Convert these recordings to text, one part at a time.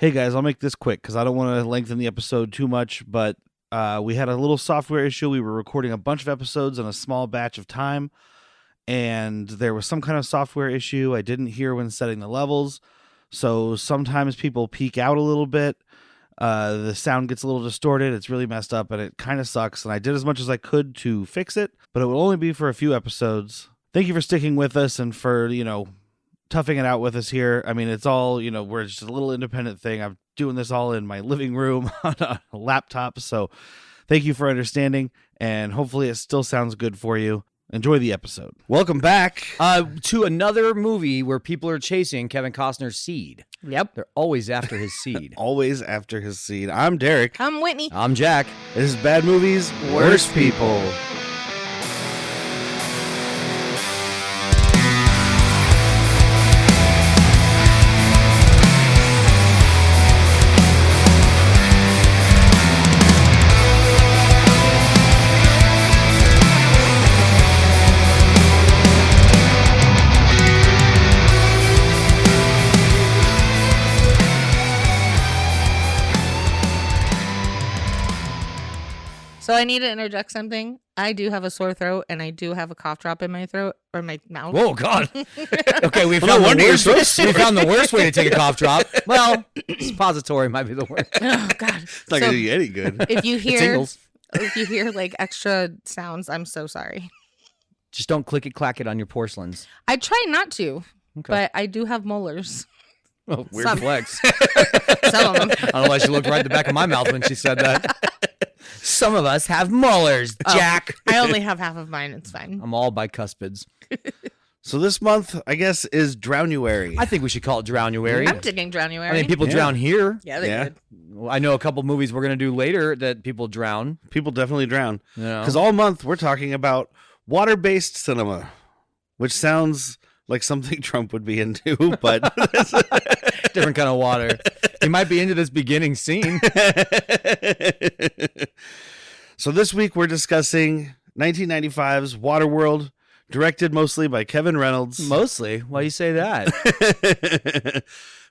Hey guys, I'll make this quick because I don't want to lengthen the episode too much, but we had a little software issue. We were recording a bunch of episodes in a small batch of time, and there was some kind of software issue I didn't hear when setting the levels, so sometimes people peak out a little bit. The sound gets a little distorted. It's really messed up, and it kind of sucks, and I did as much as I could to fix it, but it will only be for a few episodes. Thank you for sticking with us and for, toughing it out with us here. I mean, it's all, we're just a little independent thing. I'm doing this all in my living room on a laptop. So thank you for understanding. And hopefully it still sounds good for you. Enjoy the episode. Welcome back to another movie where people are chasing Kevin Costner's seed. Yep. They're always after his seed. Always after his seed. I'm Derek. I'm Whitney. I'm Jack. This is Bad Movies, Worst People. So I need to interject something. I do have a sore throat, and I do have a cough drop in my throat or my mouth. Whoa, God. Okay, we found the worst way to take a cough drop. Well, suppository might be the worst. Oh God, It's not going to do any good. If you hear like extra sounds, I'm so sorry. Just don't click it, clack it on your porcelains. I try not to, Okay. but I do have molars. Oh, weird Some. flex. Some of them. I don't know why she looked right at the back of my mouth when she said that. Some of us have molars, Jack. I only have half of mine. It's fine. I'm all bicuspids. So this month, I guess, is DROWNuary. I think we should call it DROWNuary. I'm digging DROWNuary. I mean, people drown here. Yeah, they did. Well, I know a couple movies we're going to do later that people drown. People definitely drown. You know? Because all month we're talking about water-based cinema, which sounds like something Trump would be into, but Different kind of water. He might be into this beginning scene. So this week we're discussing 1995's Waterworld, directed mostly by Kevin Reynolds. Mostly? Why do you say that?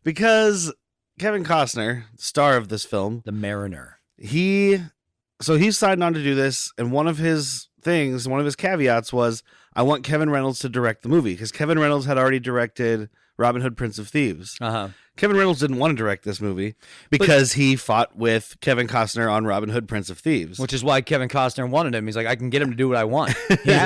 Because Kevin Costner, star of this film, The Mariner. he signed on to do this, and one of his caveats was, I want Kevin Reynolds to direct the movie, because Kevin Reynolds had already directed Robin Hood, Prince of Thieves. Uh-huh. Kevin Reynolds didn't want to direct this movie because he fought with Kevin Costner on Robin Hood, Prince of Thieves. Which is why Kevin Costner wanted him. He's like, I can get him to do what I want.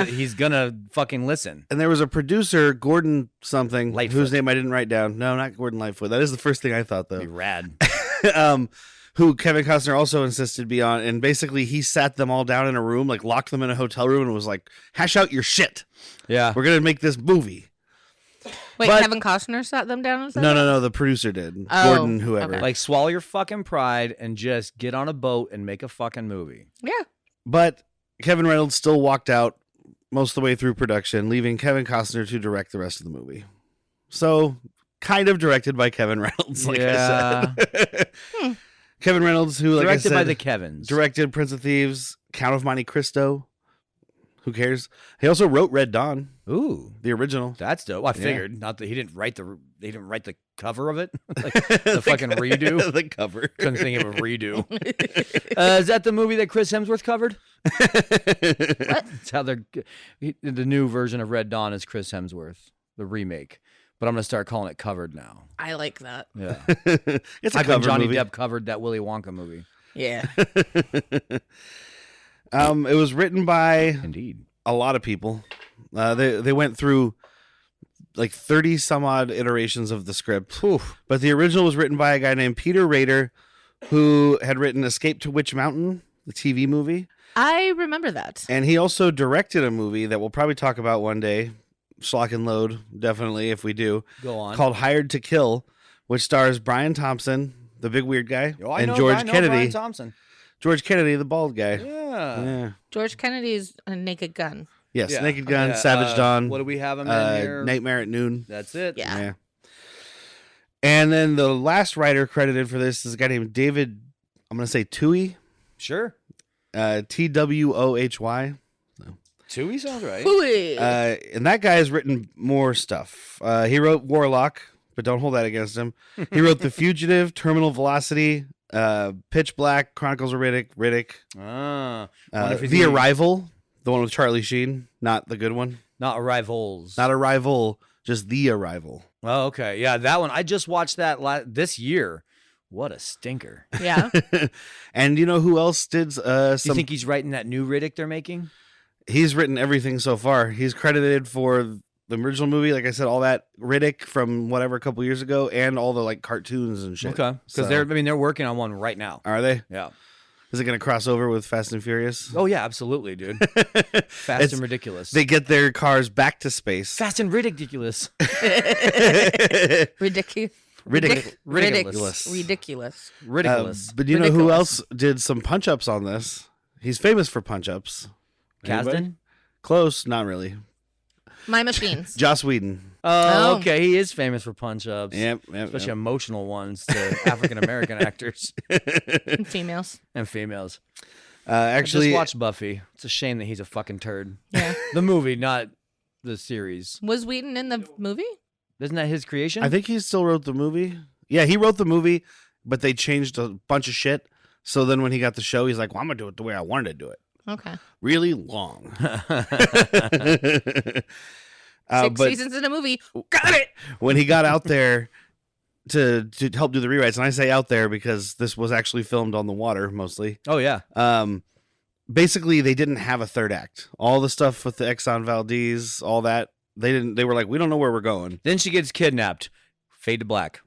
He's going to fucking listen. And there was a producer, Gordon something, Lightfoot. whose name I didn't write down. No, not Gordon Lightfoot. That is the first thing I thought, though. That'd be rad. Who Kevin Costner also insisted be on. And basically, he sat them all down in a room, like locked them in a hotel room and was like, hash out your shit. Yeah. We're going to make this movie. Wait, But- Kevin Costner sat them down and said No, the producer did. Oh, Gordon, whoever. okay. Like, swallow your fucking pride and just get on a boat and make a fucking movie. Yeah. But Kevin Reynolds still walked out most of the way through production, leaving Kevin Costner to direct the rest of the movie. So, kind of directed by Kevin Reynolds, like I said. Kevin Reynolds, who, like Directed I said, by the Kevins. directed Prince of Thieves, Count of Monte Cristo. Who cares? He also wrote Red Dawn, Ooh. the original. That's dope. I figured not that he didn't write the cover of it, like the fucking redo. The cover. Couldn't think of a redo. Is that the movie that Chris Hemsworth covered? It's how the new version of Red Dawn is Chris Hemsworth, the remake. But I'm gonna start calling it covered now. I like that. Yeah, It's a like cover when Johnny movie. Depp covered that Willy Wonka movie. Yeah. It was written by Indeed. a lot of people. They went through like 30 some odd iterations of the script. But the original was written by a guy named Peter Rader, who had written Escape to Witch Mountain, the TV movie. I remember that. And he also directed a movie that we'll probably talk about one day. Schlock and Load, definitely, if we do. Go on. Called Hired to Kill, which stars Brian Thompson, the big weird guy, I and know George Kennedy. Brian Thompson. George Kennedy, the bald guy. Yeah. George Kennedy's a Naked Gun. Yes, Yeah. Naked Gun, Yeah, Savage Dawn. What do we have him in here? Nightmare at Noon. That's it. Yeah. And then the last writer credited for this is a guy named David, I'm going to say Toohey. Sure. Twoohy. Tui sounds right. Hooey. And that guy has written more stuff. He wrote Warlock, but don't hold that against him. He wrote The Fugitive, Terminal Velocity, Pitch Black, Chronicles of Riddick, The Arrival, the one with Charlie Sheen, not the good one. Not Arrivals. Not Arrival, just The Arrival. Oh, okay. Yeah, that one. I just watched that this year. What a stinker. Yeah. And you know who else did Do you think he's writing that new Riddick they're making? He's written everything so far. He's credited for the original movie, like I said, all that Riddick from whatever a couple years ago, and all the like cartoons and shit. Okay, because they're working on one right now. Are they? Yeah. Is it going to cross over with Fast and Furious? Oh yeah, absolutely, dude. Fast and ridiculous. They get their cars back to space. Fast and ridiculous. Ridiculous. Ridiculous. But you know who else did some punch-ups on this? He's famous for punch-ups. Kasdan? Close, not really. My Machines. Joss Whedon. Oh, okay. He is famous for punch-ups. Yep. Especially emotional ones to African-American actors. And females. And females. Actually, I just watched Buffy. It's a shame that he's a fucking turd. Yeah. The movie, not the series. Was Whedon in the movie? Isn't that his creation? I think he still wrote the movie. Yeah, he wrote the movie, but they changed a bunch of shit. So then when he got the show, he's like, well, I'm going to do it the way I wanted to do it. Okay. Really long. 6 seasons in a movie. Got it. When he got out there to help do the rewrites, and I say out there because this was actually filmed on the water mostly. Oh, yeah. Basically, they didn't have a third act. All the stuff with the Exxon Valdez, all that, they didn't. They were like, we don't know where we're going. Then she gets kidnapped. Fade to black.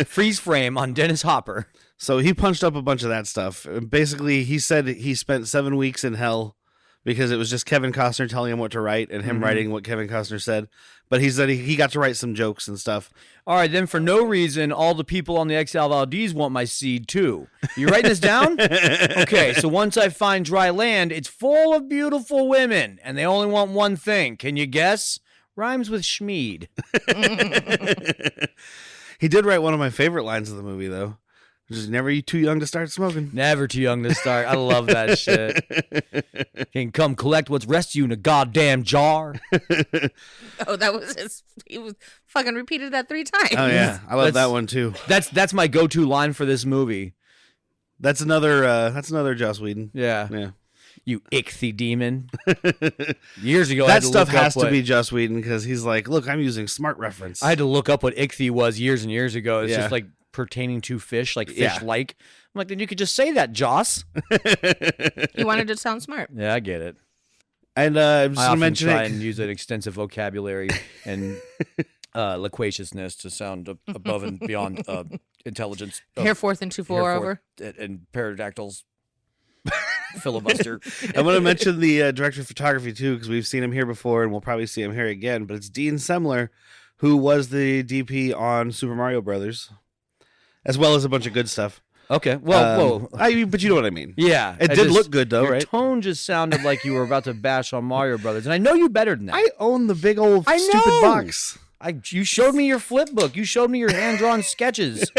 Freeze frame on Dennis Hopper. So he punched up a bunch of that stuff. Basically, he said he spent 7 weeks in hell because it was just Kevin Costner telling him what to write and him writing what Kevin Costner said. But he said he got to write some jokes and stuff. All right, then for no reason, all the people on the Exxon Valdez want my seed too. You writing this down? Okay, so once I find dry land, it's full of beautiful women, and they only want one thing. Can you guess? Rhymes with Schmeed. He did write one of my favorite lines of the movie, though. Which is never too young to start smoking. Never too young to start. I love that shit. Can come collect what's rest you in a goddamn jar. Oh, that was his. He was fucking repeated that 3 times. Oh yeah, I love that one too. That's my go-to line for this movie. That's another Joss Whedon. Yeah. You ichthy demon. Years ago, that stuff has to be Joss Whedon because he's like, look, I'm using smart reference. I had to look up what ichthy was years and years ago. It's just like pertaining to fish, like fish-like. I'm like, then you could just say that, Joss. You wanted to sound smart. Yeah, I get it. And I'm just I gonna often mention try it. and use an extensive vocabulary and loquaciousness to sound above and beyond intelligence. Hair forth and 2 over. And pterodactyls. Filibuster. I'm going to mention the director of photography too, because we've seen him here before, and we'll probably see him here again. But it's Dean Semler, who was the DP on Super Mario Brothers, as well as a bunch of good stuff. Okay, well, but you know what I mean. Yeah, it did look good though, your right? Your tone just sounded like you were about to bash on Mario Brothers, and I know you better than that. I own the big old stupid box. You showed me your flip book. You showed me your hand-drawn sketches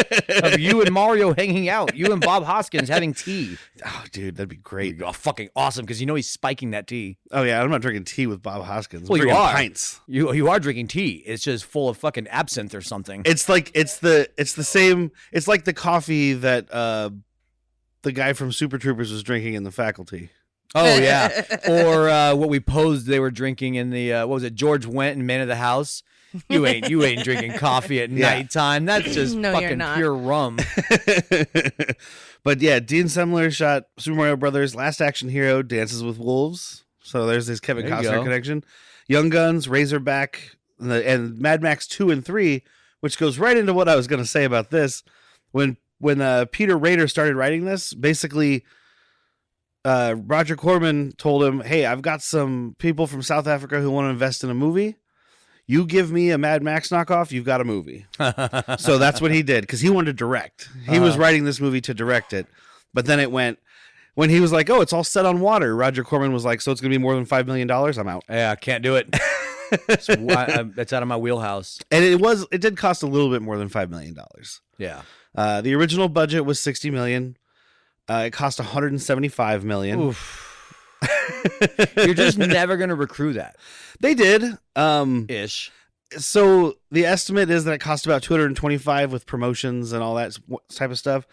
of you and Mario hanging out. You and Bob Hoskins having tea. Oh, dude, that'd be great. Oh, fucking awesome, because you know he's spiking that tea. Oh, yeah, I'm not drinking tea with Bob Hoskins. Well, you are. Pints. You are drinking tea. It's just full of fucking absinthe or something. It's like, it's the same, it's like the coffee that the guy from Super Troopers was drinking in the faculty. Oh, yeah. Or what we posed they were drinking in the, what was it, George Wendt and Man of the House. You ain't drinking coffee at nighttime. That's just fucking pure rum. But yeah, Dean Semler shot Super Mario Brothers, Last Action Hero, Dances with Wolves. So there's this Kevin Costner connection. Young Guns, Razorback, and Mad Max 2 and 3, which goes right into what I was going to say about this. When Peter Rader started writing this, basically Roger Corman told him, hey, I've got some people from South Africa who want to invest in a movie. You give me a Mad Max knockoff, you've got a movie. So that's what he did, because he wanted to direct. He was writing this movie to direct it. But then it went, when he was like, oh, it's all set on water, Roger Corman was like, so it's going to be more than $5 million? I'm out. Yeah, I can't do it. That's out of my wheelhouse. And it did cost a little bit more than $5 million. Yeah. The original budget was $60 million. It cost $175 million. Oof. You're just never going to recruit that. They did. Ish. So the estimate is that it cost about 225 with promotions and all that type of stuff,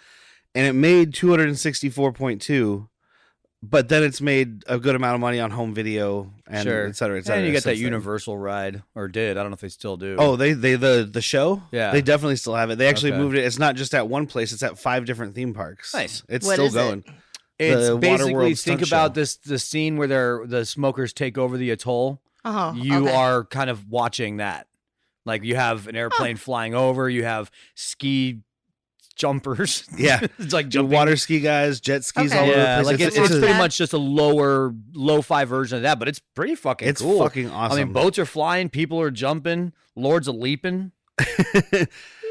and it made 264.2. But then it's made a good amount of money on home video and et cetera, et cetera. And you got that Universal ride, or did. I don't know if they still do. Oh, the show? Yeah. They definitely still have it. They actually moved it. It's not just at one place. It's at 5 different theme parks. Nice. It's What still is going. It's The basically, Waterworld think stunt about show. the scene where the smokers take over the atoll. You okay. are kind of watching that. Like you have an airplane flying over. You have ski jumpers. Yeah. It's like The jumping. water ski guys, jet skis Okay. all over Yeah, the like place. it's pretty that. much just a lo-fi version of that, but it's pretty fucking It's cool. fucking awesome. I mean, boats are flying, people are jumping, lords are leaping.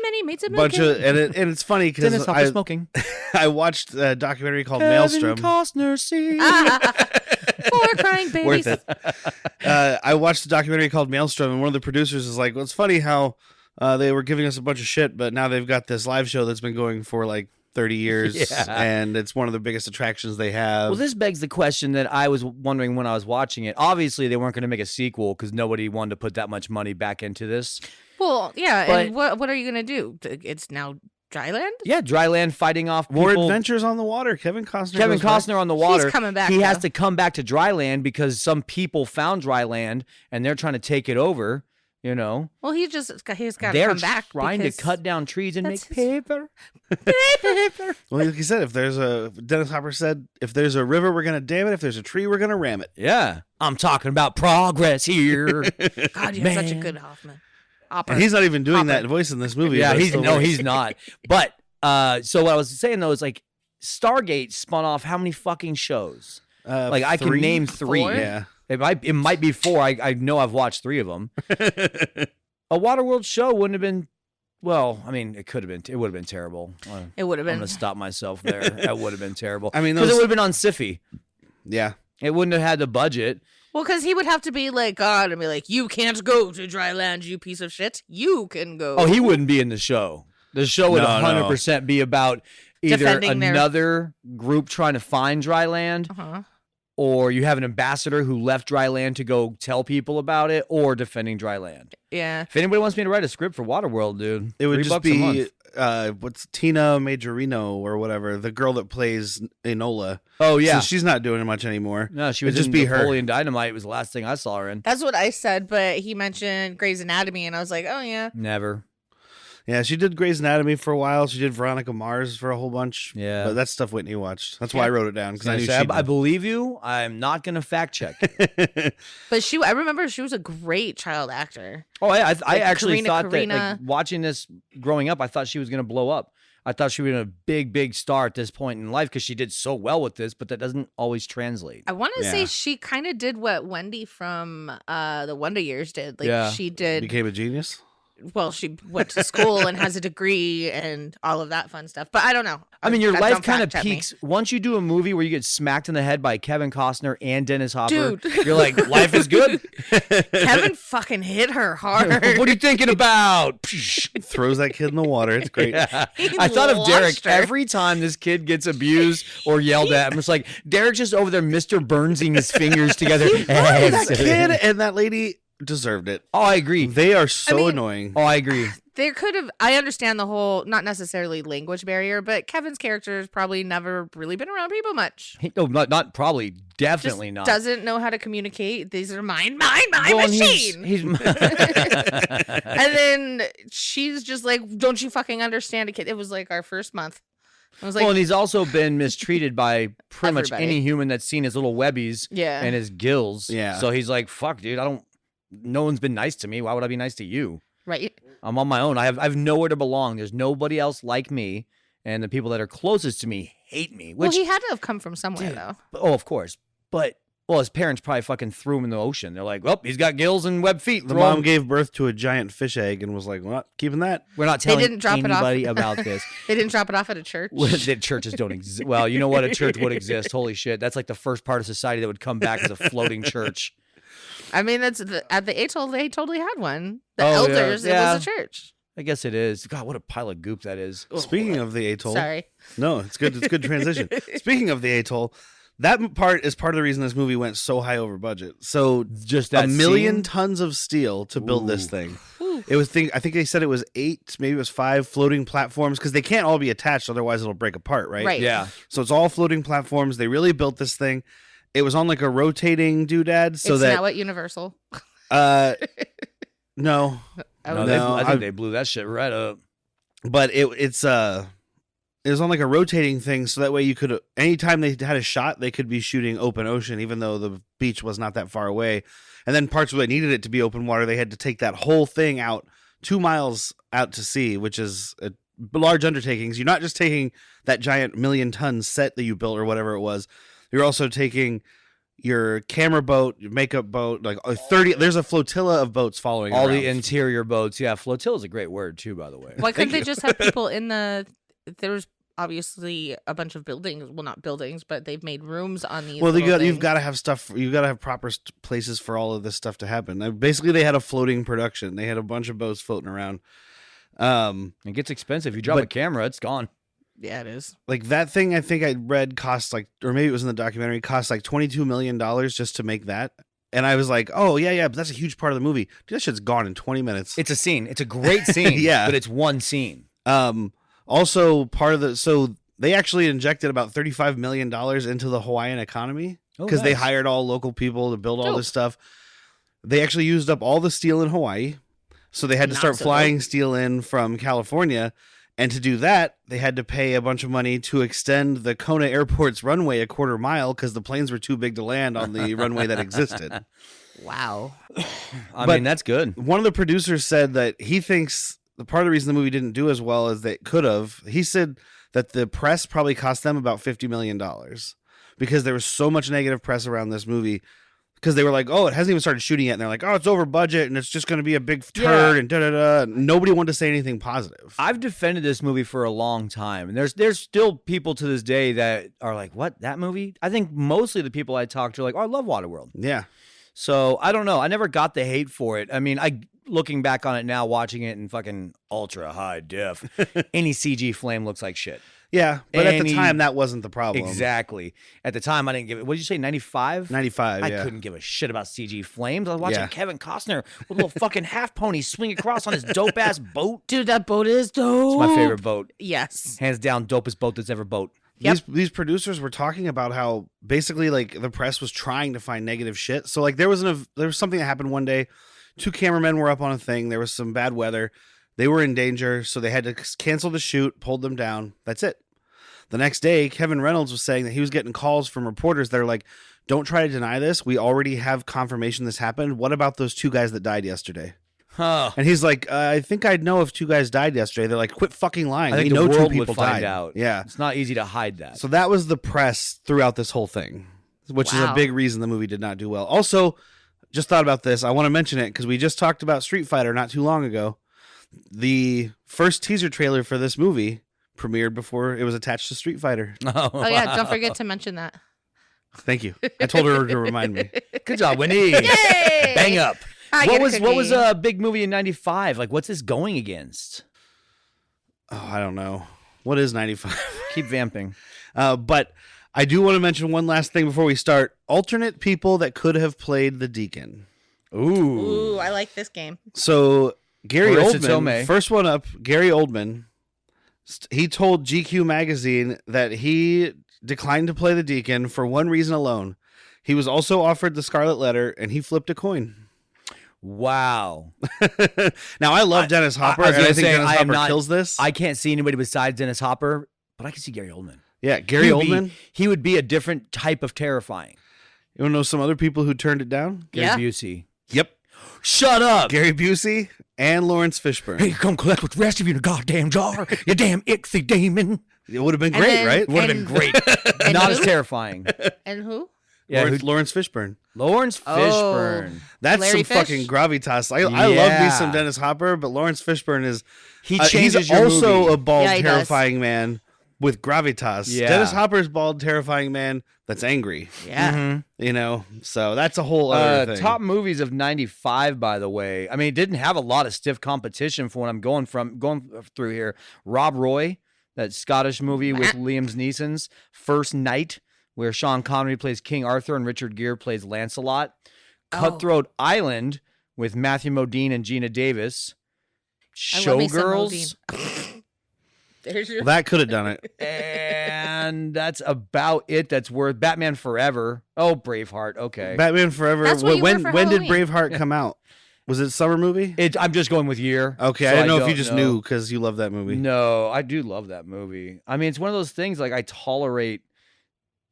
Many mates of bunch milking. of and it's funny Dennis because Hopper smoking. I watched a documentary called Kevin Maelstrom. Costner, see. Poor crying babies. Worth it. I watched a documentary called Maelstrom, and one of the producers is like, "Well, it's funny how they were giving us a bunch of shit, but now they've got this live show that's been going for like 30 years, Yeah. and it's one of the biggest attractions they have." Well, this begs the question that I was wondering when I was watching it. Obviously, they weren't going to make a sequel because nobody wanted to put that much money back into this. Well, yeah. But- and what are you gonna do? It's now Dryland. Yeah, Dryland fighting off More people. adventures on the water. Kevin Costner. Kevin goes back. Costner on the water. He's coming back. He has though. to come back to Dryland because some people found Dryland and they're trying to take it over. You know, Well, he's got to they're come back. trying to because cut down trees and make that's his- paper. Well, like you said, if there's Dennis Hopper said, if there's a river, we're gonna dam it. If there's a tree, we're gonna ram it. Yeah, I'm talking about progress here. God, you have such a Man. good Hoffman. Hopper. And he's not even doing Hopper. that voice in this movie. Yeah, but it he's still no, works. he's not. But so what I was saying though is like Stargate spun off how many fucking shows? Like I can 3? name 3. Four? Yeah. It might be 4. I know I've watched 3 of them. A Waterworld show wouldn't have been. Well, I mean, it could have been. It would have been terrible. It would have I'm been. gonna stop myself there. That would have been terrible. I mean, because it those- would have been on Siffy. Yeah. It wouldn't have had the budget. Well, because he would have to be like God and be like, "You can't go to Dryland, you piece of shit. You can go." Oh, he wouldn't be in the show. The show would No, 100% be about either Defending their- another group trying to find Dryland, Uh-huh. or you have an ambassador who left Dryland to go tell people about it, or defending Dryland. Yeah. If anybody wants me to write a script for Waterworld, dude, It would $3 just a be month. what's Tina Majorino or whatever, the girl that plays Enola. Oh yeah, So she's not doing it much anymore. no, she it'd was just in be her. Napoleon Dynamite. Was the last thing I saw her in. That's what I said, but he mentioned Grey's Anatomy, and I was like, "Oh yeah." Never. Yeah, she did Grey's Anatomy for a while. She did Veronica Mars for a whole bunch. Yeah. But that's stuff Whitney watched. That's why I wrote it down because I knew I she. believe you. I'm not gonna fact check. But I remember she was a great child actor. Oh, I Like actually thought that Karina. like, watching this growing up, I thought she was going to blow up. I thought she was a big star at this point in life because she did so well with this, but that doesn't always translate. I want to Yeah. say she kind of did what Wendy from the Wonder Years did. Like Yeah. she did. Became a genius. Well, she went to school and has a degree and all of that fun stuff. But I don't know. I mean, your Don't life kind of fact check me. peaks once you do a movie where you get smacked in the head by Kevin Costner and Dennis Hopper. Dude. You're like, life is good. Kevin fucking hit her hard. What are you thinking about? Throws that kid in the water. It's great. Yeah. He I thought of Derek launched her. every time this kid gets abused or yelled at. I'm just like, Derek's just over there, Mr. Burnsing his fingers together. That kid and that lady deserved it. Oh, I agree. They are so mean- annoying. Oh, I agree. There could have. I understand the whole, not necessarily language barrier, but Kevin's character has probably never really been around people much. No, not probably. Just Definitely not. doesn't know how to communicate. These are mine Well, and machine. he's And then she's just like, "Don't you fucking understand a kid?" It was like our first month. I was like, well, and he's also been mistreated by pretty much Everybody. any human that's seen his little webbies yeah. and his gills. Yeah. So he's like, fuck, dude, no one's been nice to me. Why would I be nice to you? Right. I'm on my own. I have nowhere to belong. There's nobody else like me. And the people that are closest to me hate me. Well, Which, he had to have come from somewhere, Dude. though. oh, of course. But, well, his parents probably fucking threw him in the ocean. They're like, well, he's got gills and web feet. The Throw mom him. gave birth to a giant fish egg and was like, "Well, not keeping that." We're not They telling didn't drop it off. anybody about this. They didn't drop it off at a church. The churches don't exist. Well, you know what? A church would exist. Holy shit. That's like the first part of society that would come back as a floating church. I mean, at the Atle, they totally had one. The Oh, yeah. elders, Yeah. it was a church. I guess it is. God, what a pile of goop that is. Speaking of the atoll, Sorry. no, it's good. It's good transition. Speaking of the atoll, That part is part of the reason this movie went so high over budget. So Just that 1 million scene? tons of steel to build this Ooh. thing. It was I think they said it was 8, maybe it was 5 floating platforms because they can't all be attached, otherwise it'll break apart, right? Right. Yeah. So it's all floating platforms. They really built this thing. It was on like a rotating doodad, so it's that now at Universal. no, No, No, I think they blew that shit right up. but it was on like a rotating thing, so that way you could anytime they had a shot, they could be shooting open ocean, even though the beach was not that far away. And then parts where they needed it to be open water, they had to take that whole thing out 2 miles out to sea, which is a large undertakings. You're not just taking that giant 1 million ton set that you built or whatever it was. You're also taking your camera boat, your makeup boat, like 30. There's a flotilla of boats following All around. the interior boats. Yeah, flotilla is a great word too, by the way. Why couldn't Thank they you. just have people in the? There's obviously a bunch of buildings. Well, not buildings, but they've made rooms on these. Well, little you've things. got to have stuff. You've got to have proper places for all of this stuff to happen. Basically, they had a floating production. They had a bunch of boats floating around. It gets expensive. You drop a But- camera, it's gone. Yeah, it is. Like that thing, I think I read cost like, or maybe it was in the documentary, cost like $22 million just to make that. And I was like, oh yeah, but that's a huge part of the movie. Dude, that shit's gone in 20 minutes. It's a scene. It's a great scene. Yeah. But it's one scene. Also part of so they actually injected about $35 million into the Hawaiian economy Oh, because they nice. hired all local people to build all Dope. this stuff. They actually used up all the steel in Hawaii. So they had to Not start so flying dope. steel in from California. And to do that, they had to pay a bunch of money to extend the Kona Airport's runway a 1/4 mile because the planes were too big to land on the runway that existed. Wow. I But- mean, that's good. One of the producers said that he thinks the part of the reason the movie didn't do as well as they could have, he said that the press probably cost them about $50 million because there was so much negative press around this movie. Because they were like, oh, it hasn't even started shooting yet. And they're like, oh, it's over budget and it's just going to be a big turd and da-da-da. Nobody wanted to say anything positive. I've defended this movie for a long time, and there's still people to this day that are like, "What, that movie?" I think mostly the people I talk to are like, "Oh, I love Waterworld." Yeah. So I don't know. I never got the hate for it. I mean, looking back on it now, watching it in fucking ultra high def, any CG flame looks like shit. Yeah. But at the Any- time, that wasn't the problem. Exactly. At the time, I didn't give it. What did you say? 95. 95, I yeah. couldn't give a shit about CG flames. I was watching Yeah. Kevin Costner with a little fucking half pony swing across on his dope ass boat. Dude, that boat is dope. It's my favorite boat. Yes. Hands down, dopest boat that's ever boat. Yep. These producers were talking about how basically like the press was trying to find negative shit. So like there was something that happened one day. 2 cameramen were up on a thing. There was some bad weather. They were in danger, so they had to cancel the shoot, pulled them down. That's it. The next day, Kevin Reynolds was saying that he was getting calls from reporters that are like, don't try to deny this. We already have confirmation this happened. What about those 2 guys that died yesterday? Huh. And he's like, I think I'd know if 2 guys died yesterday. They're like, quit fucking lying. I think we the know 2 world people would find died. out. Yeah. It's not easy to hide that. So that was the press throughout this whole thing, which is a Wow. big reason the movie did not do well. Also, just thought about this. I want to mention it because we just talked about Street Fighter not too long ago. The first teaser trailer for this movie premiered before it was attached to Street Fighter. Oh yeah, don't forget to mention that. Thank you. I told her to remind me. Good job, Wendy. Yay! Bang up. I What get a was cookie. a big movie in '95? Like, what's this going against? Oh, I don't know. What is 95? Keep vamping. But I do want to mention one last thing before we start. Alternate people that could have played the Deacon. Ooh, I like this game. So Gary Marissa Oldman, Tomei. first one up, Gary Oldman, he told GQ magazine that he declined to play the Deacon for one reason alone. He was also offered the Scarlet Letter, and he flipped a coin. Wow. Now, I love Dennis Hopper, I was and I gonna think say, Dennis I am Hopper not- kills this. I can't see anybody besides Dennis Hopper, but I can see Gary Oldman. Yeah, Gary He would be- Oldman. He would be a different type of terrifying. You want to know some other people who turned it down? Gary Yeah. Busey. Yep. Shut up. Gary Busey and Lawrence Fishburne. Hey, come collect what's the rest of you in a goddamn jar, you damn icksy demon. It would have been And great, then- right? Would have been And- great. and Not as who? terrifying. And who? Yeah, Lawrence Fishburne. Lawrence Oh. Fishburne. That's Larry some Fish? fucking gravitas. I love me Yeah. some Dennis Hopper, but Lawrence Fishburne is He he's changes your also movie. a bald, Yeah, he does. terrifying man with gravitas. Yeah. Dennis Hopper's bald, terrifying man that's angry. Yeah. Mhm. You know, so that's a whole other thing. Top movies of '95, by the way. I mean, it didn't have a lot of stiff competition for what I'm going through here. Rob Roy, that Scottish movie with Liam Neeson's First Night where Sean Connery plays King Arthur and Richard Gere plays Lancelot. Cutthroat Island with Matthew Modine and Gina Davis. Showgirls. There's your... Well, that could have done it. And that's about it. That's worth Batman Forever. Oh, Braveheart. Okay. Batman Forever. That's what you when were for did Halloween. Braveheart come out? Was it a summer movie? I'm just going with year. Okay, so I didn't know if you don't just know. knew because you love that movie. No, I do love that movie. I mean, it's one of those things like I tolerate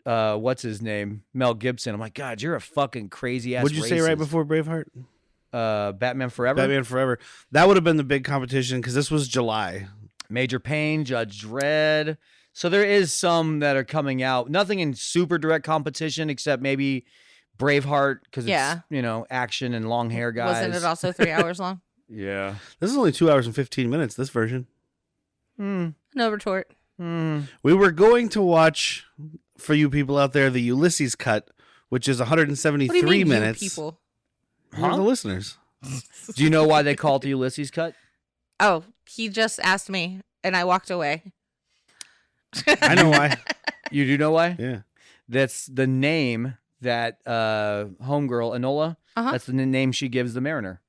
what's his name? Mel Gibson. I'm like, God, you're a fucking crazy ass. What'd you say right before Braveheart? Batman Forever? Batman Forever. That would have been the big competition because this was July. Major Payne, Judge Dredd. So there is some that are coming out. Nothing in super direct competition except maybe Braveheart because it's, action and long hair guys. Wasn't it also 3 hours long? Yeah. This is only 2 hours and 15 minutes, this version. No retort. We were going to watch, for you people out there, the Ulisses cut, which is What do you 173 mean, minutes. you people? Huh? The listeners. Do you know why they call it the Ulysses cut? Oh, he just asked me, and I walked away. I know why. You do know why? Yeah. That's the name that homegirl, Enola, that's the name she gives the Mariner.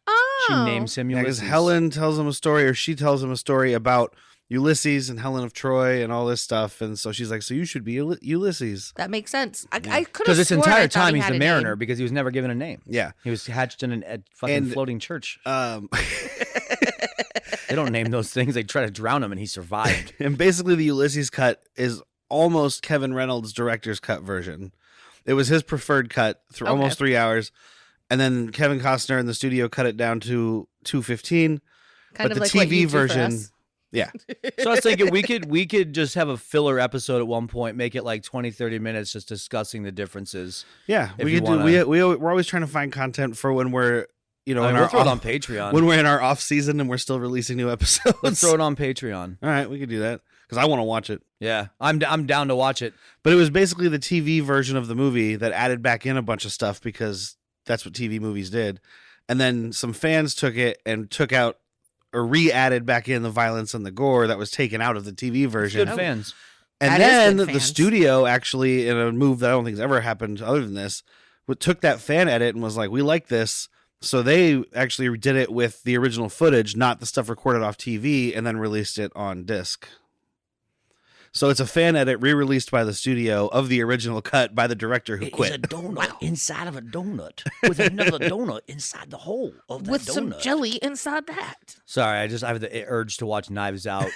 Oh. She names him Because Ulysses. Helen tells him a story, or she tells him a story about Ulysses and Helen of Troy and all this stuff. And so she's like, so you should be Ulysses. That makes sense. I could have Because this sworn I entire thought time he he's had the a Mariner name. because he was never given a name. Yeah. He was hatched in a fucking And, floating church. Um, They don't name those things. They try to drown him and he survived. and basically the Ulysses cut is almost Kevin Reynolds' director's cut version. It was his preferred cut through almost 3 hours. And then Kevin Costner in the studio cut it down to 2:15. Kind but of the like what TV you do for version, us. yeah. So I was thinking we could just have a filler episode at one point, make it like 20, 30 minutes just discussing the differences. Yeah, If we you could wanna- do. We're always trying to find content for when we're in We'll our throw it off, on Patreon. when we're in our off season and we're still releasing new episodes. Let's throw it on Patreon. All right, we could do that because I want to watch it. Yeah, I'm down to watch it. But it was basically the TV version of the movie that added back in a bunch of stuff because that's what TV movies did. And then some fans took it and took out or re-added back in the violence and the gore that was taken out of the TV version. Good fans. And That is then good the fans. studio actually, in a move that I don't think has ever happened other than this, took that fan edit and was like, we like this. So they actually did it with the original footage, not the stuff recorded off TV, and then released it on disc. So it's a fan edit re-released by the studio of the original cut by the director who quit. It's a donut inside of a donut with another donut inside the hole of that With donut. some jelly inside that. Sorry, I have the urge to watch Knives Out.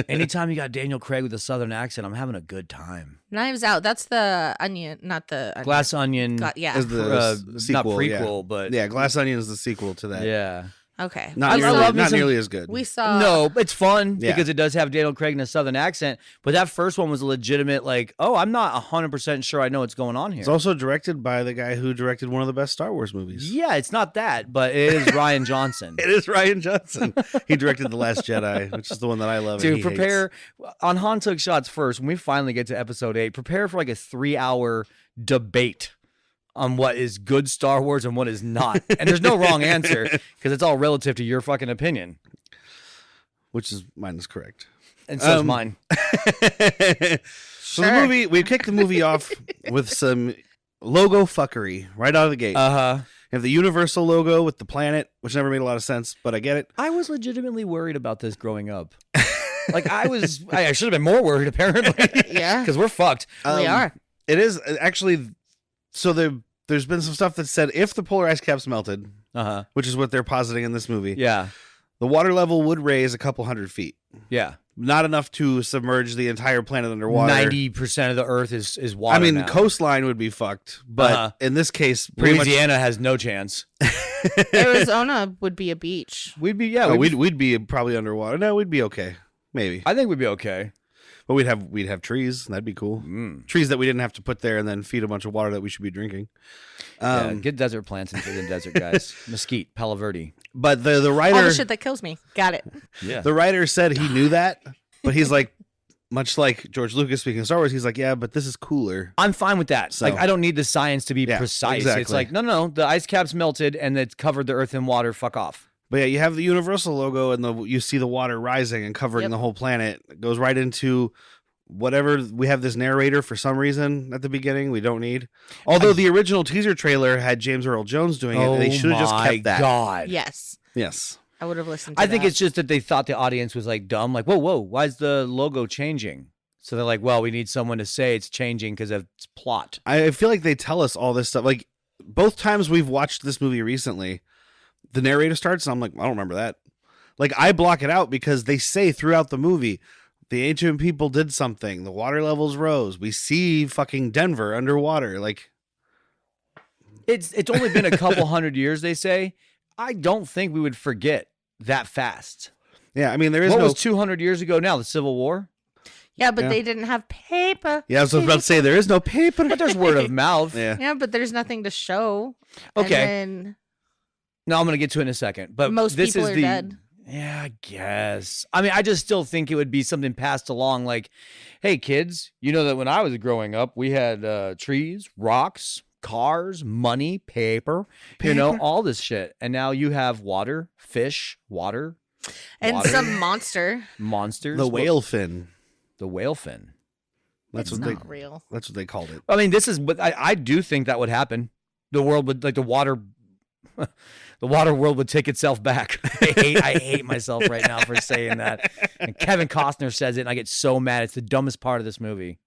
Anytime you got Daniel Craig with a southern accent, I'm having a good time. Knives Out. That's the onion, not the onion. Glass Onion, Yeah. Is the not sequel, prequel, yeah. but Yeah, Glass Onion is the sequel to that. yeah. Okay. Not I nearly, love me not some- nearly as good. We saw. No, it's fun Yeah. because it does have Daniel Craig in a southern accent. But that first one was a legitimate, like, oh, I'm not 100% sure I know what's going on here. It's also directed by the guy who directed one of the best Star Wars movies. Yeah, it's not that, but it is Ryan Johnson. It is Ryan Johnson. He directed The Last Jedi, which is the one that I love. and Dude, he prepare on Han Took Shots first. When we finally get to episode 8, prepare for like a 3-hour debate on what is good Star Wars and what is not. And there's no wrong answer because it's all relative to your fucking opinion. hates. Which is mine is correct. And so's mine. So the movie, we kicked the movie off with some logo fuckery right out of the gate. Uh-huh. You have the Universal logo with the planet, which never made a lot of sense, but I get it. I was legitimately worried about this growing up. Like I should have been more worried apparently. Yeah. Because we're fucked. We are. It is actually. So there's been some stuff that said if the polar ice caps melted, Uh-huh. which is what they're positing in this movie, Yeah. the water level would raise a couple hundred feet. Yeah. Not enough to submerge the entire planet underwater. 90% of the earth is water. I mean, now. the coastline would be fucked, but Uh-huh. in this case, pretty Louisiana has no chance. Arizona would be a beach. We'd be much. Oh, we'd be probably underwater. No, we'd be okay, maybe. I think we'd be okay. But we'd have trees. That'd be cool. Trees that we didn't have to put there and then feed a bunch of water that we should be drinking. Yeah, get desert plants into the desert, guys. Mesquite, Palo Verde. But the All writer the shit that kills me. Got it. Yeah. the writer said he knew that, but he's like, much like George Lucas speaking of Star Wars, he's like, yeah, but this is cooler. I'm fine with that. So- Like, I don't need the science to be Yeah, precise. It's exactly. like, no, the ice caps melted and it's covered the earth in water. Fuck off. But yeah, you have the Universal logo and you see the water rising and covering Yep. the whole planet. It goes right into whatever, we have this narrator for some reason at the beginning we don't need. Although the original teaser trailer had James Earl Jones doing it, and they should have just kept that. God. Yes. Yes. I would have listened to I think that. it's just that they thought the audience was like dumb. Like, whoa, why is the logo changing? So they're like, well, we need someone to say it's changing because of its plot. I feel like they tell us all this stuff. Like, both times we've watched this movie recently, the narrator starts, and I'm like, I don't remember that. Like, I block it out because they say throughout the movie, the ancient people did something. The water levels rose. We see fucking Denver underwater. Like, It's only been a couple hundred years, they say. I don't think we would forget that fast. yeah, I mean, there is What no. was 200 years ago now? The Civil War? Yeah, but Yeah. they didn't have paper. Yeah, I was about to say, there is no paper. But there's word of mouth. Yeah. Yeah, but there's nothing to show. Okay. And No, I'm going to get to it in a second. But Most this people is are the, dead. Yeah, I guess. I mean, I just still think it would be something passed along like, hey, kids, you know that when I was growing up, we had trees, rocks, cars, money, paper, you know, all this shit. And now you have water, fish, water, water, some monster. monsters. The whale fin. The whale fin. That's It's what they. not real. That's what they called it. I mean, this is what I do think that would happen. The world would, like, the water world would take itself back. I hate myself right now for saying that. And Kevin Costner says it, and I get so mad. It's the dumbest part of this movie.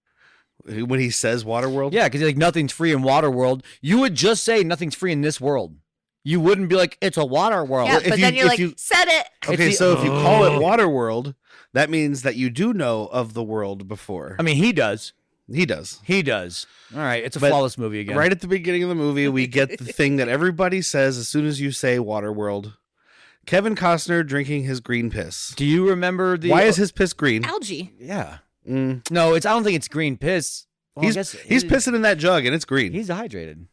When he says Waterworld? Yeah, because like nothing's free in Waterworld. You would just say nothing's free in this world. You wouldn't be like, it's a water world. Yeah, if but you- then you're if like, you- said it. Okay, It's so the- if you call it Waterworld, that means that you do know of the world before. I mean, he does. He does. He does. All right, it's a But flawless movie again. Right at the beginning of the movie, we get the thing that everybody says as soon as you say Waterworld. Kevin Costner drinking his green piss. Do you remember the? Why is his piss green? Algae. Yeah. Mm. No, I don't think it's green piss. Well, I guess He's it- pissing in that jug and it's green. He's dehydrated.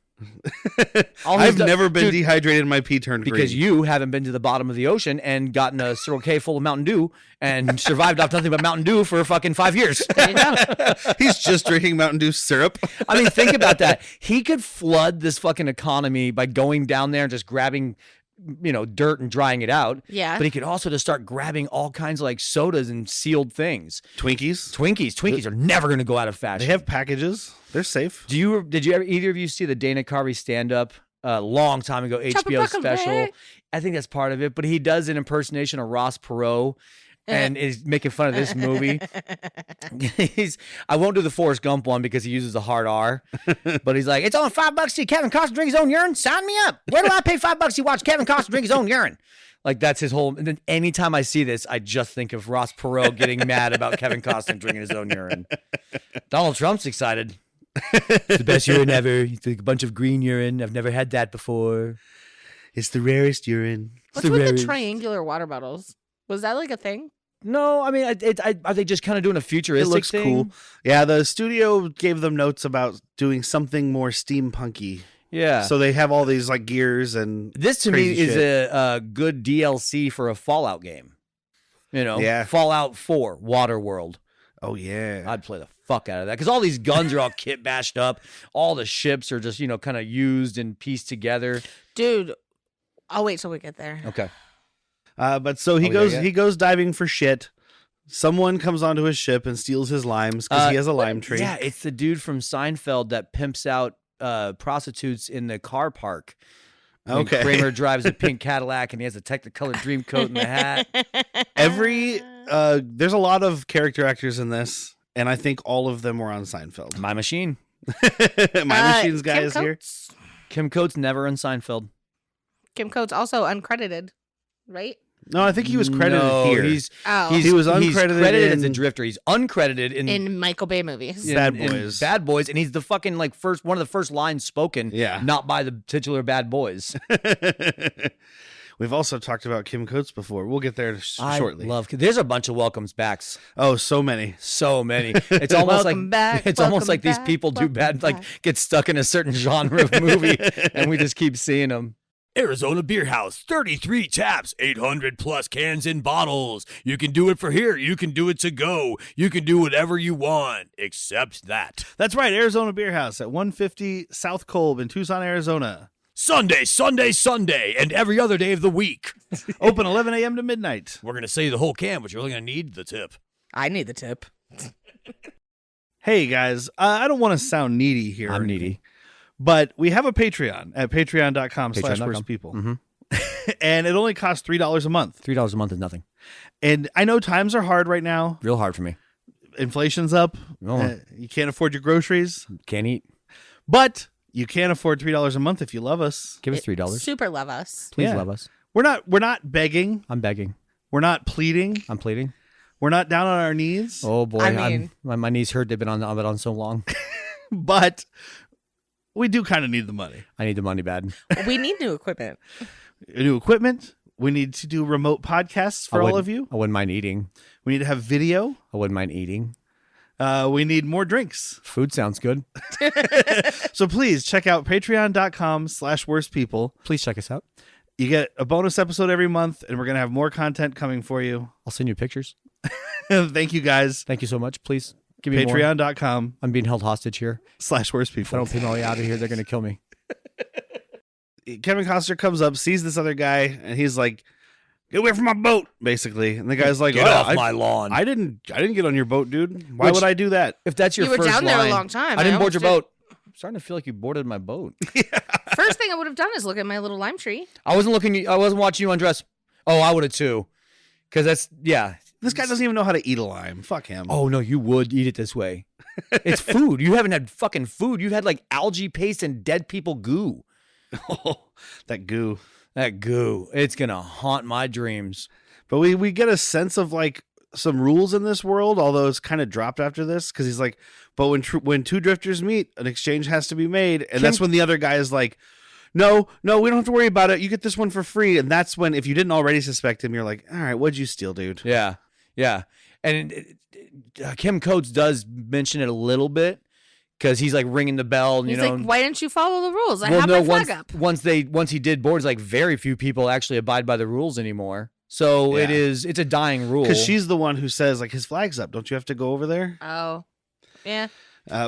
All he's I've done- never been Dude, dehydrated and my pee turned green. because you haven't been to the bottom of the ocean and gotten a Circle K full of Mountain Dew and survived off nothing but Mountain Dew for fucking 5 years. There you go. He's just drinking Mountain Dew syrup. I mean, think about that. He could flood this fucking economy by going down there and just grabbing, you know, dirt and drying it out. Yeah. But he could also just start grabbing all kinds of like sodas and sealed things. Twinkies. Twinkies are never going to go out of fashion. They have packages. They're safe. Did you ever either of you see the Dana Carvey stand up a long time ago HBO Chopper special? Bucket. I think that's part of it, but he does an impersonation of Ross Perot and is making fun of this movie. I won't do the Forrest Gump one because he uses a hard R, but he's like, it's only $5 to see Kevin Costner drink his own urine. Sign me up. Where do I pay $5 to watch Kevin Costner drink his own urine? Like that's his whole. And then anytime I see this, I just think of Ross Perot getting mad about Kevin Costner drinking his own urine. Donald Trump's excited. It's the best urine ever. It's like a bunch of green urine. I've never had that before. It's the rarest urine. What's with the triangular water bottles? Was that like a thing? No, I mean, are they just kind of doing a futuristic It looks thing? cool. Yeah, the studio gave them notes about doing something more steampunky. Yeah. So they have all these like gears and This to me crazy is shit. a good DLC for a Fallout game. You know, Yeah. Fallout 4, Waterworld. Oh yeah. I'd play the fuck out of that because all these guns are all kit bashed up. All the ships are just, you know, kind of used and pieced together. Dude, I'll wait till we get there. Okay. But so he Oh, goes yeah. he goes diving for shit. Someone comes onto his ship and steals his limes because he has a lime tree. Yeah, it's the dude from Seinfeld that pimps out prostitutes in the car park. When Okay. Kramer drives a pink Cadillac and he has a Technicolor dream coat and the hat. Every there's a lot of character actors in this, and I think all of them were on Seinfeld. My Machine. My Machine's guy Kim is here. Coates. Kim Coates never in Seinfeld. Kim Coates also uncredited, right? No, I think he was credited No, here. Oh, He was he's uncredited credited as a in- drifter. He's uncredited in Michael Bay movies. Bad in Boys. Bad Boys, and he's the fucking like one of the first lines spoken. Yeah. Not by the titular Bad Boys. We've also talked about Kim Coates before. We'll get there shortly. There's a bunch of welcomes backs. Oh, so many. So many. It's almost Welcome back, it's almost welcome like these back, people do welcome bad, like back. get stuck in a certain genre of movie, and we just keep seeing them. Arizona Beer House, 33 taps, 800 plus cans and bottles. You can do it for here. You can do it to go. You can do whatever you want, except that. That's right, Arizona Beer House at 150 South Kolb in Tucson, Arizona. Sunday, Sunday, Sunday, and every other day of the week. Open 11 a.m. to midnight. We're going to say the whole can, but you're really going to need the tip. I need the tip. Hey guys, I don't want to sound needy here. I'm needy. But we have a Patreon at patreon.com/worstpeople. Mm-hmm. And it only costs $3 a month. $3 a month is nothing. And I know times are hard right now. Real hard for me. Inflation's up. Oh. You can't afford your groceries. Can't eat. But you can afford $3 a month if you love us. Give us $3. Super love us. Please Yeah. love us. We're not begging. I'm begging. We're not pleading. I'm pleading. We're not down on our knees. Oh boy, I mean- my knees hurt. They've been on so long. But we do kind of need the money. I need the money bad. We need new equipment. New equipment. We need to do remote podcasts for all of you. I wouldn't mind eating. We need to have video. I wouldn't mind eating. We need more drinks. Food sounds good. So please check out patreon.com/worstpeople. Please check us out. You get a bonus episode every month, and we're going to have more content coming for you. I'll send you pictures. Thank you guys. Thank you so much. Please give me more. Patreon.com/worstpeople. I'm being held hostage here. If I don't pay my way out of here, they're going to kill me. Kevin Costner comes up, sees this other guy, and he's like, "Get away from my boat," basically. And the guy's like, Get "Oh, off I- my lawn. I didn't get on your boat, dude. Why Which- would I do that?" If that's your You were first down there a line- long time. I didn't board almost your boat. I'm starting to feel like you boarded my boat. First thing I would have done is look at my little lime tree. I wasn't watching you undress. Oh, I would have too. Because that's, yeah. This guy doesn't even know how to eat a lime. Fuck him. Oh, no, you would eat it this way. It's food. You haven't had fucking food. You've had like algae paste and dead people goo. That goo. That goo. It's going to haunt my dreams. But we get a sense of like some rules in this world, although it's kind of dropped after this because he's like, but when two drifters meet, an exchange has to be made, and that's when the other guy is like, no, we don't have to worry about it. You get this one for free, and that's when, if you didn't already suspect him, you're like, all right, what'd you steal, dude? Yeah. Yeah. And Kim Coates does mention it a little bit because he's like ringing the bell. And, He's you know, like, why didn't you follow the rules? I have my flag up. once he did boards, like very few people actually abide by the rules anymore. So Yeah. it's a dying rule. Because she's the one who says like his flag's up. Don't you have to go over there? Oh, yeah.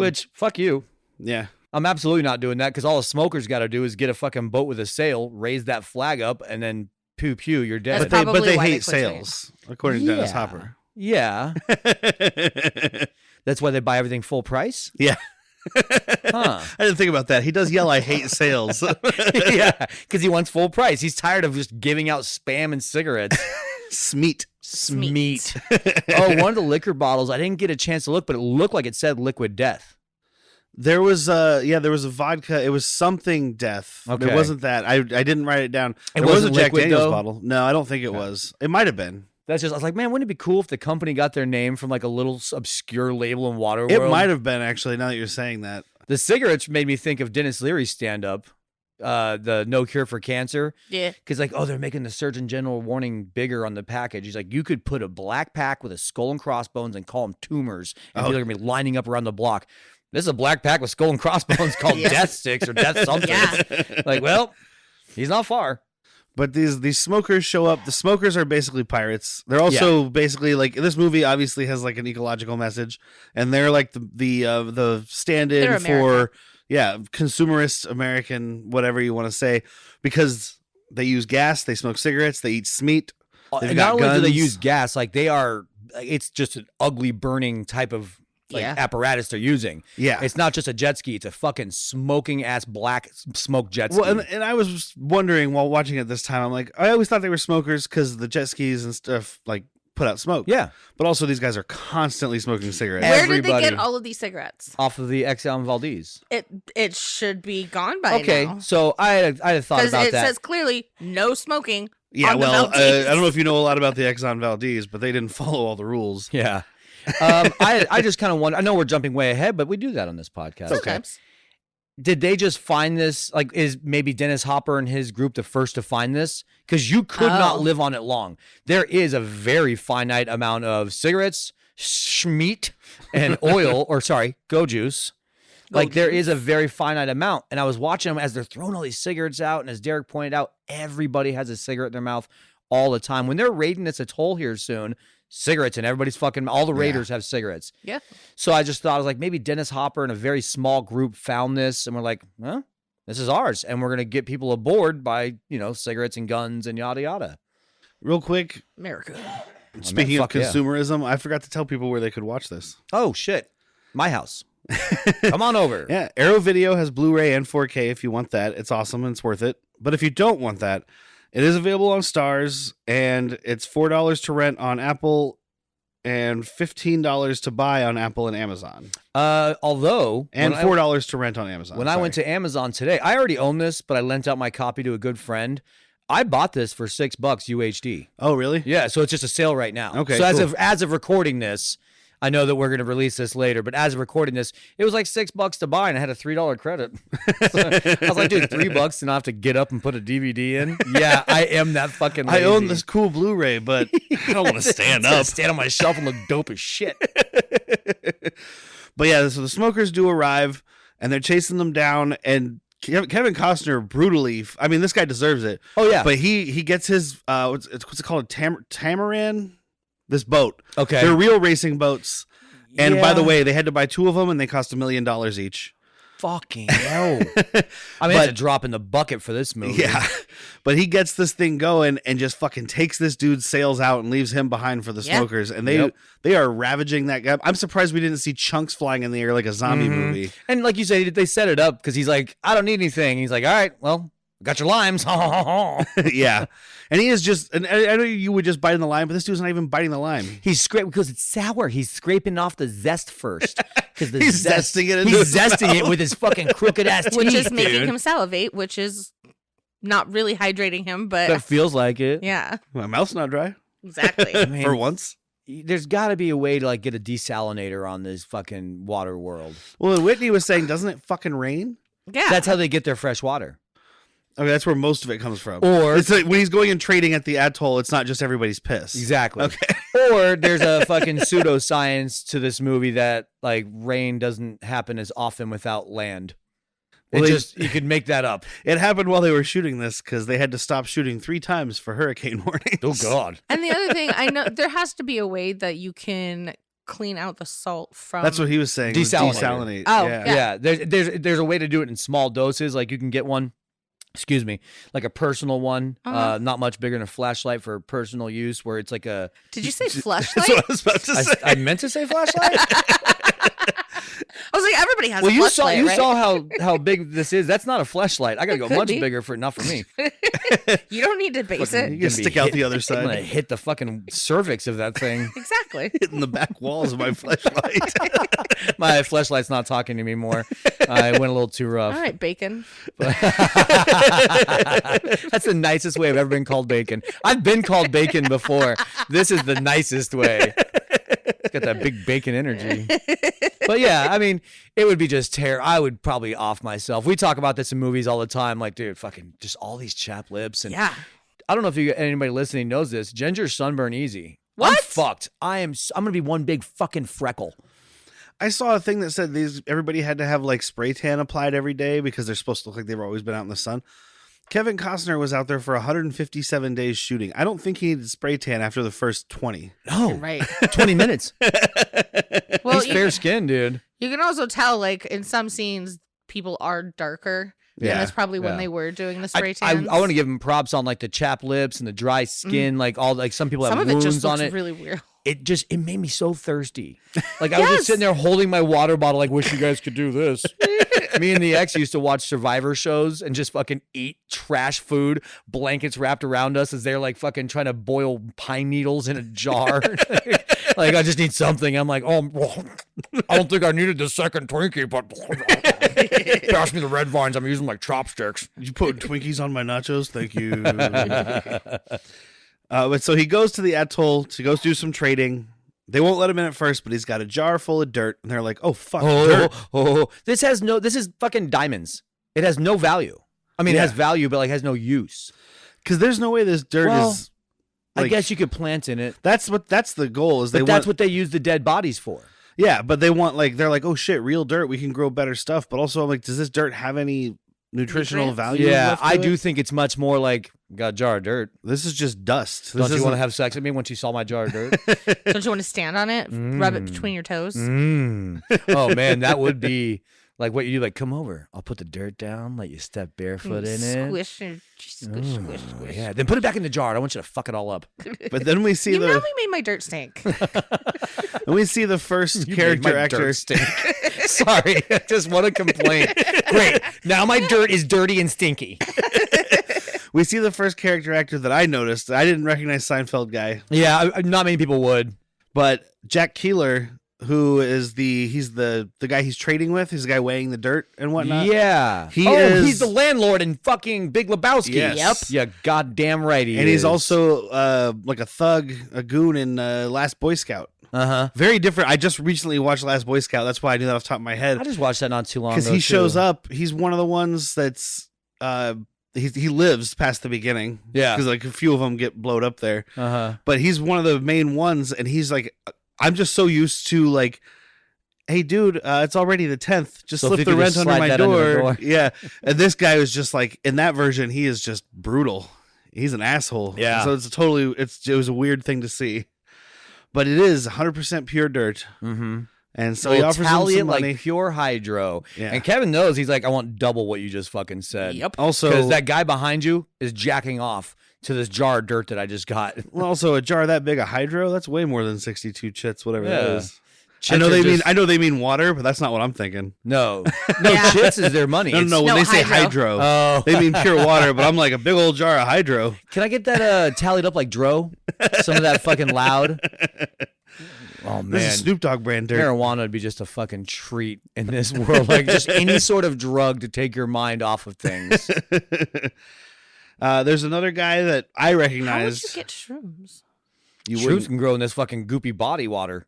Which, fuck you. Yeah. I'm absolutely not doing that because all a smoker's got to do is get a fucking boat with a sail, raise that flag up, and then pew pew, you're dead. That's But probably they why they hate quit doing sales, according to Dennis Yeah. Hopper. Yeah. That's why they buy everything full price? Yeah. Huh. I didn't think about that. He does yell, "I hate sales." Yeah, because he wants full price. He's tired of just giving out spam and cigarettes. Smeat. Smeat. Oh, one of the liquor bottles, I didn't get a chance to look, but it looked like it said Liquid Death. There was there was a vodka. It was something death. Okay. It wasn't that. I didn't write it down. It was a wasn't Jack liquid, Daniels though? bottle. No, I don't think it was. It might have been. That's just, I was like, man, wouldn't it be cool if the company got their name from like a little obscure label in Waterworld? It might have been, actually, now that you're saying that. The cigarettes made me think of Dennis Leary's stand-up, the No Cure for Cancer. Yeah. Because like, oh, they're making the Surgeon General warning bigger on the package. He's like, you could put a black pack with a skull and crossbones and call them tumors, and people are gonna be lining up around the block. This is a black pack with skull and crossbones called Yeah. Death Sticks or Death something. Yeah. Like, well, he's not far. But these smokers show up. The smokers are basically pirates. They're also basically like, this movie obviously has like an ecological message, and they're like the stand-in They're for consumerist American, whatever you want to say, because they use gas, they smoke cigarettes, they eat meat. They've And got not only do they guns. use gas, like they are, it's just an ugly burning type of like Yeah. apparatus they're using. Yeah. It's not just a jet ski; it's a fucking smoking ass black smoke jet ski. Well, and I was wondering while watching it this time, I'm like, I always thought they were smokers because the jet skis and stuff like put out smoke. yeah, But also these guys are constantly smoking cigarettes. Where did they Everybody. get all of these cigarettes? off of the Exxon Valdez. It should be gone by Okay, now. so I had thought Because about it that. says clearly no smoking. Yeah, on the well, Valdez. I don't know if you know a lot about the Exxon Valdez, but they didn't follow all the rules. yeah. I just kind of wonder. I know we're jumping way ahead, but we do that on this podcast. Sometimes. Did they just find this? Like, is maybe Dennis Hopper and his group the first to find this? Because you could not Oh. live on it long. There is a very finite amount of cigarettes, schmeat, and oil, or sorry, go juice. Like, there is a very finite amount. And I was watching them as they're throwing all these cigarettes out. And as Derek pointed out, everybody has a cigarette in their mouth all the time. When they're raiding this atoll here soon, cigarettes and everybody's fucking, all the raiders have cigarettes. Yeah. So I just thought, I was like, maybe Dennis Hopper and a very small group found this and we're like, huh, this is ours. And we're going to get people aboard by, cigarettes and guns and yada, yada. Real quick, America. speaking of fuck yeah. consumerism, I forgot to tell people where they could watch this. Oh, shit. My house. Come on over. Yeah, Arrow Video has Blu-ray and 4K if you want that. It's awesome and it's worth it. But if you don't want that, it is available on Stars, and it's $4 to rent on Apple and $15 to buy on Apple and Amazon. Although... And $4 to rent on Amazon. When I went to Amazon today, I already own this, but I lent out my copy to a good friend. I bought this for $6 UHD. Oh, really? Yeah, so it's just a sale right now. Okay, so cool. as of recording this, I know that we're going to release this later, but as of recording this, it was like $6 to buy, and I had a $3 credit. So I was like, dude, $3 and I have to get up and put a DVD in? Yeah, I am that fucking lazy. I own this cool Blu-ray, but I don't want to stand up. Stand on my shelf and look dope as shit. But yeah, so the smokers do arrive, and they're chasing them down, and Kevin Costner brutally. I mean, this guy deserves it. Oh yeah, but he gets his what's it called, Tamaran? This boat. Okay, they're real racing boats. And by the Yeah. way, they had to buy 2 of them, and they cost $1 million each. fucking hell. I mean, that's a drop in the bucket for this movie. Yeah, but he gets this thing going and just fucking takes this dude's sails out and leaves him behind for the smokers. And they are ravaging that guy. I'm surprised we didn't see chunks flying in the air like a zombie movie. And like you said, they set it up because he's like, I don't need anything. He's like, all right, well, got your limes. Yeah, and he is just. And I know you would just bite in the lime, but this dude's not even biting the lime. He's scraping because it's sour. He's scraping off the zest first. Because He's zesting it into He's his zesting mouth. it with his fucking crooked ass teeth. Which is making dude. him salivate, which is not really hydrating him, but That feels like it. yeah, My mouth's not dry exactly. Man, for once. There's got to be a way to like get a desalinator on this fucking water world. Well, Whitney was saying, doesn't it fucking rain? Yeah. That's how they get their fresh water. Okay, that's where most of it comes from. Or it's like when he's going and trading at the atoll, it's not just everybody's piss. exactly. Okay. Or there's a fucking pseudoscience to this movie that like rain doesn't happen as often without land. Well, You could make that up. It happened while they were shooting this because they had to stop shooting 3 times for hurricane warnings. Oh God. And the other thing, I know there has to be a way that you can clean out the salt from. That's what he was saying. was Desalinate. Desalinate. Oh, yeah. yeah. There's a way to do it in small doses. Like you can get one. Excuse me, like a personal one, not much bigger than a flashlight for personal use, where it's like a. Did you say That's flashlight? what I was about to say. I meant to say flashlight. I was like, everybody has Well, a you flashlight, saw right? how big this is. That's not a flashlight. I gotta go could much be. bigger for not for me. You don't need to base You it. can Gonna stick be out hit- the other I'm gonna side. hit the fucking cervix of that thing. Exactly. Hitting the back walls of my flashlight. My flashlight's not talking to me more. I went a little too rough. All right, bacon. That's the nicest way I've ever been called bacon. I've been called bacon before. This is the nicest way. It's got that big bacon energy. But yeah, I mean, it would be just I would probably off myself. We talk about this in movies all the time. Like, dude, fucking just all these chap lips. And Yeah. I don't know if anybody listening knows this. Ginger sunburn easy. What? I'm fucked. I'm gonna be one big fucking freckle. I saw a thing that said everybody had to have like spray tan applied every day because they're supposed to look like they've always been out in the sun. Kevin Costner was out there for 157 days shooting. I don't think he needed spray tan after the first 20. No, Right. 20 minutes. Well, He's fair skinned, dude. you can also tell, like, in some scenes, people are darker. Yeah, And that's probably when yeah. they were doing the I spray tans. want to give him props on like the chap lips and the dry skin, like all like some people Some have of it wounds just on looks it. really weird. It made me so thirsty. Like I was just Yes. sitting there holding my water bottle, like wish you guys could do this. Me and the ex used to watch Survivor shows and just fucking eat trash food, blankets wrapped around us as they're like fucking trying to boil pine needles in a jar. Like I just need something. I'm like, oh, I don't think I needed the second Twinkie, but pass me the red vines. I'm using like chopsticks. Did you put Twinkies on my nachos? Thank you. But so he goes to the atoll to go do some trading. They won't let him in at first, but he's got a jar full of dirt, and they're like, "Oh fuck, dirt!" This is fucking diamons. It has no value. I mean, it has value, but like has no use. Because there's no way this dirt Well, is. I Like, guess you could plant in it. that's the goal. Is But that's what they use the dead bodies for. Yeah, but they want they're like, oh shit, real dirt. We can grow better stuff. But also, I'm like, does this dirt have any nutritional Nutrients? value? Yeah, left to I it? do think it's much more like got a jar of dirt. This is just dust. Don't you want to have sex with me once you saw my jar of dirt? Don't you want to stand on it, rub it between your toes? Oh man, that would be Like what you do, like come over. I'll put the dirt down, let you step barefoot in it. Squish and squish. Yeah, then put it back in the jar. I don't want you to fuck it all up. But then we see You the really made my dirt stink. we see the first You made character my actor. dirt stink. Sorry, I just want to complain. Great. Now my dirt is dirty and stinky. We see the first character actor that I noticed. I didn't recognize Seinfeld guy, Yeah, not many people would. but Jack Keeler, who is he's the guy he's trading with. He's the guy weighing the dirt and whatnot. Yeah. He's the landlord in fucking Big Lebowski. Yes. Yep. Yeah, goddamn right he And is. he's also like a thug, a goon in Last Boy Scout. Uh-huh. Very different. I just recently watched Last Boy Scout. That's why I knew that off the top of my head. I just watched that not too long ago. Because he shows up. He's one of the ones that's he lives past the beginning. Yeah. Because like a few of them get blowed up there. Uh-huh. But he's one of the main ones, and he's like, I'm just so used to like, hey dude, it's already the 10th. Just So if slip you the could rent just under slide my that under the door. door. Yeah. And this guy was just like, in that version, he is just brutal. He's an asshole. Yeah. So it was a weird thing to see. But it is 100% pure dirt. Mm-hmm. And so he offers him tally some it money. like pure hydro. Yeah. And Kevin knows. He's like, I want double what you just fucking said. Yep. Also, Because that guy behind you is jacking off to this jar of dirt that I just got. well, also a jar that big of hydro, that's way more than 62 chits, whatever that Yeah. is. Chits are I know they mean water, but that's not what I'm thinking. No. Yeah. Chits is their money. No, when No, they say hydro. hydro, Oh. they mean pure water, but I'm like a big old jar of hydro. Can I get that tallied up like Dro? Some of that fucking loud. Oh man, This is Snoop Dogg brand dirt. marijuana would be just a fucking treat in this world. Like just any sort of drug to take your mind off of things. There's another guy that I How would recognized. you get shrooms? You Shrooms wouldn't. can grow in this fucking goopy body water.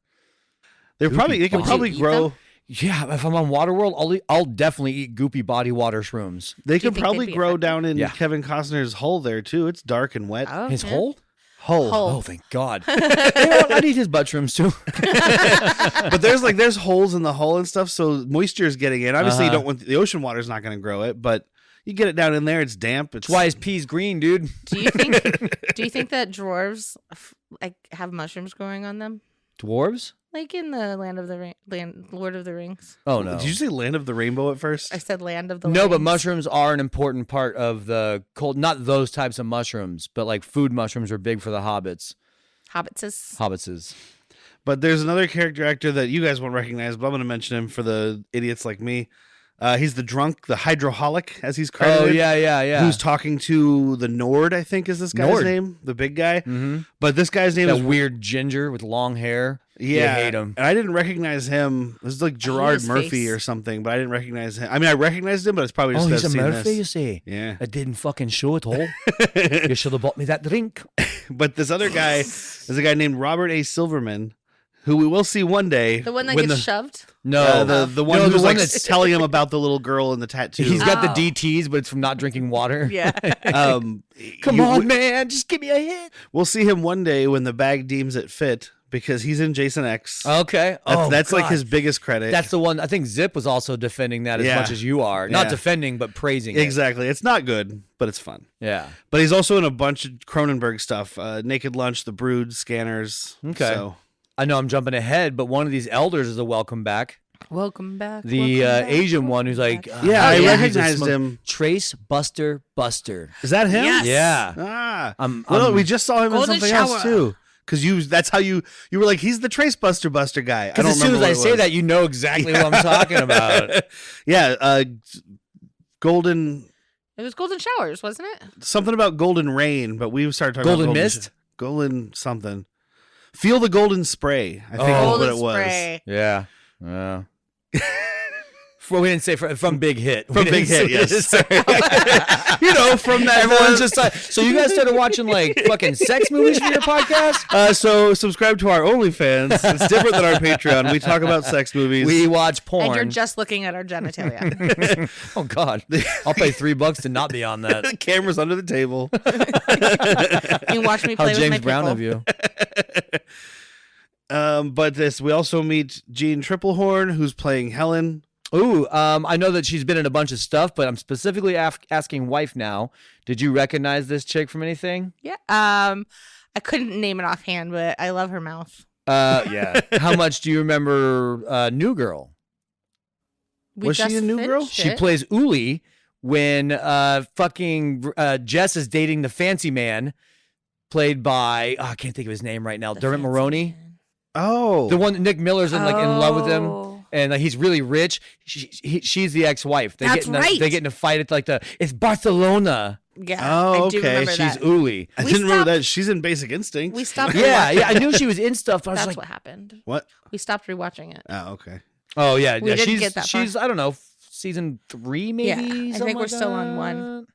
They could Would you probably eat grow. them? Yeah, if I'm on Waterworld, I'll definitely eat goopy body water shrooms. They you could think probably they'd be grow effective? down in Yeah. Kevin Costner's hole there too. It's dark and wet. Oh, His yeah. hole? Hole. Hole. Oh, thank God. You know what? I'd eat his butt shrooms too. But there's holes in the hull and stuff, so moisture is getting in. Obviously, you Uh-huh. don't want the ocean water's not going to grow it, but you get it down in there. It's damp. It's That's why his pee's green, dude. Do you think that dwarves like have mushrooms growing on them? Dwarves? Like in the Lord of the Rings. Oh no. Did you say Land of the Rainbow at first? I said Land of the No, but Rings. mushrooms are an important part of the cold. Not those types of mushrooms, but like food mushrooms are big for the hobbits. Hobbitses. But there's another character actor that you guys won't recognize, but I'm going to mention him for the idiots like me. He's the drunk, the hydroholic, as he's credited. Oh yeah. Who's talking to the Nord, I think is this guy's Nord. name, the big guy. Mm-hmm. But this guy's name That is weird ginger with long hair. Yeah, You hate him. And I didn't recognize him. This is like Gerard his Murphy face. or something, but I didn't recognize him. I mean, I recognized him, but it's probably just Oh, because he's a I've seen Murphy, you this. say? Yeah. I didn't fucking show at all. You should have bought me that drink. But this other guy is a guy named Robert A. Silverman, who we will see one day. The one that when gets shoved? No, the one No, who's the one like that's- telling him about the little girl in the tattoo. he's got the Oh. DTs, but it's from not drinking water. Yeah. Come you- on, man, just give me a hit. We'll see him one day when the bag deems it fit because he's in Jason X. Okay. That's like God. his biggest credit. That's the one. I think Zip was also defending that as Yeah. much as you are. Not Yeah. defending, but praising it. exactly. It's not good, but it's fun. Yeah. But he's also in a bunch of Cronenberg stuff. Naked Lunch, The Brood, Scanners. Okay. So I know I'm jumping ahead, but one of these elders is a welcome back. Welcome back. The welcome back, Asian one welcome who's like, back. yeah, Oh, I yeah. recognized him. Trace Buster Buster. Is that him? Yes. Yeah. Ah. I'm- well, I'm- we just saw him in Golden something else shower. too. Because that's how you were like, he's the Trace Buster guy. I Because don't as soon as remember I what it say was. that, you know exactly what I'm talking about. Yeah, Golden It was Golden Showers, wasn't it? something about Golden Rain, but we started talking Golden about Mist? Golden something. Feel the Golden Spray. I think Oh. is what Golden it was. Spray. Yeah. Yeah. Well, we didn't say from Big Hit. From We Big didn't Hit, say- yes. Sorry. You know, from that. Everyone's just like, so you guys started watching like fucking sex movies for your podcast? So subscribe to our OnlyFans. It's different than our Patreon. We talk about sex movies. We watch porn. And you're just looking at our genitalia. Oh God, I'll pay $3 to not be on that. the camera's under the table. You watch me How play with James my Brown pickle. of you. But we also meet Jean Triplehorn, who's playing Helen. Ooh, I know that she's been in a bunch of stuff, but I'm specifically asking wife now. Did you recognize this chick from anything? Yeah. I couldn't name it offhand, but I love her mouth. Yeah. How much do you remember New Girl? We Was she just a new girl? finished She it. plays Uli when Jess is dating the fancy man, played by I can't think of his name right now. The Dermot fancy Mulroney, man. Oh. the one Nick Miller's in love with him. Oh. And he's really rich. She's the ex-wife. They That's get in a, right. They get in a fight at it's Barcelona. Yeah. Oh, I do okay. remember She's that. Uli. I We didn't remember stopped- that. She's in Basic Instinct. We stopped. Yeah, rewatching yeah. I it. knew she was in stuff, but I was That's like, what happened. What? We stopped rewatching it. Oh, okay. oh yeah, We yeah. didn't She's get that far. she's I don't know, season 3 maybe. Yeah, I think something we're like still on that. 1.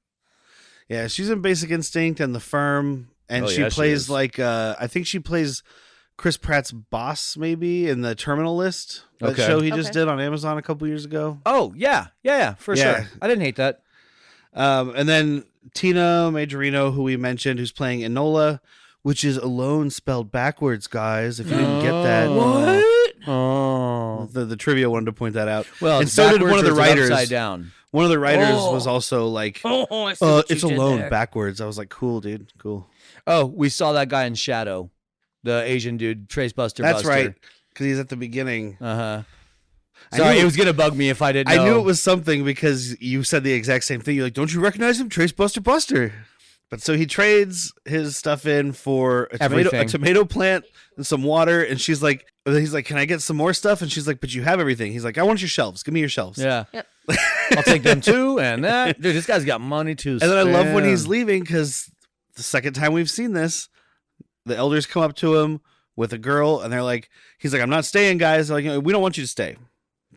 Yeah, she's in Basic Instinct and The Firm, and Oh, she yeah, she plays is. I think she plays Chris Pratt's boss, maybe in the Terminal List. That Okay. show he just Okay. did on Amazon a couple years ago. Oh yeah, for Yeah. sure. I didn't hate that. And then Tina Majorino, who we mentioned, who's playing Enola, which is alone spelled backwards, guys. If you didn't get that, What? Oh. the trivia wanted to point that out. Well, and it's so did one of backwards the or it's writers. upside down. One of the writers Oh. was also like, Oh, I see what you it's did alone there. backwards. I was like, cool, dude, cool. Oh, we saw that guy in Shadow, the Asian dude, Trace Buster. That's right, because he's at the beginning. Uh huh. I Sorry, knew- it was gonna bug me if I didn't. I knew know. it was something because you said the exact same thing. You're like, don't you recognize him? Trace Buster. But so he trades his stuff in for a Everything. tomato plant and some water. And he's like, can I get some more stuff? And she's like, but you have everything. He's like, I want your shelves. Give me your shelves. Yeah. Yep. I'll take them too, and that. Dude, this guy's got money too. And then I love when he's leaving because the second time we've seen this, the elders come up to him with a girl and they're like, he's like, I'm not staying, guys. They're like, we don't want you to stay.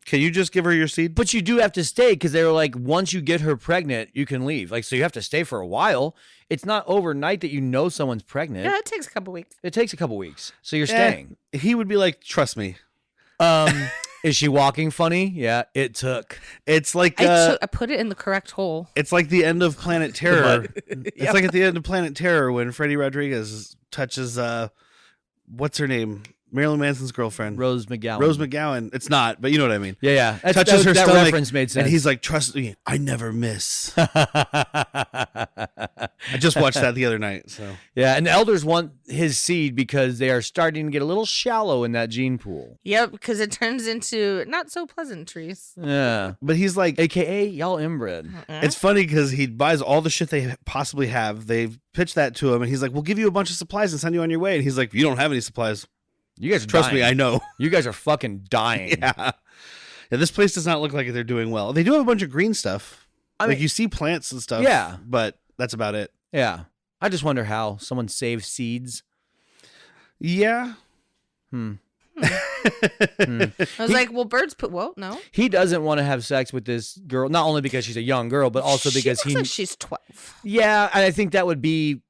Can you just give her your seed? But you do have to stay because they were like, once you get her pregnant, you can leave. Like, so you have to stay for a while. It's not overnight that you know someone's pregnant. Yeah, it takes a couple weeks. It takes a couple weeks, so you're Yeah. staying. He would be like, trust me. Is she walking funny? Yeah, it took. It's like I put it in the correct hole. it's like the end of Planet Terror. It's like at the end of Planet Terror when Freddy Rodriguez touches what's her name? Marilyn Manson's girlfriend. Rose McGowan. Rose McGowan. It's not, but you know what I mean. Yeah, yeah. Touches her that stomach, reference made sense. And he's like, trust me, I never miss. I just watched that the other night. So yeah, and the elders want his seed because they are starting to get a little shallow in that gene pool. Yep, because it turns into not so pleasant trees. Yeah. but he's like, AKA y'all inbred. it's funny because he buys all the shit they possibly have. They've pitched that to him, and he's like, we'll give you a bunch of supplies and send you on your way. And he's like, you don't have any supplies. You guys are Trust dying. me, I know. You guys are fucking dying. Yeah. This place does not look like they're doing well. They do have a bunch of green stuff. I Like mean- you see plants and stuff. Yeah. But that's about it. Yeah. I just wonder how someone saves seeds. Yeah. I was like, well, birds put. Well, no. He doesn't want to have sex with this girl, not only because she's a young girl, but also because she looks like she's 12. Yeah, and I think that would be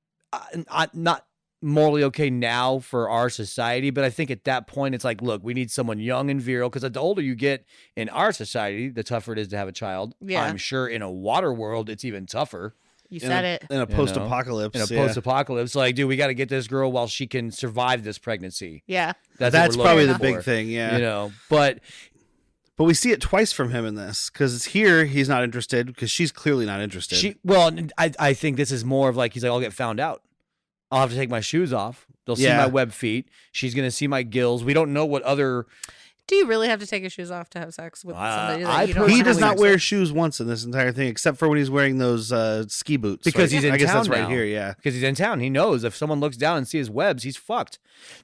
not morally okay now for our society, but I think at that point it's like, look, we need someone young and virile because the older you get in our society, the tougher it is to have a child. Yeah. I'm sure in a water world it's even tougher. You said it. In a post-apocalypse. In a post-apocalypse, like, dude, we got to get this girl while she can survive this pregnancy. Yeah. That's That's what we're probably the looking big for, thing. Yeah. You know, but But we see it twice from him in this because here he's not interested because she's clearly not interested. I think this is more of like, he's like, I'll get found out. I'll have to take my shoes off. They'll see Yeah. my web feet. She's going to see my gills. We don't know what other... Do you really have to take your shoes off to have sex with somebody that I you don't He have does not sex wear with? shoes once in this entire thing, except for when he's wearing those ski boots. Because right? he's in I guess town that's right now. here. Yeah. Because he's in town. He knows if someone looks down and sees his webs, he's fucked.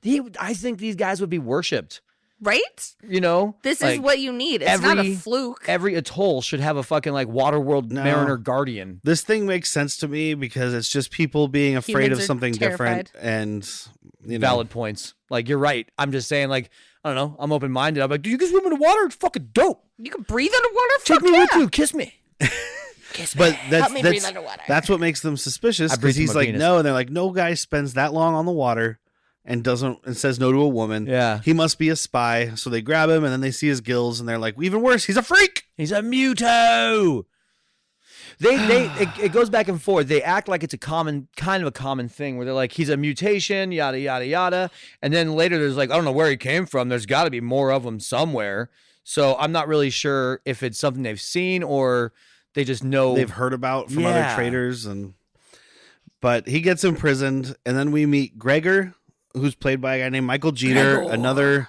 I think these guys would be worshipped. Right? You know? This is Like, what you need. It's not a fluke. Every atoll should have a fucking like Waterworld No. Mariner Guardian. This thing makes sense to me because it's just people being afraid Humans of are something terrified. different, and you know, Valid points. Like, you're right. I'm just saying, like, I don't know. I'm open minded. I'm like, do you guys swim in the water? It's fucking dope. You can breathe underwater? Take Fuck me yeah. with you. Kiss me. But Help me breathe underwater. that's what makes them suspicious I breathe because he's through my like penis. no, and they're like no guy spends that long on the water and says no to a woman. Yeah. He must be a spy. So they grab him and then they see his gills and they're like, even worse, he's a freak. He's a muto. It goes back and forth. They act like it's a kind of a common thing where they're like, he's a mutation, yada, yada, yada. And then later there's like, I don't know where he came from. There's got to be more of them somewhere. So I'm not really sure if it's something they've seen or they just know. They've heard about from other Yeah. traders. But he gets imprisoned and then we meet Gregor, who's played by a guy named Michael Jeter, Gregor. another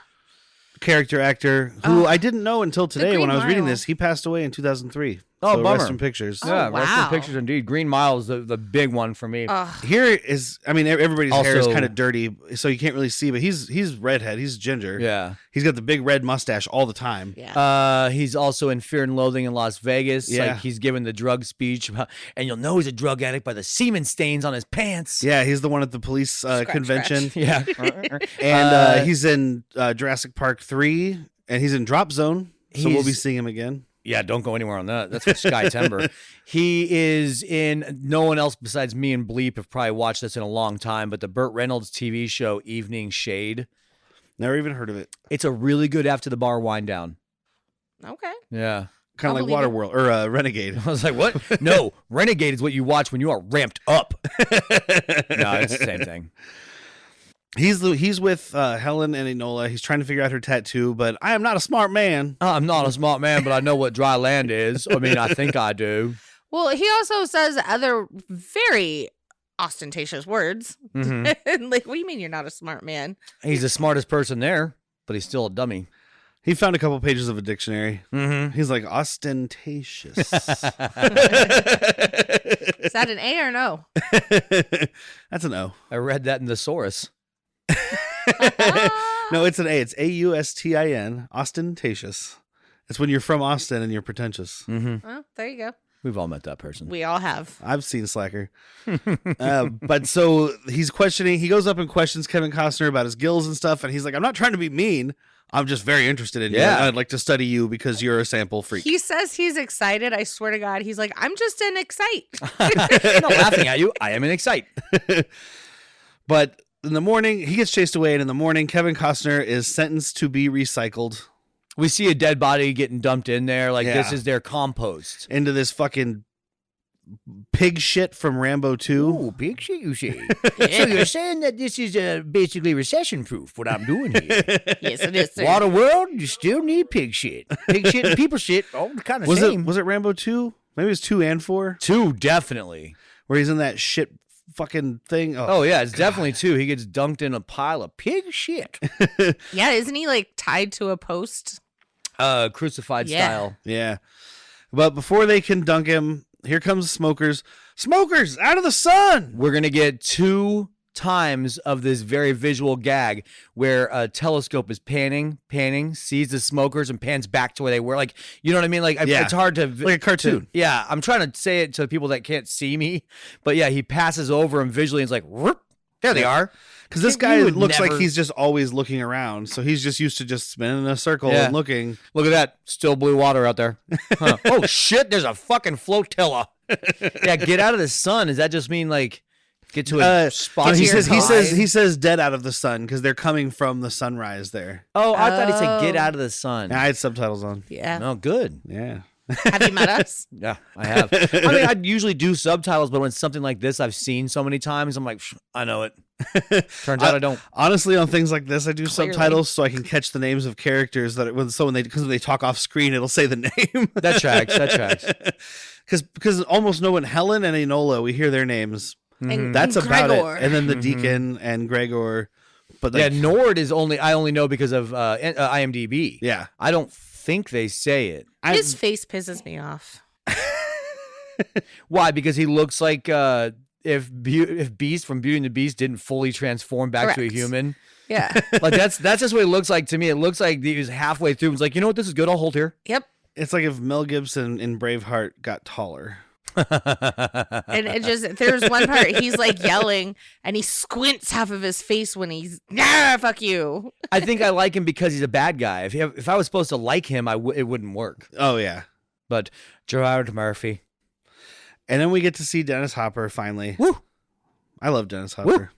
character actor who I didn't know until today Green when I was reading Mile. this. He passed away in 2003. Oh, so bummer. rest in pictures. Yeah, rest in wow. pictures indeed. Green Mile is the big one for me. Here is, I mean, everybody's hair is Also- kind of dirty, so you can't really see. But he's redhead. He's ginger. Yeah. He's got the big red mustache all the time. Yeah. He's also in Fear and Loathing in Las Vegas. Yeah. Like he's giving the drug speech about, and you'll know he's a drug addict by the semen stains on his pants. Yeah, he's the one at the police convention. Yeah. And he's in Jurassic Park 3, and he's in Drop Zone. So we'll be He's- seeing him again. Yeah, don't go anywhere on that. That's for Sky Timber. He is in, no one else besides me and Bleep have probably watched this in a long time, but the Burt Reynolds TV show Evening Shade. Never even heard of it. It's a really good after the bar wind down. Okay. Yeah. Kind I'll of like believe it. Waterworld or Renegade. I was like, what? No, Renegade is what you watch when you are ramped up. No, it's the same thing. He's with Helen and Enola. He's trying to figure out her tattoo, but I am not a smart man. I'm not a smart man, but I know what Dryland is. I mean, I think I do. Well, he also says other very ostentatious words. Mhm. Like, what do you mean you're not a smart man? He's the smartest person there, but he's still a dummy. He found a couple pages of a dictionary. Mm-hmm. He's like, ostentatious. Is that an A or an O? That's an O. I read that in the Thesaurus. No, it's an A. It's AUSTIN. Ostentatious. It's when you're from Austin and you're pretentious. Mm-hmm. Well, there you go. We've all met that person. We all have. I've seen Slacker. But so he's questioning. He goes up and questions Kevin Costner about his gills and stuff. And he's like, I'm not trying to be mean. I'm just very interested in you. Yeah. And I'd like to study you because you're a sample freak. He says he's excited. I swear to God, he's like, I'm just an excite. I'm not laughing at you. I am an excite. But in the morning, he gets chased away. And in the morning, Kevin Costner is sentenced to be recycled We see a dead body getting dumped in there. Like, this Yeah. is their compost. into this fucking pig shit from Rambo 2. Ooh, big shit, you say. So you're saying that this is basically recession-proof, what I'm doing here. Yes, it is. Sir. Waterworld, you still need pig shit. Pig shit and people shit, all kind of Was same. it Rambo 2? Maybe it was 2 and 4, 2, definitely. where he's in that shit fucking thing. Oh, yeah, it's definitely 2. He gets dunked in a pile of Pig shit. Yeah, isn't he like tied to a post? crucified Yeah. style. Yeah. But before they can dunk him, here comes the smokers. Smokers, out of the sun! We're going to get 2 times of this very visual gag where a telescope is panning, sees the smokers, and pans back to where they were. Like, you know what I mean? Like, Yeah. it's hard to... Like a cartoon. Yeah, I'm trying to say it to people that can't see me. But yeah, he passes over him visually and it's like, whoop, there they are. Because this You guy would looks never- like he's just always looking around. So he's just used to just spinning in a circle Yeah. and looking. Look at that. Still blue water out there. Huh. Oh, shit. There's a fucking flotilla. Yeah, get out of the sun. Does that just mean, like, get to a spot? No, he to your says dead out of the sun because they're coming from the sunrise there. Oh, I thought he said get Oh. out of the sun. I had subtitles on. Yeah. No, good. Yeah. Have you met us? Yeah, I have. I mean, I usually do subtitles, but when it's something like this I've seen so many times, I'm like, I know it. Turns out I don't. Honestly, on things like this, I do Clearly. subtitles so I can catch the names of characters that when they talk off screen, it'll say the name. That tracks. That tracks. Because almost no one, Helen and Enola, we hear their names. And That's about Gregor. it. And then the deacon and Gregor. But Yeah, like, Nord is I only know because of IMDb. yeah. I don't think they say it. His face pisses me off. Why? Because he looks like if Beast from Beauty and the Beast didn't fully transform back to a Correct. human. Yeah. Like that's just what it looks like to me. It looks like he was halfway through. He was like, you know what, this is good. I'll hold here. Yep. It's like if Mel Gibson in Braveheart got taller. And it just, there's one part he's like yelling and he squints half of his face when he's, nah, fuck you. I think I like him because he's a bad guy. If I was supposed to like him, it wouldn't work. Oh, yeah. But Gerard Murphy. And then we get to see Dennis Hopper finally. Woo! I love Dennis Hopper.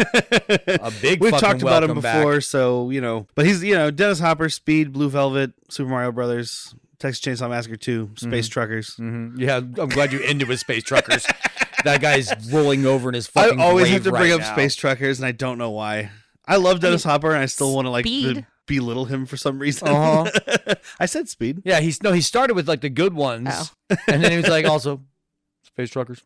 A big We've fucking talked about him welcome before, back. so, but he's, Dennis Hopper, Speed, Blue Velvet, Super Mario Brothers, Texas Chainsaw Massacre 2, Space Truckers. Mhm. Yeah, I'm glad you ended with Space Truckers. That guy's rolling over in his I fucking always grave have to bring right up now. Space Truckers, and I don't know why. I love Dennis Hopper, and I still want to Speed. belittle him for some reason. Uh-huh. I said Speed. Yeah, he started with like the good ones, Oh. and then he was like also Space Truckers.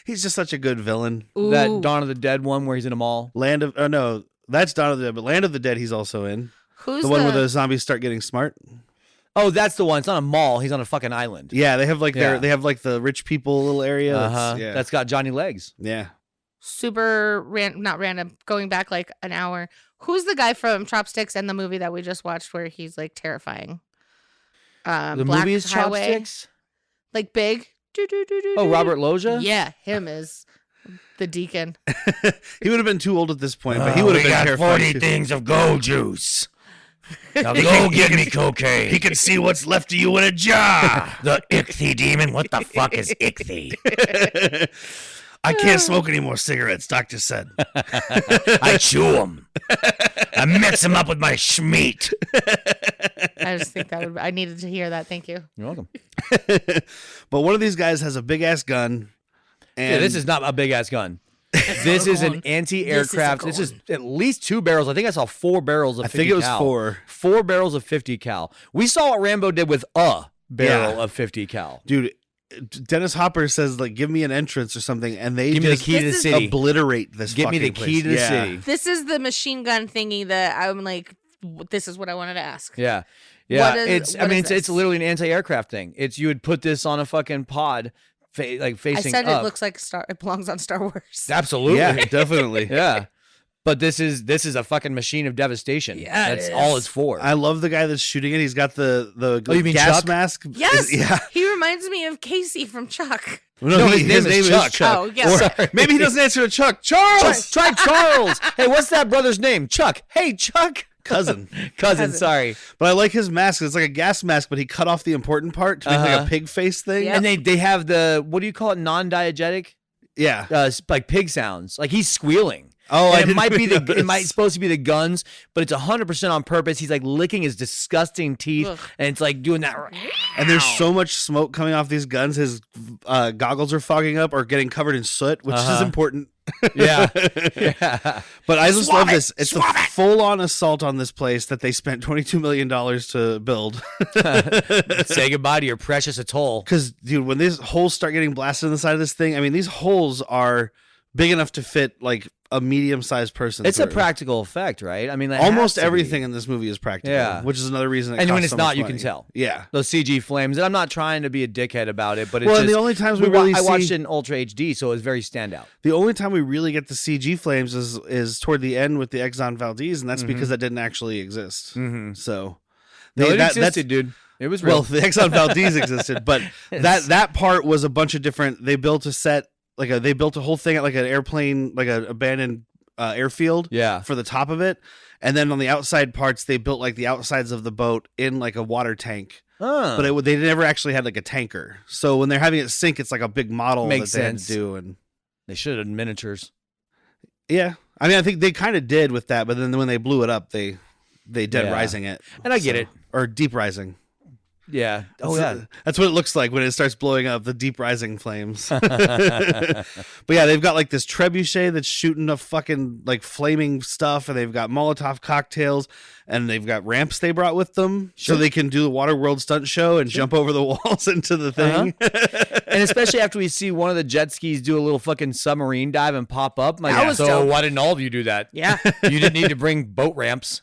He's just such a good villain. Ooh. That Dawn of the Dead one where he's in a mall. That's Dawn of the Dead, but Land of the Dead he's also in. Who's The one where the zombies start getting smart. Oh, that's the one. It's not a mall. He's on a fucking island. Yeah, they have like Yeah. they have like the rich people little area. Yeah. That's got Johnny Legs. Yeah. super not random, going back like an hour? Who's the guy from Chopsticks and the movie that we just watched where he's like terrifying? The Black movie is Highway? Chopsticks? Like big. Oh, Robert Loggia? Yeah, him is the deacon. He would have been too old at this point, but he would have been terrified. 40 too. things of gold juice. Now go get me cocaine. He can see what's left of you in a jar. The ichthy demon. What the fuck is ichthy? I can't smoke any more cigarettes, doctor said. I chew them. I mix them up with my schmeat. I just think I needed to hear that. Thank you. You're welcome. But one of these guys has a big ass gun. And Yeah, this is not a big ass gun. This is an anti-aircraft. This is at least 2 barrels. I think I saw 4 barrels of 50 cal. I think it was 4. 4 barrels of 50 cal. We saw what Rambo did with a barrel of 50 cal. Dude, Dennis Hopper says like, "Give me an entrance or something," and they Give me the just key to the city. obliterate this. Give me the fucking key place. to the Yeah. city. This is the machine gun thingy that I'm like, this is what I wanted to ask. Yeah. Yeah. What is- what is it's this? literally an anti-aircraft thing. It's you would put this on a fucking pod like I facing said up. it looks like it belongs on Star Wars. Absolutely. Yeah, definitely. Yeah. But this is a fucking machine of devastation. Yeah, it That's is. all it's for. I love the guy that's shooting it. He's got the Oh, you mean gas Chuck? mask. Yes. Yeah. He reminds me of Casey from Chuck. No, his name is Chuck. Oh, yeah. Or Sorry. maybe he doesn't answer to Chuck. Charles, Try Charles. Hey, what's that brother's name? Chuck. Hey, Chuck. cousin. Cousin, sorry. But I like his mask. It's like a gas mask, but he cut off the important part to make like a pig face thing. Yeah. And they have the, what do you call it, non-diegetic? Yeah. Like pig sounds. Like he's squealing. Oh, And I it didn't might be notice. it might supposed to be the guns, but it's 100% on purpose. He's like licking his disgusting teeth, Ugh. and it's like doing that. And there's so much smoke coming off these guns. His goggles are fogging up or getting covered in soot, which is important. Yeah, yeah. But I just love this. It's a full-on assault on this place that they spent $22 million to build. Say goodbye to your precious atoll. Because, dude, when these holes start getting blasted in the side of this thing, I mean, these holes are big enough to fit like a medium-sized person. It's a through. practical effect, right? I mean, it Almost has to everything be. in this movie is practical. Yeah. Which is another reason. And when costs it's so not, much you money. can tell. Yeah. Those CG flames, and I'm not trying to be a dickhead about it, but it's Well, just, and the only times we really I watched see- it in Ultra HD, so it was very standout. The only time we really get the CG flames is toward the end with the Exxon Valdez, and that's because that didn't actually exist. Mhm. So, No, it that's existed, dude. It was real. well, the Exxon Valdez existed, but that part was a bunch of different. They built a set they built a whole thing at like an airplane, like an abandoned airfield, Yeah. for the top of it, and then on the outside parts they built like the outsides of the boat in like a water tank. Huh. But they never actually had like a tanker. So when they're having it sink, it's like a big model Makes that they had sense. to do. And They should have miniatures. yeah, I mean, I think they kind of did with that, but then when they blew it up, they dead Yeah. rising it. And I get it. Or deep rising. Yeah. Oh, yeah. That's what it looks like when it starts blowing up, the deep rising flames. But yeah, they've got like this trebuchet that's shooting up fucking like flaming stuff, and they've got Molotov cocktails, and they've got ramps they brought with them so they can do the Waterworld stunt show and jump over the walls into the thing. And especially after we see one of the jet skis do a little fucking submarine dive and pop up. I'm like, That was so dope. why didn't all of you do that? Yeah. You didn't need to bring boat ramps.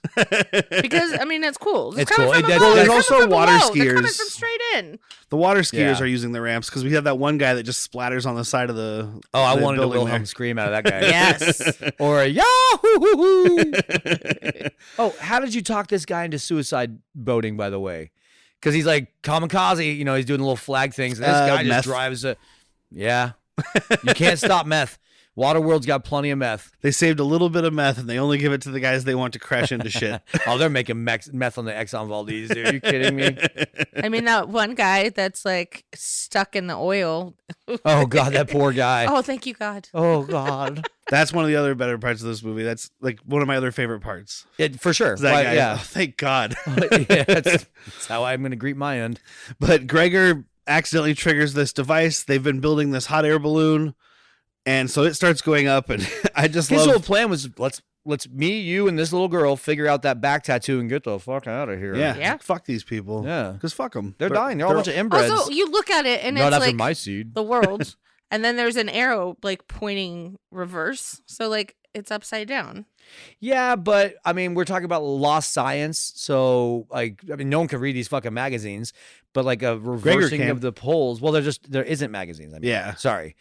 Because I mean, it's cool. It's coming cool. from It- above, there's they're also coming from water below. They're coming skiers. from straight in. The water skiers Yeah. are using the ramps because we have that one guy that just splatters on the side of the. Oh, I the wanted a building Wilhelm there. scream out of that guy. Yes. Or a yahoo! Oh, how did you talk this guy into suicide boating, by the way? Because he's like kamikaze, you know, he's doing little flag things. And this guy meth. just drives a. Yeah. You can't stop meth. Waterworld's got plenty of meth. They saved a little bit of meth and they only give it to the guys they want to crash into shit. Oh, they're making meth on the Exxon Valdez, dude. Are you kidding me? I mean, that one guy that's like stuck in the oil. Oh, God, that poor guy. Oh, thank you, God. Oh, God. That's one of the other better parts of this movie. That's like one of my other favorite parts. For sure. That Why, guy. yeah. Oh, thank God. Yeah, that's how I'm going to greet my end. But Gregor accidentally triggers this device. They've been building this hot air balloon, and so it starts going up. And I just His whole love. plan was let's me, you, and this little girl figure out that back tattoo and get the fuck out of here. Yeah, Yeah. fuck these people. Yeah. because fuck them. They're dying. They're all a bunch of inbreds. Also, you look at it and Not it's after like my seed. the world, And then there's an arrow like pointing reverse. So like it's upside down. Yeah, but I mean, we're talking about lost science. So like, I mean, no one can read these fucking magazines, but like a reversing can. of the poles. Well, there isn't magazines. I mean, Yeah. sorry.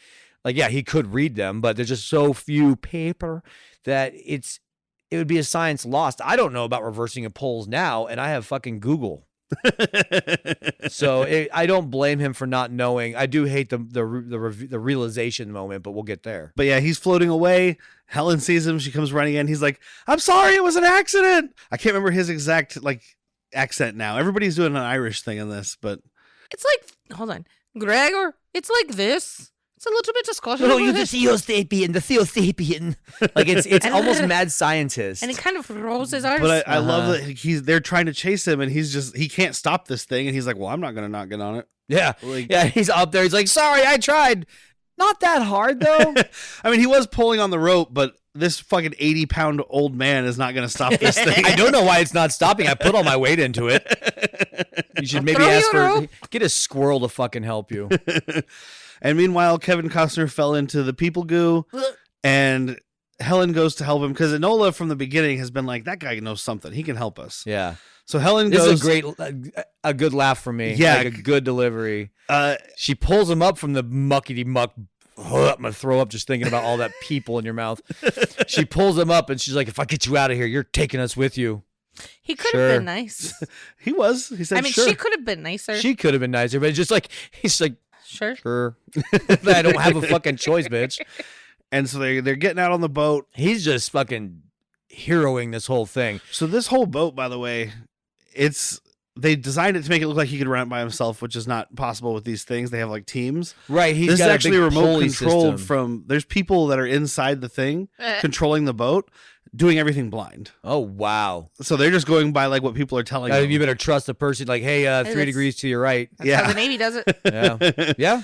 Like, yeah, he could read them, but there's just so few paper that it would be a science lost. I don't know about reversing of poles now, and I have fucking Google. So I don't blame him for not knowing. I do hate the realization moment, but we'll get there. But yeah, he's floating away. Helen sees him. She comes running in. He's like, "I'm sorry, it was an accident." I can't remember his exact like accent now. Everybody's doing an Irish thing in this, but It's like, hold on, Gregor. It's like this. It's a little bit of Scottish. No, you're the Theosapien, the Theosapien. Like it's almost mad scientist. And he kind of rolls his eyes. I love that they're trying to chase him, and he can't stop this thing, and he's like, "Well, I'm not gonna not get on it." Yeah, Like- yeah. He's up there. He's like, "Sorry, I tried." Not that hard though. I mean, he was pulling on the rope, but this fucking 80-pound old man is not gonna stop this thing. I don't know why it's not stopping. I put all my weight into it. You should maybe Throw ask you a for rope. get a squirrel to fucking help you. And meanwhile, Kevin Costner fell into the people goo, and Helen goes to help him because Enola from the beginning has been like, "That guy knows something. He can help us." Yeah, So Helen this goes. is a good laugh from me. Yeah. like a good delivery. Uh, She pulls him up from the muckety muck. I'm gonna throw up just thinking about all that people in your mouth. She pulls him up and she's like, "If I get you out of here, you're taking us with you." He could Sure. have been nice. he was. He said, I mean, "Sure." she could have been nicer. She could have been nicer, but it's just like he's like, Sure. "Sure, I don't have a fucking choice, bitch." And so they're getting out on the boat. He's just fucking heroing this whole thing. So this whole boat, by the way, they designed it to make it look like he could run it by himself, which is not possible with these things. They have like teams. Right, he's This is got actually a big remote pulley controlled system. from. There's people that are inside the thing controlling the boat, doing everything blind. Oh wow! So they're just going by like what people are telling them. You better trust the person. Like, hey, 3 that's- degrees to your right. That's Yeah. how the Navy does it. Yeah, yeah.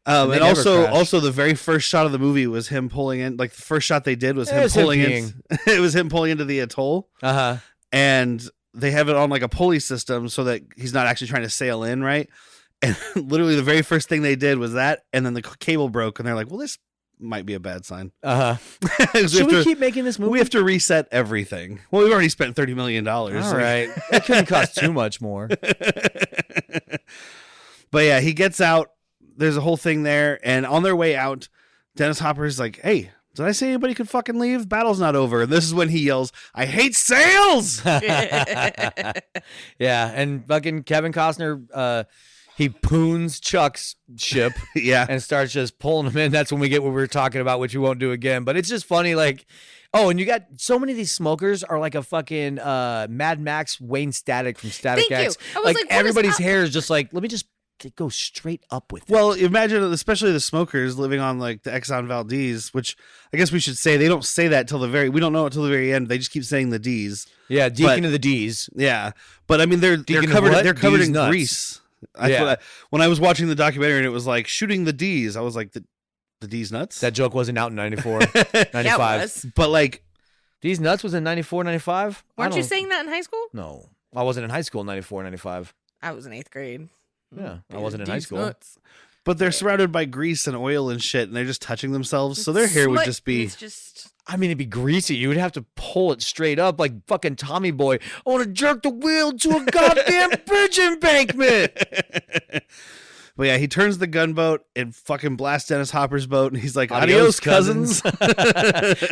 And they And never crash. also the very first shot of the movie was him pulling in. Like the first shot they did was It him was him pulling in. It was him pulling into the atoll, Uh huh. and they have it on like a pulley system so that he's not actually trying to sail in, right? And literally the very first thing they did was that, and then the cable broke, and they're like, "Well, this might be a bad sign." Uh huh. 'Cause Should we have to- keep making this movie? we have to reset everything. Well, we've already spent $30 million. All right. It couldn't cost too much more. But yeah, he gets out. There's a whole thing there, and on their way out, Dennis Hopper's like, "Hey, did I say anybody could fucking leave? Battle's not over." And this is when he yells, "I hate sails!" Yeah, and fucking Kevin Costner, he poons Chuck's ship Yeah. and starts just pulling him in. That's when we get what we were talking about, which we won't do again. But it's just funny, like, oh, and you got so many of these smokers are like a fucking Mad Max Wayne Static from Static Thank you. X. I was Like like, what is everybody's up? hair is just like, let me just go straight up with it. Well, imagine, especially the smokers living on like the Exxon Valdez, which I guess we should say they don't say that till we don't know it till the very end. They just keep saying the D's. Yeah, Deacon but- of the D's. Yeah, but I mean they're Deacon of covered what? they're covered D's in nuts. grease. Yeah. When I was watching the documentary and it was like shooting the D's, I was like the D's nuts. That joke wasn't out in 94, Yeah, it 95. was. But like D's nuts was in 94, 95? Weren't you saying that in high school? No. I wasn't in high school in 94, 95. I was in 8th grade. Yeah, I wasn't in high These school. nuts. But they're surrounded by grease and oil and shit, and they're just touching themselves. So their hair would Smut- just be. It's just. I mean, it'd be greasy. You would have to pull it straight up like fucking Tommy Boy. I want to jerk the wheel to a goddamn bridge embankment. But yeah, he turns the gunboat and fucking blasts Dennis Hopper's boat, and he's like, Adios, "Adios, cousins."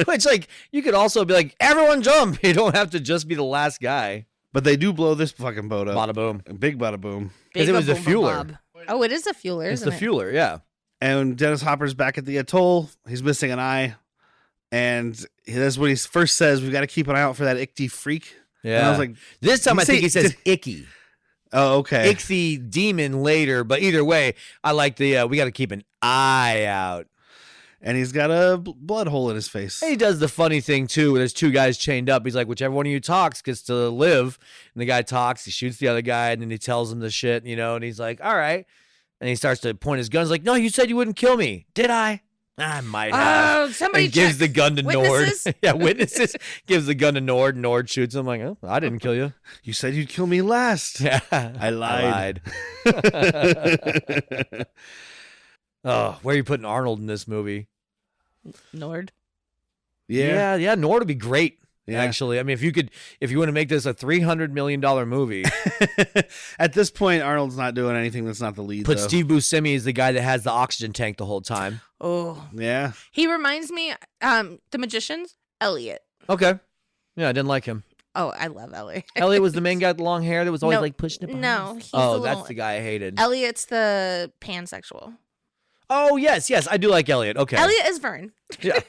Which, like, you could also be like, everyone jump. You don't have to just be the last guy. But they do blow this fucking boat up. Bada boom. Big bada boom. Because it was the Big fueler. bob. Oh, it is a fueler, It's isn't the it? fueler, yeah. And Dennis Hopper's back at the atoll. He's missing an eye. And that's what he first says. We've got to keep an eye out for that ichthy freak. Yeah. And I was like, this time you I think say- he says icky. oh, okay. Ichthy demon later, but either way, I like the we got to keep an eye out. And he's got a blood hole in his face. He does the funny thing too. There's two guys chained up. He's like, whichever one of you talks gets to live. And the guy talks. He shoots the other guy, and then he tells him the shit, you know. And he's like, all right. And he starts to point his guns. Like, no, you said you wouldn't kill me, did I? I might have. Oh, somebody And gives check. the gun to Witnesses? Nord. Yeah, witnesses. Gives the gun to Nord. Nord shoots him. Like, oh, I didn't kill you. You said you'd kill me last. Yeah, I lied. Oh, where are you putting Arnold in this movie? Nord. Yeah, Nord would be great. Yeah. Actually, I mean, if you want to make this a $300 million movie, At this point, Arnold's not doing anything that's not the lead. put though. Steve Buscemi as the guy that has the oxygen tank the whole time. Oh, Yeah. he reminds me. The Magicians, Elliot. Okay. Yeah, I didn't like him. Oh, I love Elliot. Elliot was the main guy with the long hair that was always No, like pushing it behind. No, he's Oh, the that's little- the guy I hated. Elliot's the pansexual. Oh, yes, I do like Elliot. Okay. Elliot is Vern. Yeah.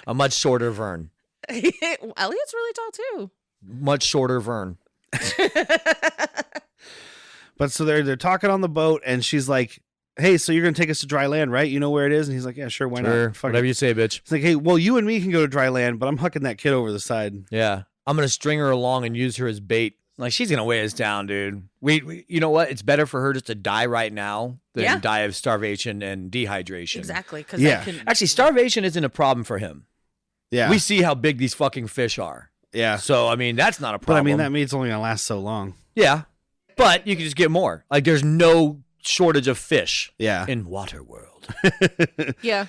A much shorter Vern. Elliot's really tall too. Much shorter Vern. But so they're talking on the boat, and she's like, "Hey, so you're gonna take us to dry land, right? You know where it is?" And he's like, "Yeah, sure, why Sure, not? Fuck whatever it." you say, bitch. It's like, "Hey, well, you and me can go to dry land, but I'm hucking that kid over the side." Yeah. I'm going to string her along and use her as bait. Like, she's going to weigh us down, dude. We, you know what? It's better for her just to die right now than Yeah. die of starvation and dehydration. Exactly. Because Yeah. Actually, starvation isn't a problem for him. Yeah, We see how big these fucking fish are. yeah. So, I mean, that's not a But problem. I mean, that meat's only gonna last so long. Yeah. But you can just get more. Like, there's no shortage of fish Yeah. in Waterworld. yeah.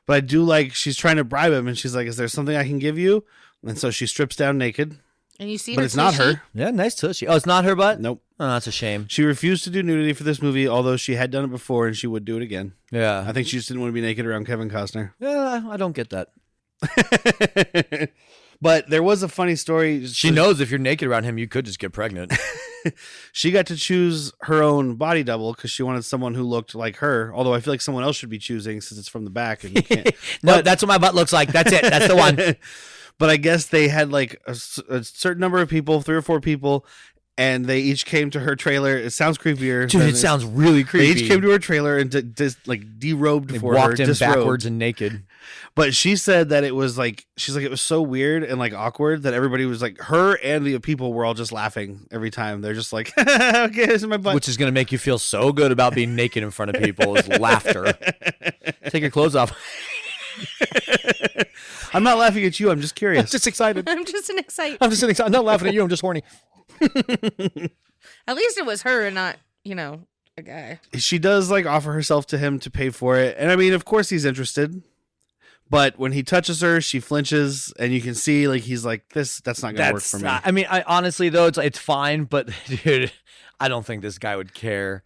But I do like she's trying to bribe him, and she's like, "Is there something I can give you?" And so she strips down naked, And you see, but her it's not tushy? her. Yeah, nice tushy. Oh, it's not her butt? Nope. Oh, that's a shame. She refused to do nudity for this movie, although she had done it before, and she would do it again. Yeah. I think she just didn't want to be naked around Kevin Costner. Yeah, I don't get that. But there was a funny story. She knows if you're naked around him, you could just get pregnant. She got to choose her own body double because she wanted someone who looked like her. Although I feel like someone else should be choosing since it's from the back and you can't. No, that's what my butt looks like. That's it. That's the one. But I guess they had like a certain number of people, 3 or 4 people, and they each came to her trailer. It sounds creepier. Dude, than it sounds really They creepy. each came to her trailer and derobed They for walked her, in disrobed. backwards and naked. But she said that it was like she's like it was so weird and like awkward that everybody was like her and the people were all just laughing every time. They're just like, okay, this is my butt. Which is going to make you feel so good about being naked in front of people is laughter. Take your clothes off. I'm not laughing at you. I'm just I'm curious. just excited. I'm just an excited. I'm just excited. I'm not laughing at you. I'm just horny. At least it was her and not, a guy. She does like offer herself to him to pay for it, and I mean, of course, he's interested. But when he touches her, she flinches, and you can see like he's like, that's not gonna work for me. I mean, I honestly though, it's fine, but dude, I don't think this guy would care.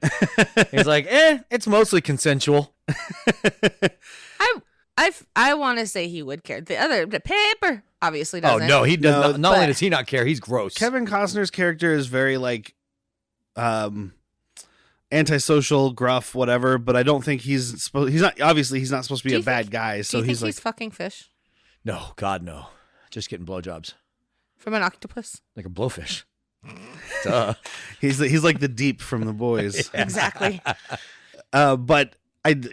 He's like, it's mostly consensual. I want to say he would care. The paper obviously doesn't. Oh no, he does No, not. Not only but- does he not care, he's gross. Kevin Costner's character is very like antisocial, gruff, whatever, but I don't think he's not supposed to be Do a you bad think- guy, Do so you think he's like he's fucking fish No, God no. Just getting blowjobs from an octopus? like a blowfish. Duh. he's like the deep from the boys. Exactly. But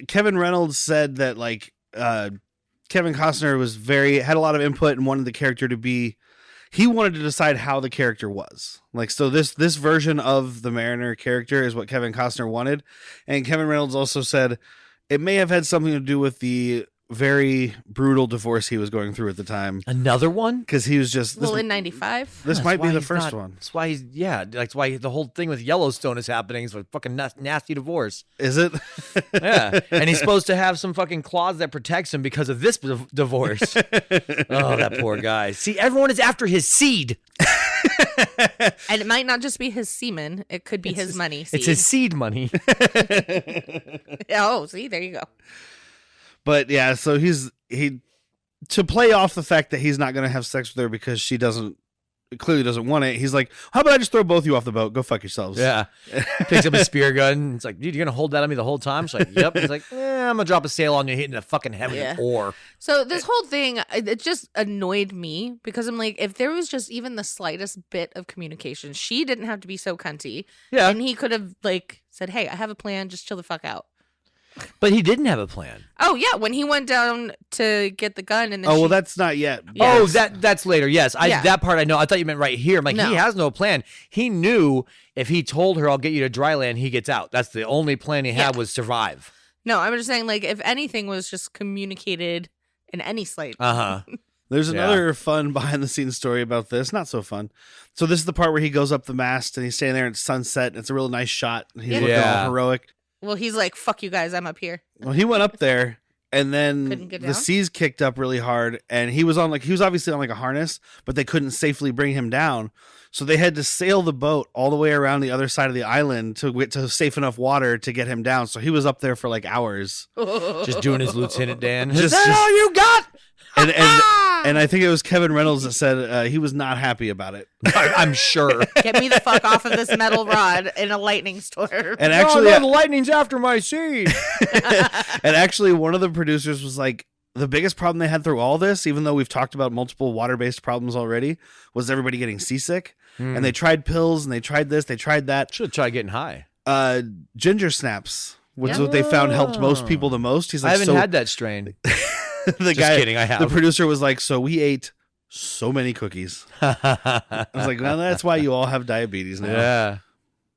Kevin Reynolds said that like Kevin Costner had a lot of input and wanted the character to be. He wanted to decide how the character was. Like, so this version of the Mariner character is what Kevin Costner wanted. And Kevin Reynolds also said it may have had something to do with the very brutal divorce he was going through at the time. Another one? Because he was just, Well, in '95. this That's might be why the he's first not- one. That's why that's why the whole thing with Yellowstone is happening. It's a fucking nasty divorce. Is it? Yeah. And he's supposed to have some fucking clause that protects him because of this divorce. Oh, that poor guy. See, everyone is after his seed. And it might not just be his semen. It could be his money. It's his seed money. Oh, see, there you go. But yeah, so he to play off the fact that he's not going to have sex with her because she clearly doesn't want it. He's like, how about I just throw both of you off the boat? Go fuck yourselves. Yeah. Picks up a spear gun. It's like, dude, you're going to hold that on me the whole time? She's like, yep. He's like, I'm going to drop a sail on you hitting the fucking head with Yeah. an oar. So this whole thing, it just annoyed me because I'm like, if there was just even the slightest bit of communication, she didn't have to be so cunty. Yeah. And he could have like said, hey, I have a plan. Just chill the fuck out. But he didn't have a plan. Oh, yeah. When he went down to get the gun and then Oh, well, that's not yet. Yeah. Oh, that's later. Yes. Yeah. That part I know. I thought you meant right here. I'm like, No. he has no plan. He knew if he told her I'll get you to Dryland, he gets out. That's the only plan he had Yeah. was survive. No, I'm just saying, like, if anything was just communicated in any slight. Uh-huh. There's Yeah. another fun behind the scenes story about this. Not so fun. So this is the part where he goes up the mast and he's standing there at sunset. And it's a real nice shot. And he's Yeah. looking Yeah. all heroic. Well, he's like, fuck you guys, I'm up here. Well, he went up there, and Couldn't then get the down? seas kicked up really hard, and he was obviously on like a harness, but they couldn't safely bring him down. So they had to sail the boat all the way around the other side of the island to get to safe enough water to get him down. So he was up there for like hours. Just doing his Lieutenant Dan. Just- Is that just- all you got? And I think it was Kevin Reynolds that said he was not happy about it. I'm sure. Get me the fuck off of this metal rod in a lightning storm. And actually, the lightning's after my scene. and actually, one of the producers was like, the biggest problem they had through all this, even though we've talked about multiple water-based problems already, was everybody getting seasick. And they tried pills, and they tried this, they tried that. Should try getting high. Ginger snaps, which is Yeah. what they found helped most people the most. He's like, I haven't so had that strain. the Just guy, kidding, I the have. producer was like, so we ate so many cookies. I was like, well, that's why you all have diabetes now. Yeah.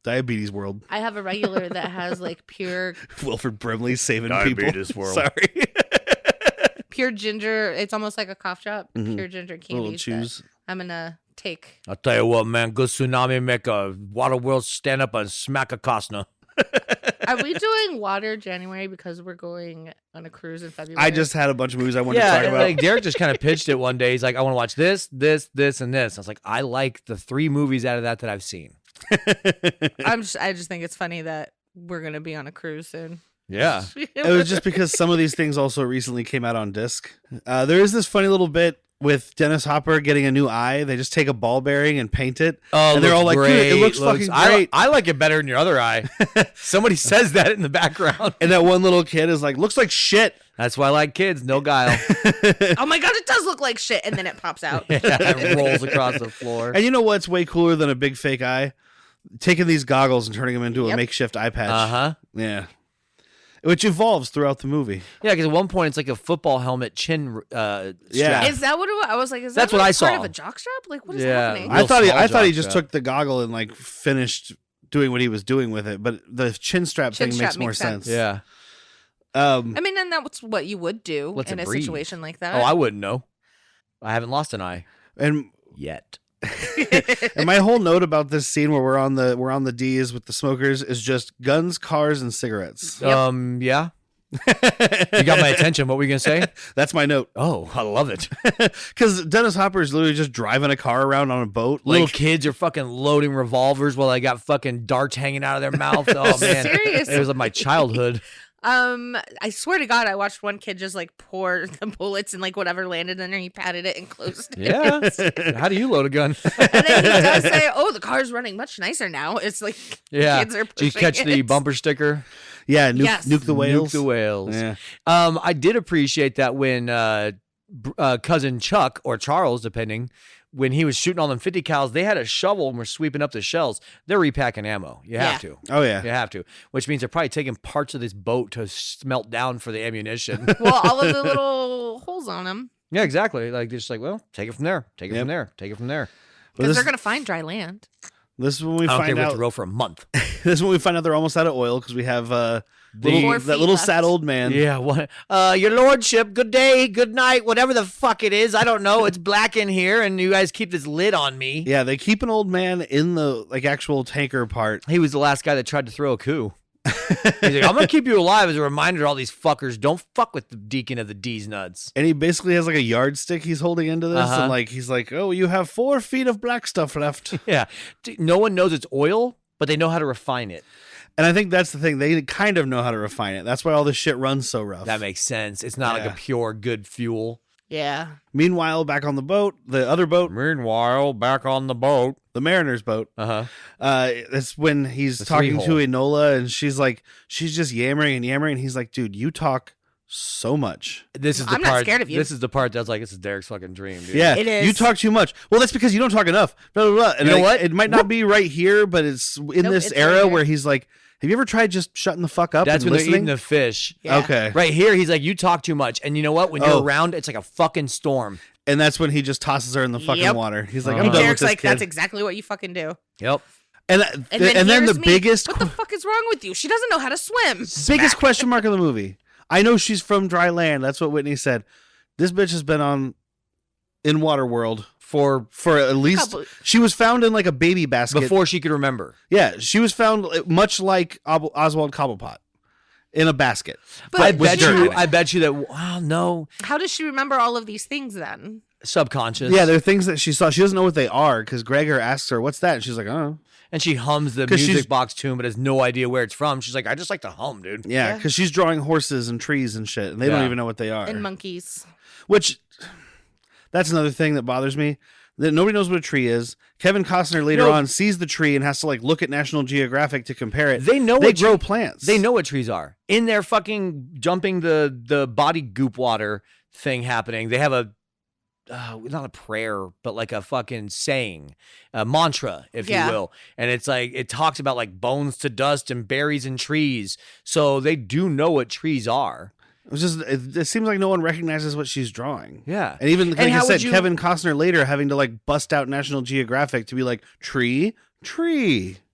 Diabetes world. I have a regular that has like pure Wilford Brimley saving Diabetes people. world. Sorry. ginger. It's almost like a cough drop. Mhm. Pure ginger Little candy. chews. I'm gonna take. I'll tell you what, man. Good tsunami make a Waterworld stand up and smack a Cosner. Are we doing water January because we're going on a cruise in February? I just had a bunch of movies I wanted to talk about. like Derek just kind of pitched it one day. He's like, I want to watch this, this, this, and this. I was like, I like the 3 movies out of that I've seen. I just think it's funny that we're gonna be on a cruise soon. Yeah. It was just because some of these things also recently came out on disc. There is this funny little bit with Dennis Hopper getting a new eye. They just take a ball bearing and paint it. Oh, and they're all like, dude, it looks fucking great. I like it better in your other eye. Somebody says that in the background. And that one little kid is like, looks like shit. That's why I like kids. No guile. Oh my god, it does look like shit, and then it pops out. Yeah, it rolls across the floor. And you know what's way cooler than a big fake eye? Taking these goggles and turning them into a Yep. makeshift eye patch. Uh-huh. Yeah. Which evolves throughout the movie. Yeah, because at one point it's like a football helmet chin strap. Yeah. Is that what it was? I was like, is that That's what like I saw. part of a jockstrap? Like, what is Yeah. happening? Real I thought small he just jockstrap. took the goggle and like finished doing what he was doing with it, but the chin strap Chin thing strap makes more makes sense. sense. Yeah. I mean, and that's what you would do Lets in it a breathe. situation like that. Oh, I wouldn't know. I haven't lost an eye And yet. and my whole note about this scene where we're on the D's with the smokers is just guns, cars, and cigarettes. Yep. Yeah. You got my attention. What were you gonna say? That's my note. Oh, I love it. Because Dennis Hopper is literally just driving a car around on a boat. Little Like, kids are fucking loading revolvers while they got fucking darts hanging out of their mouth. Oh man, Seriously? it was like my childhood. I swear to God, I watched one kid just like pour the bullets and like whatever landed in there, he patted it and closed it. Yeah. How do you load a gun? And then he does say, "Oh, the car's running much nicer now." It's like Yeah. kids are Did you pushing catch the it. bumper sticker? yeah, Yes. nuke the whales. Nuke the whales. Yeah. I did appreciate that when cousin Chuck or Charles, depending, when he was shooting all them 50 cals, they had a shovel and were sweeping up the shells. They're repacking ammo. You have to. Oh yeah. You have to. Which means they're probably taking parts of this boat to smelt down for the ammunition. Well, all of the little holes on them Yeah, exactly. Like just like, well, take it from there. Take it Yep. from there. Take it from there. But because this, they're gonna find dry land. this is when we I don't care find if we have out. to row for a month. This is when we find out they're almost out of oil because we have Four that feet little left. sad old man. Yeah, what? Your lordship, good day, good night, whatever the fuck it is. I don't know. It's black in here, and you guys keep this lid on me. Yeah, they keep an old man in the like actual tanker part. He was the last guy that tried to throw a coup. He's like, I'm gonna keep you alive as a reminder to all these fuckers. Don't fuck with the deacon of the D's nuts. And he basically has like a yardstick he's holding into this, Uh-huh. and like he's like, "Oh, you have 4 feet of black stuff left." Yeah, no one knows it's oil, but they know how to refine it. And I think that's the thing; they kind of know how to refine it. That's why all this shit runs so rough. That makes sense. It's not like Yeah. a pure good fuel. Yeah. Meanwhile, back on the boat, the other boat, Meanwhile, back on the boat. the Mariner's boat. Uh-huh. That's when he's The talking to three-hole. Enola, and she's just yammering and yammering. And he's like, "Dude, you talk so much." This is the I'm not part. scared of you. This is the part that's like, this is Derek's fucking dream, dude. Yeah, It is. You talk too much. Well, that's because you don't talk enough. Blah, blah, blah. And You know like, what? It might not be right here, but it's in Nope, this it's right era here. where he's like, "Have you ever tried just shutting the fuck up That's and when they're eating listening?" the fish. Yeah. Okay, Right here, he's like, you talk too much. And you know what? When Oh. you're around, it's like a fucking storm. and that's when he just tosses her in the fucking Yep. water. He's like, Uh-huh. "I'm And done with Derek's this like, kid." "That's exactly what you fucking do." Yep. and And then, the here's me, biggest What the fuck is wrong with you? She doesn't know how to swim. biggest question mark of the movie. I know she's from Dryland. That's what Whitney said. This bitch has been in Waterworld for at least. Couple- She was found in like a baby basket. Before she could remember. Yeah, she was found much like Oswald Cobblepot. in a basket. But I with bet dirt in you. it. I bet you that. Wow, no, how does she remember all of these things then? subconscious. Yeah, there are things that she saw. She doesn't know what they are because Gregor asks her, "What's that?" And she's like, "Oh." And she hums the 'Cause she's- music box tune, but has no idea where it's from. She's like, I just like to hum, dude. Yeah, Yeah. because she's drawing horses and trees and shit, and they Yeah. don't even know what they are. And monkeys. Which, that's another thing that bothers me. That nobody knows what a tree is. Kevin Costner later No. on sees the tree and has to like look at National Geographic to compare it. They know They what grow plants. They know what trees are. In their fucking jumping the body goop water thing happening, they have a not a prayer, but like a fucking saying, a mantra, if Yeah. you will. And it's like it talks about like bones to dust and berries and trees. So they do know what trees are. It seems like no one recognizes what she's drawing. Yeah. And even like And I how said, would you- Kevin Costner later having to like bust out National Geographic to be like tree.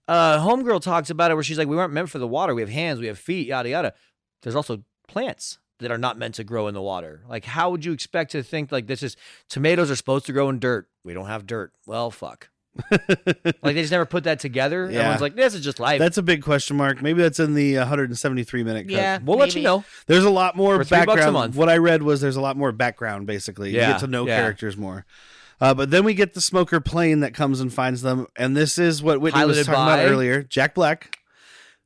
Homegirl talks about it where she's like, we weren't meant for the water. We have hands, we have feet, yada yada. There's also plants that are not meant to grow in the water. Like, how would you expect to think like this is tomatoes are supposed to grow in dirt? We don't have dirt. Well, fuck. Like they just never put that together. Yeah. Everyone's like, this is just life. That's a big question mark. Maybe that's in the 173-minute cut. Yeah. we'll let you maybe. know. There's a lot more For $3 a background. month. What I read was there's a lot more background, basically. You Yeah, get to know yeah. characters more. But then we get the smoker plane that comes and finds them. And this is what Whitney was Piloted talking about by- earlier. Jack Black,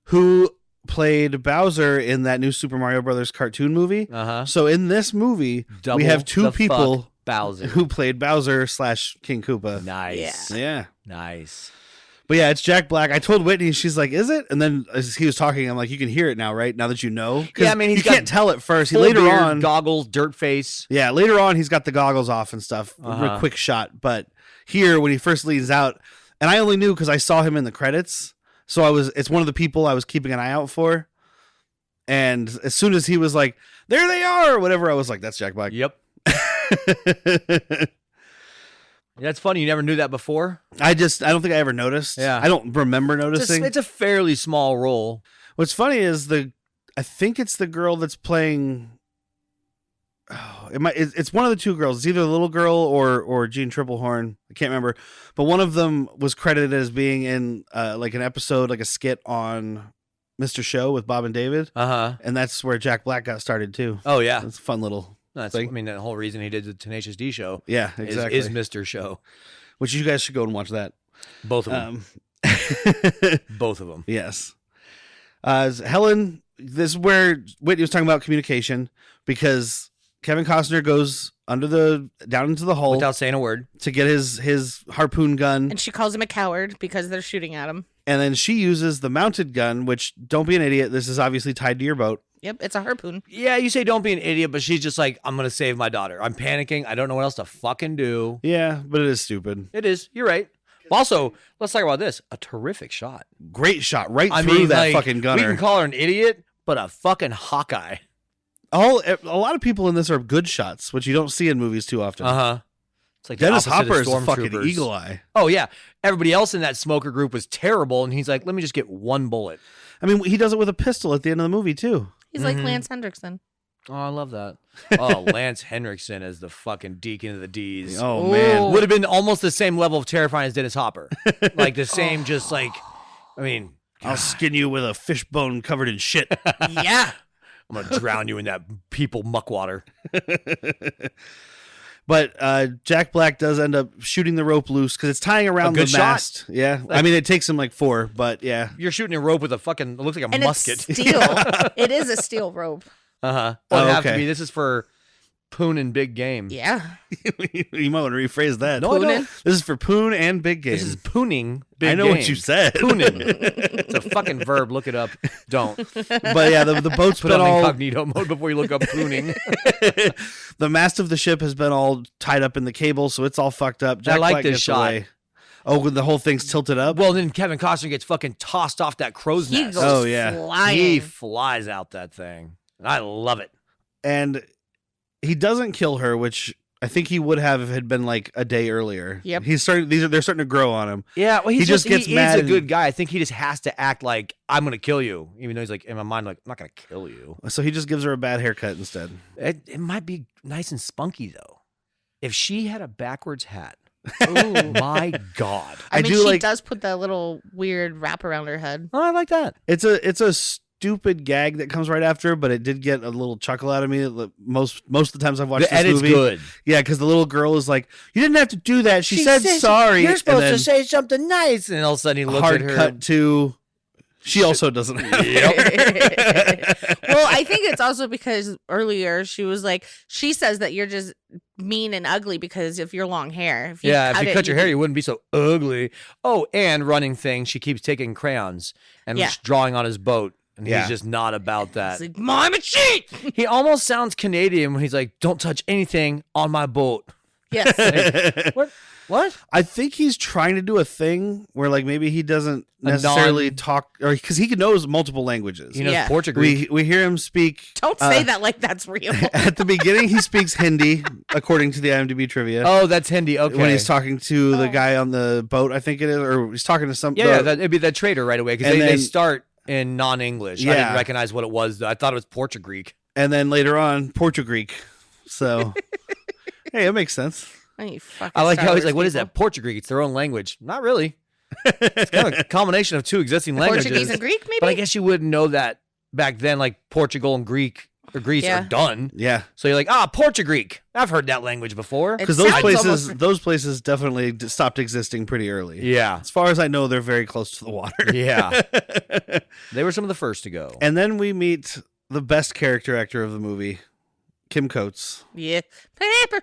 who played Bowser in that new Super Mario Brothers cartoon movie. Uh-huh. So in this movie, Double we have two the people fuck Bowser. who played Bowser / King Koopa. Nice. Yeah. Nice. But yeah, it's Jack Black. I told Whitney, she's like, "Is it?" And then as he was talking, I'm like, "You can hear it now, right? Now that you know." 'Cause Yeah, I mean, he's you got can't tell at first. He Full later beard, on, goggles, dirt face. yeah, later on, he's got the goggles off and stuff. Real Uh-huh. quick shot. But here, when he first leans out, and I only knew because I saw him in the credits, so it's one of the people I was keeping an eye out for. And as soon as he was like, "There they are," or whatever, I was like, "That's Jack Black." Yep. That's funny. You never knew that before. I don't think I ever noticed. Yeah. I don't remember noticing. It's a fairly small role. What's funny is I think it's the girl that's playing. Oh, it's one of the two girls. It's either the little girl or Jean Triplehorn. I can't remember, but one of them was credited as being in like an episode, like a skit on Mr. Show with Bob and David, Uh-huh. and that's where Jack Black got started too. Oh, yeah. It's a fun little. That's, thing. I mean, the whole reason he did the Tenacious D show Yeah, exactly. is Mr. Show. Which you guys should go and watch that. Both of them. Both of them. Yes. Helen, this is where Whitney was talking about communication because Kevin Costner goes down into the hull Without saying a word. to get his harpoon gun, And she calls him a coward because they're shooting at him. and then she uses the mounted gun, which don't be an idiot. This is obviously tied to your boat. Yep, it's a harpoon. Yeah, you say don't be an idiot, but she's just like, I'm going to save my daughter. I'm panicking. I don't know what else to fucking do. Yeah, but it is stupid. It is. You're right. Also, let's talk about this. A terrific shot. Great shot right I through mean, that like, fucking we gunner. can call her an idiot, but a fucking Hawkeye. A lot of people in this are good shots, which you don't see in movies too often. Uh-huh. It's like the Dennis opposite of Hopper is a fucking Stormtroopers. eagle eye. Oh, yeah. Everybody else in that smoker group was terrible, and he's like, let me just get one bullet. I mean, he does it with a pistol at the end of the movie too. He's like Lance Hendrickson. Oh, I love that. Oh, Lance Henriksen as the fucking deacon of the D's. Oh Ooh. man, Would have been almost the same level of terrifying as Dennis Hopper. Like the same, just like, I mean, I'll skin you with a fishbone covered in shit. Yeah. I'm going to drown you in that people muck water. But Jack Black does end up shooting the rope loose because it's tying around good the shot. mast. Yeah, I mean it takes him like 4, but yeah. You're shooting a rope with a fucking, it looks like a And musket. it's steel. It is a steel rope. Uh-huh. Well, it'd have to okay. be. This is for Poon and Big Game. Yeah. You might want to rephrase that. No, I don't. Poonin'. This is for Poon and Big Game. This is pooning Big I know Game. what you said. Poonin'. It's a fucking verb. Look it up. Don't. But yeah, the boat's Put been on all incognito mode before you look up pooning. the mast of the ship has been all tied up in the cable, so it's all fucked up. Jack like Black this gets shot. away. Oh, the whole thing's tilted up. Well, then Kevin Costner gets fucking tossed off that crow's He nest. goes Oh, yeah. flying. He flies out that thing. And I love it. And he doesn't kill her, which I think he would have if it had been like a day earlier. Yep. They're starting to grow on him. Yeah, well, He just gets he mad is a and- good guy. I think he just has to act like I'm gonna kill you, even though he's like in my mind like I'm not gonna kill you. So he just gives her a bad haircut instead. It might be nice and spunky though. If she had a backwards hat, Ooh. my God, I mean, do she like- does put that little weird wrap around her head. oh, I like that. It's a stupid gag that comes right after, but it did get a little chuckle out of me. Most of the times I've watched The this edit's movie, good. Yeah, because the little girl is like, "You didn't have to do that." She said sorry. You're supposed and to say something nice. And all of a sudden he looks hard at her. cut to. She also doesn't have it. Well, I think it's also because earlier she was like, she says that you're just mean and ugly because of your long hair. If you If you it, cut your hair, you wouldn't be so ugly. Oh, and running thing, she keeps taking crayons and just drawing on his boat. And he's just not about that. It's like, Mom, it's cheat. He almost sounds Canadian when he's like, don't touch anything on my boat. Yes. Like, what? I think he's trying to do a thing where, like, maybe he doesn't necessarily talk, or because he knows multiple languages. He knows Yeah. Portuguese. We hear him speak. Don't say that like that's real. At the beginning, he speaks Hindi, according to the IMDb trivia. Oh, that's Hindi. Okay. When he's talking to the guy on the boat, I think it is, or he's talking to some. it'd be that trader right away because And they then- start in non-English. I Yeah. didn't recognize what it was, though. I thought it was Portuguese. And then later on, Portuguese. So, hey, it makes sense. You fucking I like Star how he's Wars like, what is people. that? Portuguese. It's their own language. Not really. It's kind of a combination of two existing languages. Portuguese and Greek, maybe? But I guess you wouldn't know that back then, like Portugal and Greek or Greece Yeah. are done. Yeah, So you're like, Portuguese. I've heard that language before. It because sounds those places definitely stopped existing pretty early. Yeah. As far as I know, they're very close to the water. Yeah. They were some of the first to go. And then we meet the best character actor of the movie, Kim Coates. Yeah. Paper.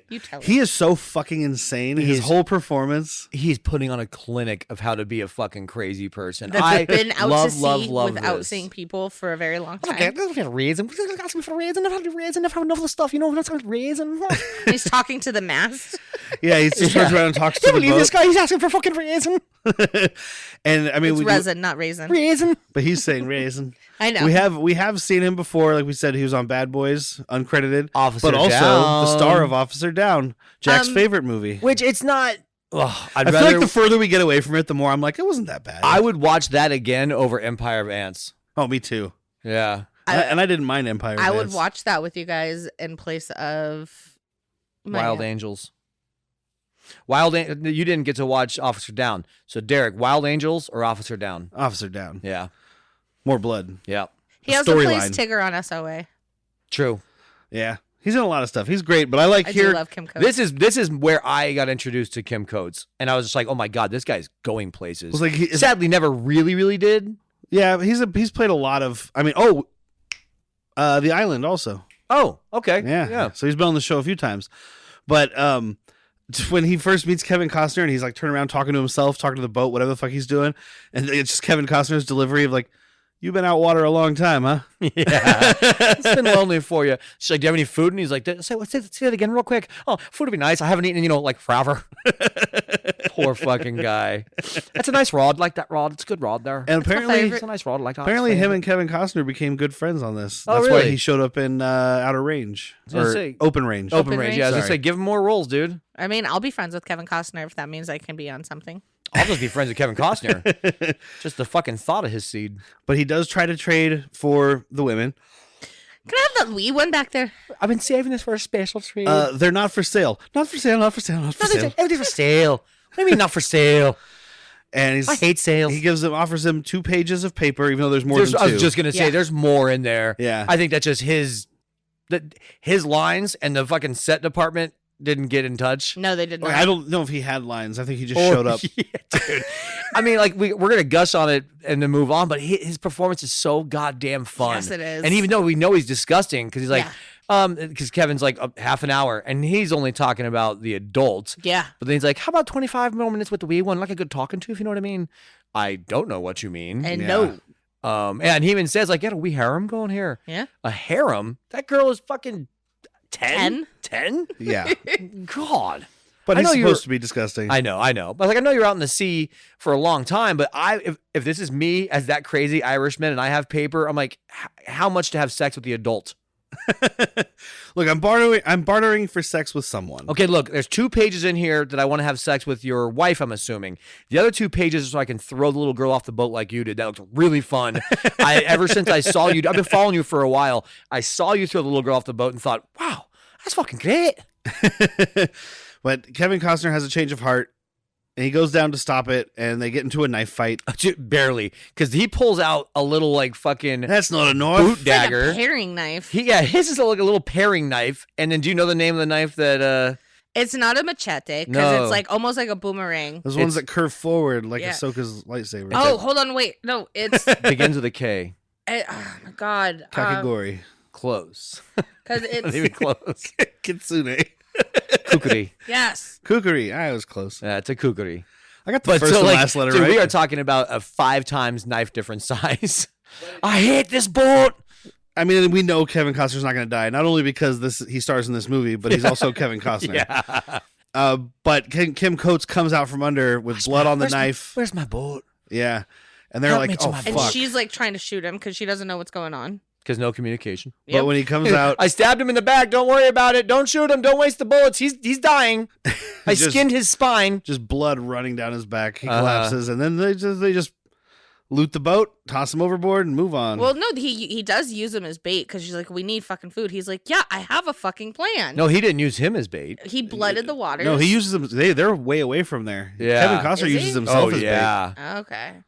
You tell He him. is so fucking insane. He His is- whole performance. He's putting on a clinic of how to be a fucking crazy person. That's I been out love, to sea love without this. seeing people for a very long time. Okay, there's a reason. Asking for a reason. Never had a reason. Never had enough of the stuff. You know, that's a reason. He's talking to the mast. Yeah, he just turns around and talks to You the believe boat. this guy? He's asking for a fucking reason. And I mean, It's we do- resin, not raisin. Reason. but he's saying raisin. I know. We have seen him before. Like we said, he was on Bad Boys, uncredited. Officer but also Down. the star of Officer Down, Jack's favorite movie. Which it's not. Ugh, I feel like the further we get away from it, the more I'm like, it wasn't that bad. I would watch that again over Empire of Ants. Oh, me too. Yeah. And I didn't mind Empire. I would Ants. watch that with you guys in place of Wild Angels. You didn't get to watch Officer Down. So Derek, Wild Angels or Officer Down? Officer Down. Yeah. More blood. Yeah. He also plays storyline. Tigger on SOA. True. Yeah, he's in a lot of stuff. He's great, but I like I here. do love Kim Coates. This is where I got introduced to Kim Coates, and I was just like, oh my god, this guy's going places. was like, Sadly, never really did. yeah, he's played a lot of. I mean, The Island also. Oh, okay. Yeah. So he's been on the show a few times. But when he first meets Kevin Costner and he's like turning around talking to himself, talking to the boat, whatever the fuck he's doing, and it's just Kevin Costner's delivery of like, "You've been out water a long time, huh?" Yeah. It's been lonely for you. She's like, do you have any food? And he's like, say that again real quick. Oh, food would be nice. I haven't eaten, like forever. Poor fucking guy. That's a nice rod. Like that rod. It's a good rod there. And apparently, favorite. It's a nice rod. Like that. apparently him and Kevin Costner became good friends on this. Oh, That's why really? he showed up in Outer Range gonna or say- Open Range. Open Open range. range? Yeah, I was gonna Sorry. say, give him more roles, dude. I mean, I'll be friends with Kevin Costner if that means I can be on something. I'll just be friends with Kevin Costner. Just the fucking thought of his seed. But he does try to trade for the women. Can I have that wee one back there? I've been saving this for a special treat. They're not for sale. Not for sale. Not for sale. Not for sale. Everything's for sale. What do you mean not for sale? And he's, I hate sales. He offers him 2 pages of paper, even though there's more There's- than 2. I was just gonna say, Yeah. there's more in there. Yeah. I think that's just his lines and the fucking set department didn't get in touch. No, they did not. I don't know if he had lines. I think he just showed up. Yeah, dude. I mean, like we're gonna gush on it and then move on, but his performance is so goddamn fun. Yes, it is. And even though we know he's disgusting, because he's like, Yeah. because Kevin's like half an hour, and he's only talking about the adult. Yeah. But then he's like, how about 25 more minutes with the wee one, like a good talking to, if you know what I mean? I don't know what you mean. And Yeah. no. And he even says like, get a wee harem going here. Yeah. A harem? That girl is fucking 10? 10? Yeah. God. But I he's know supposed to be disgusting. I know. But like, I know you're out in the sea for a long time, but if this is me as that crazy Irishman and I have paper, I'm like, how much to have sex with the adult? Look, I'm bartering for sex with someone. Okay, look, there's 2 pages in here that I want to have sex with your wife, I'm assuming. The other 2 pages are so I can throw the little girl off the boat like you did. That looked really fun. Ever since I saw you, I've been following you for a while. I saw you throw the little girl off the boat and thought, wow, that's fucking great. But Kevin Costner has a change of heart. And he goes down to stop it, and they get into a knife fight. Barely, because he pulls out a little like fucking That's not a knife. boot It's like dagger. a paring knife. His is like a little paring knife. And then do you know the name of the knife that? It's not a machete because No. it's like almost like a boomerang. Those ones It's- that curve forward like Yeah. Ahsoka's lightsaber. Oh, hold on, wait. No, it's begins with a K. oh my god. Kakigori. Close. Because Not it's even close. Kitsune. Kukuri. yes. Kukuri. I was close. Yeah, it's a kukuri. I got the first and last letter dude, right. we are talking about a 5 times knife different size. I hate this boat. I mean, we know Kevin Costner's not going to die, not only because he stars in this movie, but he's also Kevin Costner. Yeah. But Kim Coates comes out from under with blood on the knife. Where's my boat? Yeah. And they're Help like, me to oh, my And fuck. she's like trying to shoot him because she doesn't know what's going on. Because no communication. Yep. But when he comes out, I stabbed him in the back. Don't worry about it. Don't shoot him. Don't waste the bullets. He's dying. I Just- skinned his spine. just blood running down his back. He Uh-huh. collapses. And then they just loot the boat, toss him overboard, and move on. Well, no, he does use him as bait because she's like, we need fucking food. He's like, yeah, I have a fucking plan. No, he didn't use him as bait. He blooded the waters. no, he uses them. They're way away from there. Yeah. Kevin Costner Is uses he? himself as bait. Okay. Well, I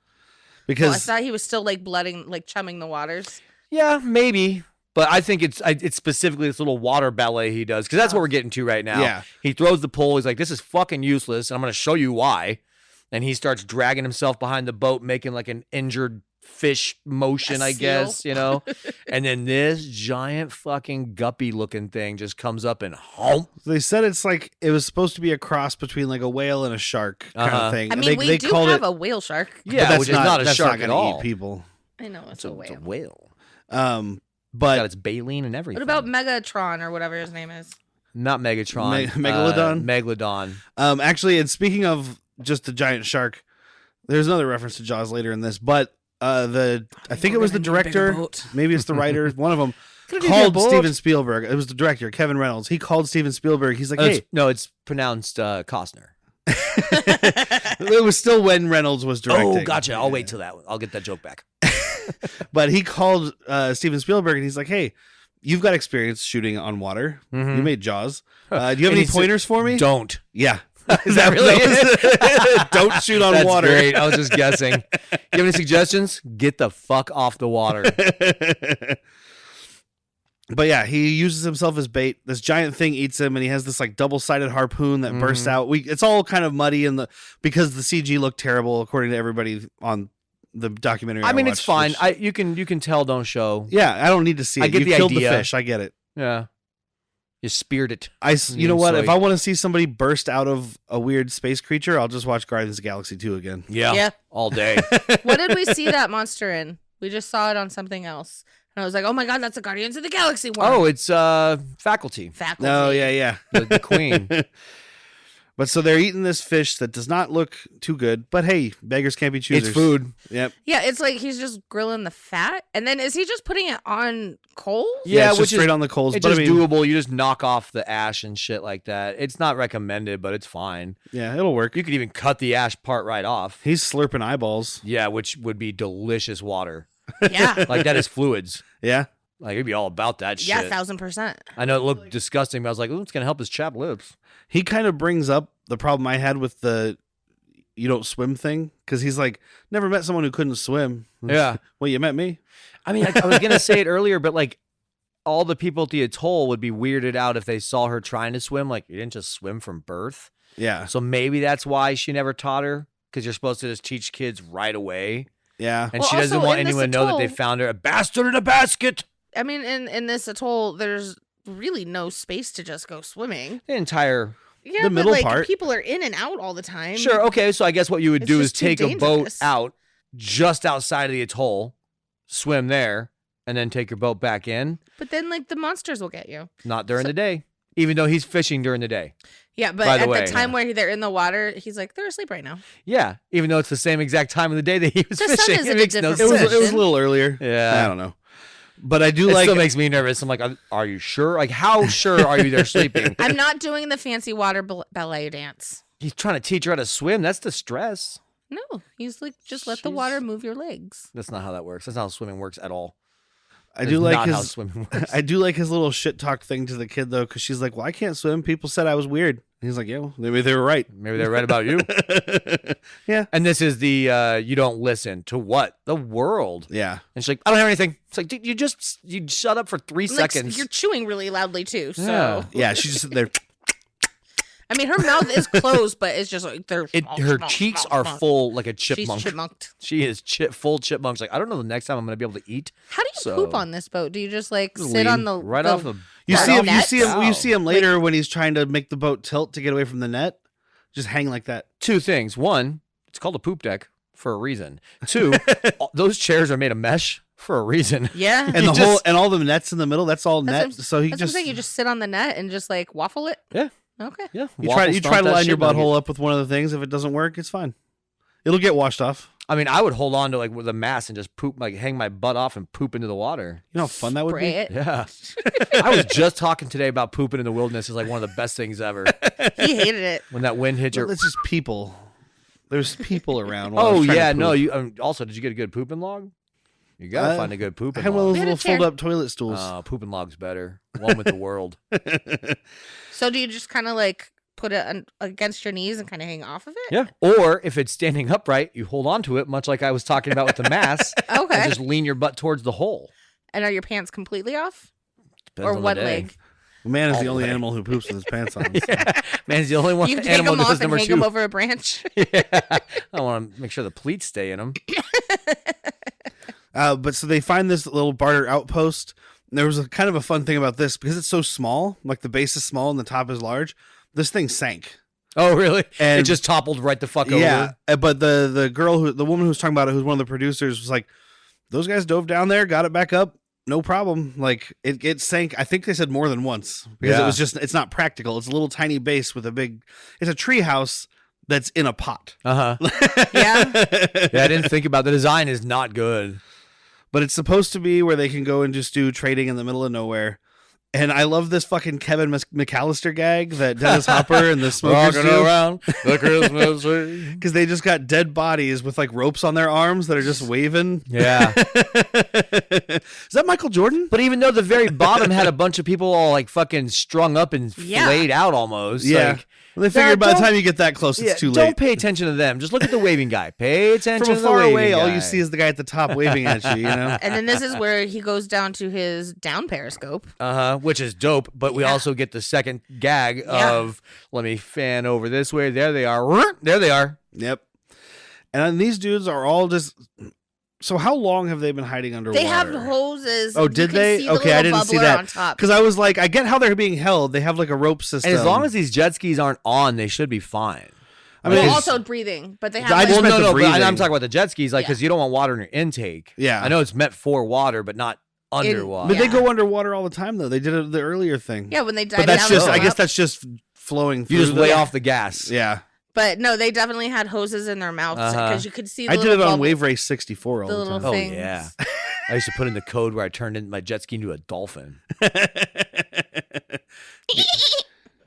Because thought he was still like blooding, like chumming the waters. Yeah, maybe. But I think it's specifically this little water ballet he does because that's what we're getting to right now. Yeah. He throws the pole. He's like, this is fucking useless. And I'm going to show you why. And he starts dragging himself behind the boat, making like an injured fish motion, A I seal. guess, you know? And then this giant fucking guppy looking thing just comes up and hump. they said it's like it was supposed to be a cross between like a whale and a shark kind Uh-huh. of thing. I And mean, they we do called have it, a whale shark. but Yeah, that's which is not a that's shark gonna at all. eat people. I know it's a whale. It's a whale. But Got its baleen and everything. What about Megatron or whatever his name is? Not Megatron. Megalodon? Megalodon. actually, and speaking of just the giant shark, there's another reference to Jaws later in this. But I think it was the director, maybe it's the writer, one of them called Steven Spielberg. It was the director, Kevin Reynolds. He called Steven Spielberg. He's like, hey, It's pronounced Cosner. it was still when Reynolds was directing. Oh, gotcha. I'll wait till that one. I'll get that joke back. But he called Steven Spielberg and he's like, hey, you've got experience shooting on water. You made Jaws. Do you have And any he said, pointers for me? Don't. Yeah. Is that really it? Don't shoot on That's water. great. I was just guessing. You have any suggestions? Get the fuck off the water. But yeah, he uses himself as bait. This giant thing eats him, and he has this like double-sided harpoon that bursts out. It's all kind of muddy because the CG looked terrible, according to everybody on the documentary. I mean, it's watched, fine. which- You can tell. Don't show. yeah, I don't need to see it. I get you the killed idea. the fish. I get it. Yeah. You speared it. You know what? Soy. If I want to see somebody burst out of a weird space creature, I'll just watch Guardians of the Galaxy 2 again. Yeah. All day. What did we see that monster in? We just saw it on something else. And I was like, oh my God, that's a Guardians of the Galaxy one. Oh, it's faculty. Faculty. No, yeah. The queen. But so they're eating this fish that does not look too good. But hey, beggars can't be choosers. It's food. Yep. Yeah, it's like he's just grilling the fat. And then is he just putting it on coals? Yeah, it's which just straight on the coals. It's But I just mean, doable. You just knock off the ash and shit like that. It's not recommended, but it's fine. yeah, it'll work. You could even cut the ash part right off. He's slurping eyeballs. Yeah, which would be delicious water. Yeah. Like that is fluids. Yeah. Like it'd be all about that shit. Yeah, 1,000%. I know it looked disgusting, but I was like, "Ooh, it's gonna help his chapped lips." He kind of brings up the problem I had with the you don't swim thing, because he's like, never met someone who couldn't swim. Yeah. Well, you met me. I mean, I was gonna say it earlier, but like, all the people at the atoll would be weirded out if they saw her trying to swim. Like, you didn't just swim from birth. Yeah. So maybe that's why she never taught her, because you're supposed to just teach kids right away, Yeah. and Well, she doesn't also want in this anyone to know that they atoll- found her a bastard in a basket. I mean, in this atoll, there's really no space to just go swimming. The entire. Yeah, The but middle like part. people are in and out all the time. Sure. Okay. So I guess what you would It's do is just too take a boat dangerous. out just outside of the atoll, swim there, and then take your boat back in. But then like the monsters will get you. Not during the day, even though he's fishing during the day. Yeah, but By the at way, the time where they're in the water, he's like, they're asleep right now. Yeah, even though it's the same exact time of the day that he was The sun fishing. is It in a makes no different sense. It was a little earlier. Yeah. I don't know. But I do It like still makes me nervous. I'm like, are you sure? Like, how sure are you they're sleeping? I'm not doing the fancy water ballet dance. He's trying to teach her how to swim. That's the stress. No, he's like, just let the water move your legs. That's not how that works. That's not how swimming works at all. I do like not how his swimming works. I do like his little shit talk thing to the kid though, because she's like, "Well, I can't swim. People said I was weird." And he's like, "Yeah, well, maybe they were right." Maybe they're right about you. Yeah. And this is the you don't listen to what? The world. Yeah. And she's like, I don't have anything. It's like, dude, you shut up for 3 Like, seconds. you're chewing really loudly too. So Yeah. Yeah. She's just sitting there. I mean, her mouth is closed, but it's just like they're. Her cheeks are full like a chipmunk. She's chipmunked. She is full chipmunk. She's like, I don't know the next time I'm going to be able to eat. How do you So- poop on this boat? Do you just like Just sit lean on the Right the, off the. You Right see off him. You nets? see him. You Wow. see him later when he's trying to make the boat tilt to get away from the net. Just hang like that. 2 things. 1, it's called a poop deck for a reason. 2, those chairs are made of mesh for a reason. Yeah. And You the whole just- and all the nets in the middle. That's all net. That's So he That's what I'm just saying. You just sit on the net and just like waffle it. Yeah. Okay. Yeah. you Waffle try stomp to that line your shit nugget. butthole up with one of the things. If it doesn't work, it's fine. It'll get washed off. I mean, I would hold on to like with a mass and just poop, like hang my butt off and poop into the water. You know how fun that would Spray be. it. Yeah. I was just talking today about pooping in the wilderness is like one of the best things ever. He hated it. When that wind hit But your. it's just people. There's people around. while I was Oh trying to yeah, poop. no. You also did you get a good pooping log? You gotta find a good I pooping had one of log. those We had a little chair. fold-up toilet stools. Pooping log's better. One with the world. So do you just kind of like put it against your knees and kind of hang off of it? Yeah. Or if it's standing upright, you hold on to it, much like I was talking about with the mass. Okay. And just lean your butt towards the hole. And are your pants completely off? Depends Or on the one day. leg? Man is the all only the way. animal who poops with his pants on. so. Yeah. Man's the only one You take animal them that off does and number hang 2. them over a branch. Yeah. I want to make sure the pleats stay in them. But so they find this little barter outpost. And there was a kind of a fun thing about this because it's so small. Like the base is small and the top is large. This thing sank. Oh, really? And- it just toppled right the fuck Yeah, over. but the woman who was talking about it, who's one of the producers, was like, "Those guys dove down there, got it back up, no problem." Like it sank. I think they said more than once because Yeah. it's not practical. It's a little tiny base with it's a tree house that's in a pot. Uh-huh. Yeah. Yeah, I didn't think about the design is not good. But it's supposed to be where they can go and just do trading in the middle of nowhere. And I love this fucking Kevin McAllister gag that Dennis Hopper and the smokers Walking do. around the Christmas tree. Because they just got dead bodies with like ropes on their arms that are just waving. Yeah. Is that Michael Jordan? But even though the very bottom had a bunch of people all like fucking strung up and Yeah. flayed out almost. Yeah. Like, Well, they figured by the don't- time you get that close, it's yeah, too don't late. pay attention to them. Just look at the waving guy. Pay attention From to the far waving away, all guy. you see is the guy at the top waving at you, you know? And then this is where he goes down to his down periscope. Which is dope, but we Yeah. also get the second gag Yeah. of let me fan over this way. There they are. There they are. Yep. And then these dudes are all just... So how long have they been hiding underwater? They have hoses. Oh, You did can they? see the Okay, I little didn't see bubbler that. on top. Because I was like, I get how they're being held. They have like a rope system. And as long as these jet skis aren't on, they should be fine. I mean, Well, it's- also breathing, but they have. I like- just meant the but breathing. I'm talking about the jet skis, like Yeah. because you don't want water in your intake. Yeah. I know it's meant for water, but not underwater. But they Yeah. go underwater all the time, though. They did it the earlier thing. yeah, when they dive But that's down. just, and I go guess up. that's just flowing through. You just the- lay off the gas. Yeah. But no, they definitely had hoses in their mouths Uh-huh. because you could see. The I did little it on bubble- Wave Race 64 all the the, little time. Oh things. yeah. I used to put in the code where I turned in my jet ski into a dolphin.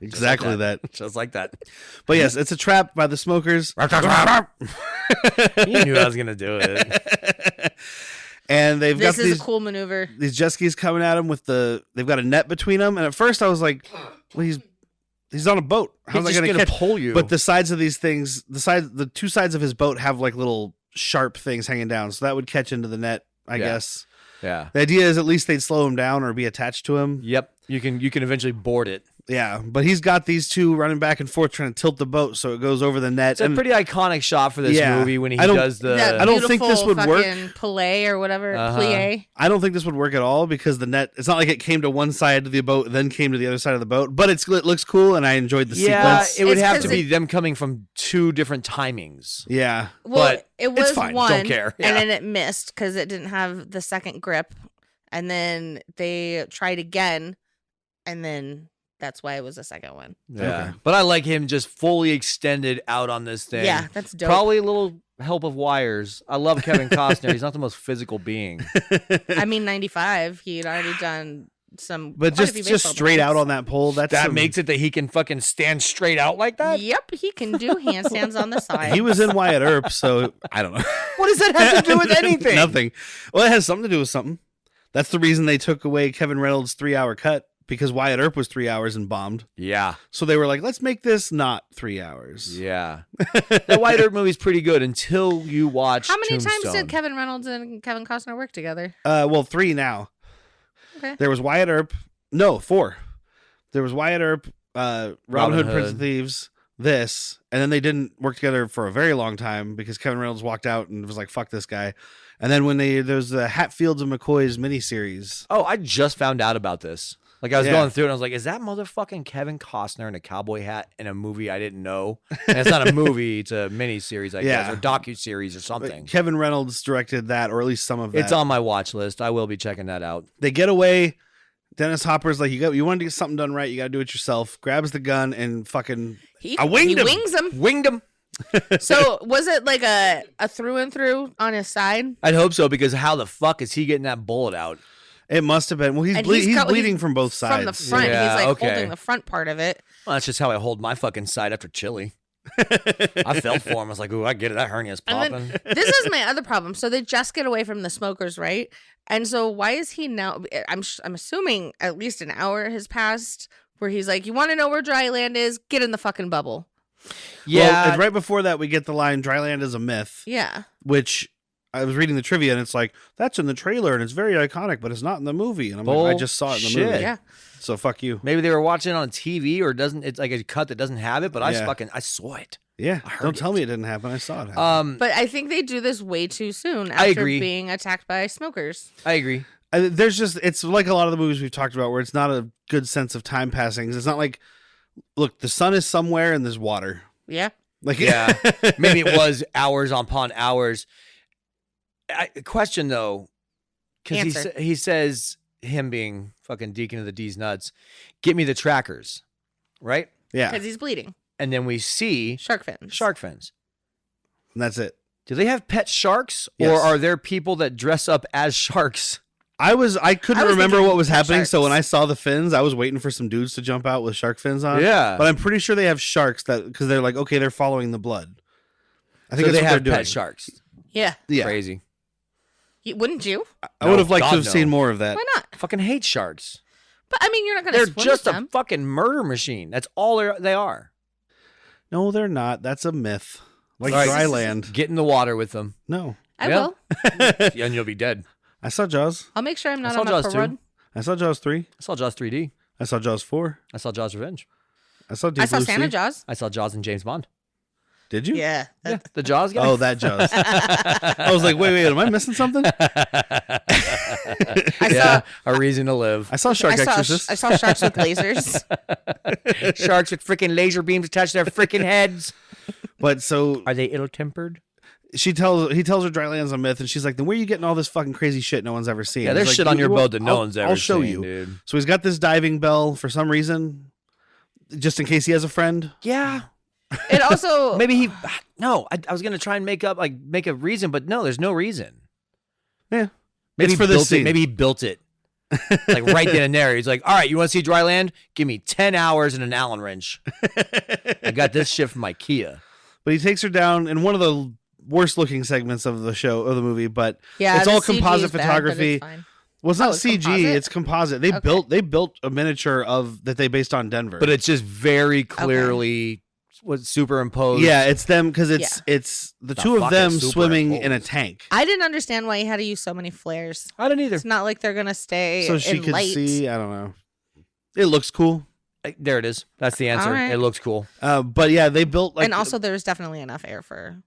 Exactly that. Just like that. But yes, it's a trap by the smokers. You knew I was gonna do it. And they've This got is these a cool maneuver. these jet skis coming at him with they've got a net between them. And at first I was like, well, he's on a boat. How's He's that just going to catch? pull you. But the sides of these things, the two sides of his boat have like little sharp things hanging down. So that would catch into the net, I Yeah. guess. yeah. The idea is at least they'd slow him down or be attached to him. Yep. You can eventually board it. Yeah. But he's got these two running back and forth trying to tilt the boat so it goes over the net. It's a pretty iconic shot for this Yeah. movie when he I don't- does the. That I don't think this beautiful would work. fucking Plie or whatever. Uh-huh. Plie. I don't think this would work at all because the net, it's not like it came to one side of the boat, then came to the other side of the boat, but it looks cool and I enjoyed the yeah, sequence. it would It's have 'cause to be them coming from two different timings. Yeah. Well, But it was it's fine. one, Don't care. Yeah. and then it missed because it didn't have the second grip, and then they tried again, and then that's why it was a second one. Yeah. Okay. But I like him just fully extended out on this thing. Yeah, that's dope. Probably a little help of wires. I love Kevin Costner. He's not the most physical being. I mean, 95. He'd already done some, But quite a few just baseball straight out movies. on that pole, that's That some- makes it that he can fucking stand straight out like that? Yep, he can do handstands on the side. He was in Wyatt Earp, so I don't know. What does that have to do with anything? Nothing. Well, it has something to do with something. That's the reason they took away Kevin Reynolds' 3-hour cut, because Wyatt Earp was 3 hours and bombed. Yeah. So they were like, let's make this not 3 hours. Yeah. The Wyatt Earp movie's pretty good until you watch How many times Tombstone. did Kevin Reynolds and Kevin Costner work together? Well, 3 now. Okay. There was Wyatt Earp. No, 4. There was Wyatt Earp, Robin Hood, Prince of Thieves, this, and then they didn't work together for a very long time because Kevin Reynolds walked out and was like, fuck this guy. And then when there's the Hatfields and McCoys miniseries. Oh, I just found out about this. Like, I was Yeah. going through it, and I was like, is that motherfucking Kevin Costner in a cowboy hat in a movie I didn't know? And it's not a movie, it's a miniseries, I guess, Yeah. or docu-series or something. Kevin Reynolds directed that, or at least some of that. It's on my watch list. I will be checking that out. They get away. Dennis Hopper's like, you want to get something done right, you got to do it yourself. Grabs the gun and fucking... I winged him. Wings him. Winged him. So was it like a through and through on his side? I'd hope so, because how the fuck is he getting that bullet out? It must have been. Well, he's And he's bleeding from both sides. From the front. Yeah, he's like okay. holding the front part of it. Well, that's just how I hold my fucking side after chili. I felt for him. I was like, ooh, I get it. That hernia's And popping. then this is my other problem. So they just get away from the smokers, right? And so why is he now? I'm assuming at least an hour has passed where he's like, you want to know where Dryland is? Get in the fucking bubble. Yeah. Well, and right before that, we get the line, Dryland is a myth, Yeah. which I was reading the trivia, and it's like, that's in the trailer, and it's very iconic, but it's not in the movie. And I'm like, I just saw it in the Bullshit. movie. Yeah. So fuck you. Maybe they were watching it on TV, or it's like a cut that doesn't have it, but Yeah. I saw it. Yeah. I heard Don't tell it. me it didn't happen. I saw it happen. But I think they do this way too soon I after agree. being attacked by smokers. I agree. There's just, it's like a lot of the movies we've talked about where it's not a good sense of time passing. It's not like, look, the sun is somewhere and there's water. Yeah. Like, Yeah. Maybe it was hours upon hours. Question though, because Answer. he says, him being fucking Deacon of the D's nuts, get me the trackers, right? yeah. Because he's bleeding. And then we see Shark fins. shark fins. And that's it. Do they have pet sharks, or Yes. are there people that dress up as sharks? I couldn't I was remember thinking what was pet happening. So when I sharks. saw the fins, I was waiting for some dudes to jump out with shark fins on. Yeah. But I'm pretty sure they have sharks because they're like, okay, they're following the blood. I think So that's they what have they're doing. pet sharks. Yeah. Yeah. Crazy. Wouldn't you? I would have liked God, to have no. seen more of that. Why not? Fucking hate sharks. But I mean, you're not going to They're swim just with a them. fucking murder machine. That's all they are. No, they're not. That's a myth. Like All right. Dryland. Get in the water with them, No. I Yeah. will. and you'll be dead. I saw Jaws. I'll make sure I'm not saw on a Jaws too. parade. I saw Jaws 3. I saw Jaws 3D. I saw Jaws 4. I saw Jaws Revenge. I saw Deep I saw Blue Santa Sea. Jaws. I saw Jaws and James Bond. Did you? Yeah. Yeah, the Jaws guy. Oh, that Jaws. I was like, wait, am I missing something? I Yeah, saw. a reason to live. I saw Shark I saw, Exorcist. I saw sharks with lasers. Sharks with freaking laser beams attached to their freaking heads. But so Are they ill-tempered? he tells her Dryland's a myth, and she's like, then where are you getting all this fucking crazy shit no one's ever seen? Yeah, there's He's like, shit on your "Well, boat that no one's ever I'll show seen, you. dude. So he's got this diving bell for some reason, just in case he has a friend. Yeah. It also. Maybe he. No, I was gonna try and make a reason, but no, there's no reason. Yeah. Maybe It's for he this built it. scene. Maybe he built it. Like right then and there. He's like, all right, you want to see dry land? Give me 10 hours and an Allen wrench. I got this shit from IKEA. But he takes her down in one of the worst looking segments of the movie, but Yeah, it's the all CG is composite bad, but photography. it's fine. Well, it's not Oh, it's CG, composite? it's composite. They Okay. built a miniature of that they based on Denver. But it's just very clearly was superimposed. yeah, it's them because it's the The two of fucking them swimming in a superimposed. tank. I didn't understand why he had to use so many flares. I don't either. It's not like they're gonna stay So she in could light. see. I don't know. It looks cool. There it is. That's the answer. All right. It looks cool. But yeah, they built like and also, there's definitely enough air for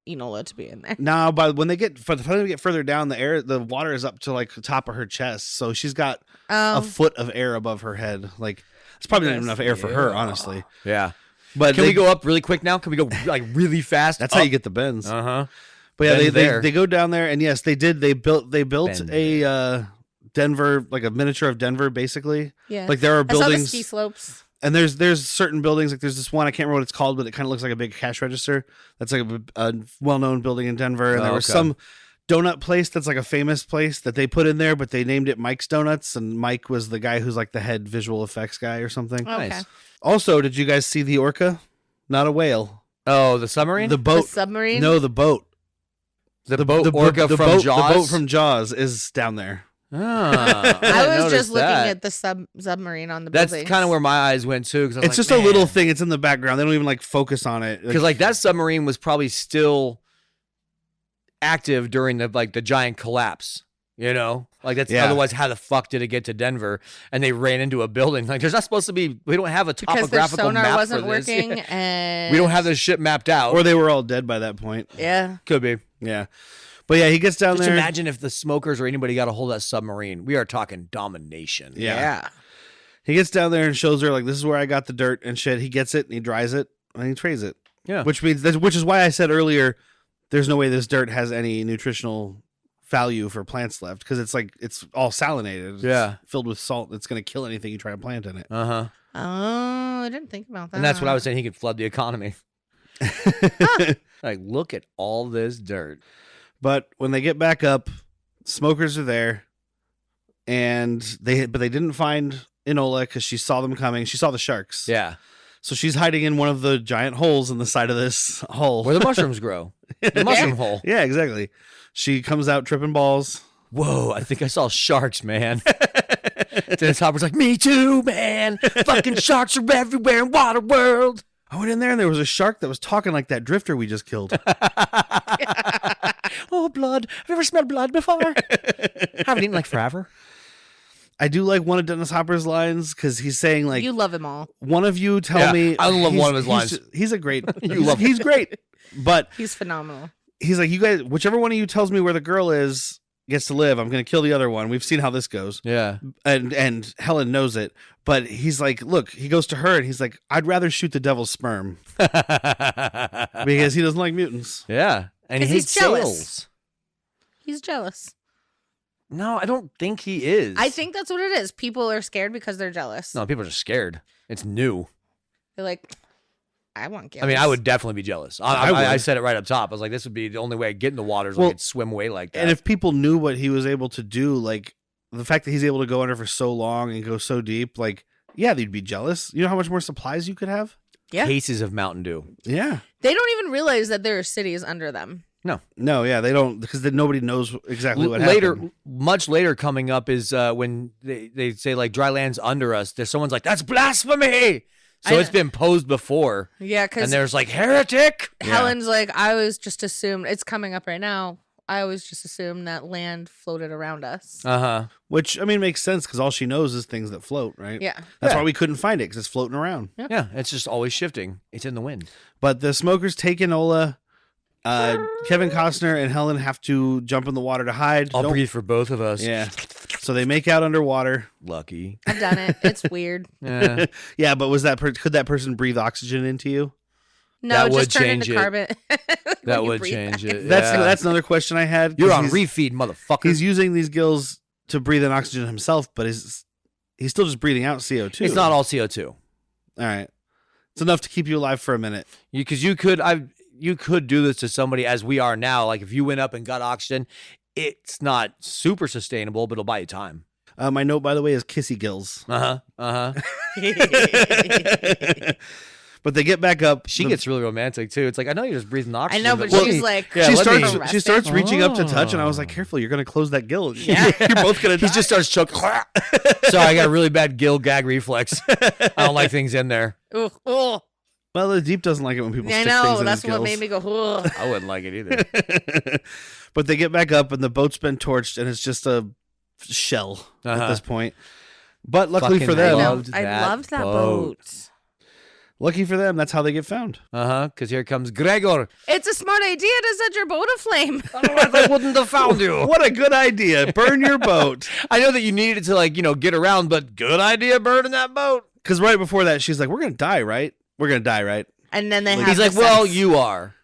Enola to be in there. now. But when they get further down, the water is up to like the top of her chest, so she's got a foot of air above her head. Like it's probably not even enough air for her, honestly. Yeah. But Can we go up really quick now? Can we go like really fast? That's how you get the bends. Uh-huh. But yeah, Bend there. they go down there, and yes, they did. They built Bend a Denver, like a miniature of Denver, basically. Yeah, Like there are I saw the buildings, ski slopes. and there's certain buildings. Like there's this one I can't remember what it's called, but it kind of looks like a big cash register. That's like a well-known building in Denver, and there was okay. some donut place that's like a famous place that they put in there, but they named it Mike's Donuts, and Mike was the guy who's like the head visual effects guy or something. Okay. Nice. Also, did you guys see the orca? Not a whale. Oh, the submarine? The boat. The submarine. No, the boat. the boat the orca the from boat, Jaws? The boat from Jaws is down there. I was just looking at the submarine on the That's buildings. kind of where my eyes went too. Cause It's just a little thing. It's in the background. They don't even like focus on it. Because like that submarine was probably still active during the giant collapse. You know, like that's otherwise how the fuck did it get to Denver? And they ran into a building. Like there's not supposed to be. We don't have a because topographical their sonar map wasn't for this. working, and We don't have this shit mapped out. or they were all dead by that point. Yeah, Could be. Yeah. But yeah, he gets down Just there. imagine if the smokers or anybody got a hold of that submarine. We are talking domination. Yeah. He gets down there and shows her like, this is where I got the dirt and shit. He gets it and he dries it and he trays it. Yeah. Which is why I said earlier, there's no way this dirt has any nutritional value for plants left, because it's all salinated. It's filled with salt. It's going to kill anything you try to plant in it. Uh-huh. Oh, I didn't think about that. And that's what I was saying. He could flood the economy. Like, look at all this dirt. But when they get back up, smokers are there, and they didn't find Enola because she saw them coming. She saw the sharks. Yeah. So she's hiding in one of the giant holes in the side of this hole. Where the mushrooms grow. The mushroom hole. Yeah, exactly. She comes out tripping balls. Whoa, I think I saw sharks, man. Dennis Hopper's like, me too, man. Fucking sharks are everywhere in Waterworld. I went in there and there was a shark that was talking like that drifter we just killed. Oh, blood. Have you ever smelled blood before? Haven't eaten like forever. I do like one of Dennis Hopper's lines because he's saying like, you love him all. one of you tell me. I love one of his lines. He's a great. He's great. But He's phenomenal. he's like, you guys, whichever one of you tells me where the girl is gets to live. I'm going to kill the other one. We've seen how this goes. Yeah. And Helen knows it. But he's like, look, he goes to her and he's like, I'd rather shoot the devil's sperm because he doesn't like mutants. Yeah. And he 'Cause he's hates jealous. sales. He's jealous. No, I don't think he is. I think that's what it is. People are scared because they're jealous. No, people are just scared. It's new. They're like, I want gills. I mean, I would definitely be jealous. I said it right up top. I was like, this would be the only way I get in the water is Well, I could swim away like that. And if people knew what he was able to do, like the fact that he's able to go under for so long and go so deep, like, yeah, they'd be jealous. You know how much more supplies you could have? Yeah. Cases of Mountain Dew. Yeah. They don't even realize that there are cities under them. No, yeah, they don't, because then nobody knows exactly what later, happened. much later coming up is when they say like Dryland's under us. There's someone's like, that's blasphemy. So it's been posed before. Yeah, because And there's like, heretic. Helen's like, I always just assumed, it's coming up right now. I always just assumed that land floated around us. Uh-huh. Which, I mean, makes sense because all she knows is things that float, right? Yeah. That's Yeah. why we couldn't find it, because it's floating around. Yeah, it's just always shifting. It's in the wind. But the smokers take Enola. Kevin Costner and Helen have to jump in the water to hide. I'll Don't- breathe for both of us. Yeah. So they make out underwater. Lucky. I've done it. It's weird. Yeah. Yeah, but could that person breathe oxygen into you? No, That would just turn change into it. carbon. That When you would breathe change back. it. That's Yeah. that's another question I had. 'cause You're on he's- refeed, motherfucker. He's using these gills to breathe in oxygen himself, but he's still just breathing out CO2. It's not all CO2. All right. It's enough to keep you alive for a minute. Because you could do this to somebody as we are now. Like if you went up and got oxygen, it's not super sustainable, but it'll buy you time. My note, by the way, is kissy gills. But they get back up. She gets really romantic too. It's like I know you're just breathing I oxygen. know, but let she's me- like, Yeah, she let me- starts. She starts reaching up to touch, and I was Oh. like, "Careful, you're going to close that gill. You're both going to." He just starts choking. Sorry, I got a really bad gill gag reflex. I don't like things in there. Ooh, ooh. Well, the deep doesn't like it when people I stick things know. in That's his what gills. made me go, ooh. I wouldn't like it either. But they get back up, and the boat's been torched, and it's just a shell at this point. But luckily Fucking for I them, loved loved that that boat. lucky for them, that's how they get found. Because here comes Gregor. It's a smart idea to set your boat aflame. Otherwise, I wouldn't have found you. What a good idea! Burn your boat. I know that you needed to get around, but good idea burning that boat. Because right before that, she's like, "We're gonna die, right? We're gonna die, right?" And then they have He's like, the well, sense. you are.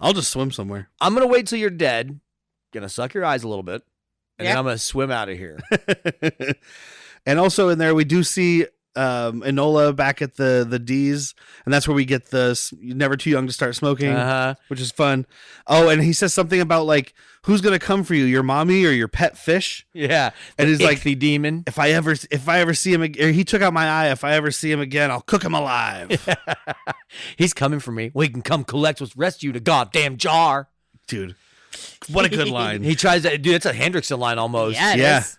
I'll just swim somewhere. I'm going to wait till you're dead. Gonna suck your eyes a little bit. And then Yeah. I'm going to swim out of here. And also in there, we do see Enola back at the D's, and that's where we get the never too young to start smoking, which is fun. Oh, and he says something about like, who's gonna come for you, your mommy or your pet fish? Yeah. And he's like, the demon. if I ever see him again, or he took out my eye. If I ever see him again, I'll cook him alive. He's coming for me. We can come collect what's rest you to goddamn jar. Dude, What a good line. He tries to, dude, it's a Hendrickson line almost. Yeah, it Yeah. is.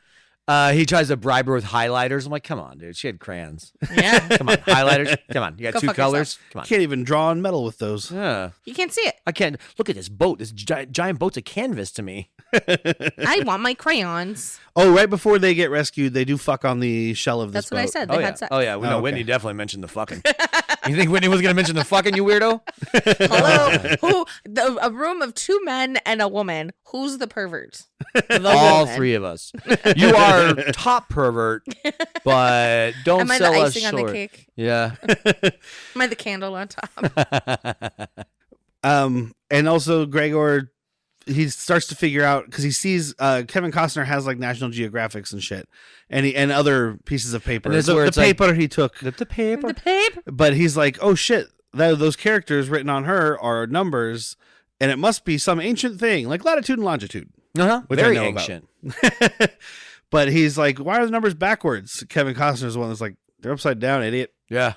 He tries to bribe her with highlighters. I'm like, come on, dude. She had crayons. Yeah. Come on, highlighters. Come on, you got Go 2 fuck colors. Come on. Can't even draw on metal with those. Yeah. You can't see it. I can't look at this boat. This giant boat's a canvas to me. I want my crayons. Oh, right before they get rescued, they do fuck on the shell of this That's what I boat. said. They had sex. Oh yeah. We know Oh, okay. Whitney definitely mentioned the fucking. You think Whitney was gonna mention the fucking, you weirdo? Hello. A room of 2 men and a woman. Who's the pervert? The All woman. 3 of us. You are top pervert, but don't Am I sell the us icing short. on the cake? Yeah. Am I the candle on top? And also Gregor, he starts to figure out because he sees Kevin Costner has like National Geographics and shit, and other pieces of paper. And this is The where it's paper he took, The paper. The paper. but he's like, oh shit, those characters written on her are numbers, and it must be some ancient thing like latitude and longitude. Which Very I know about. ancient. But he's like, why are the numbers backwards? Kevin Costner's the one that's like, they're upside down, idiot. Yeah.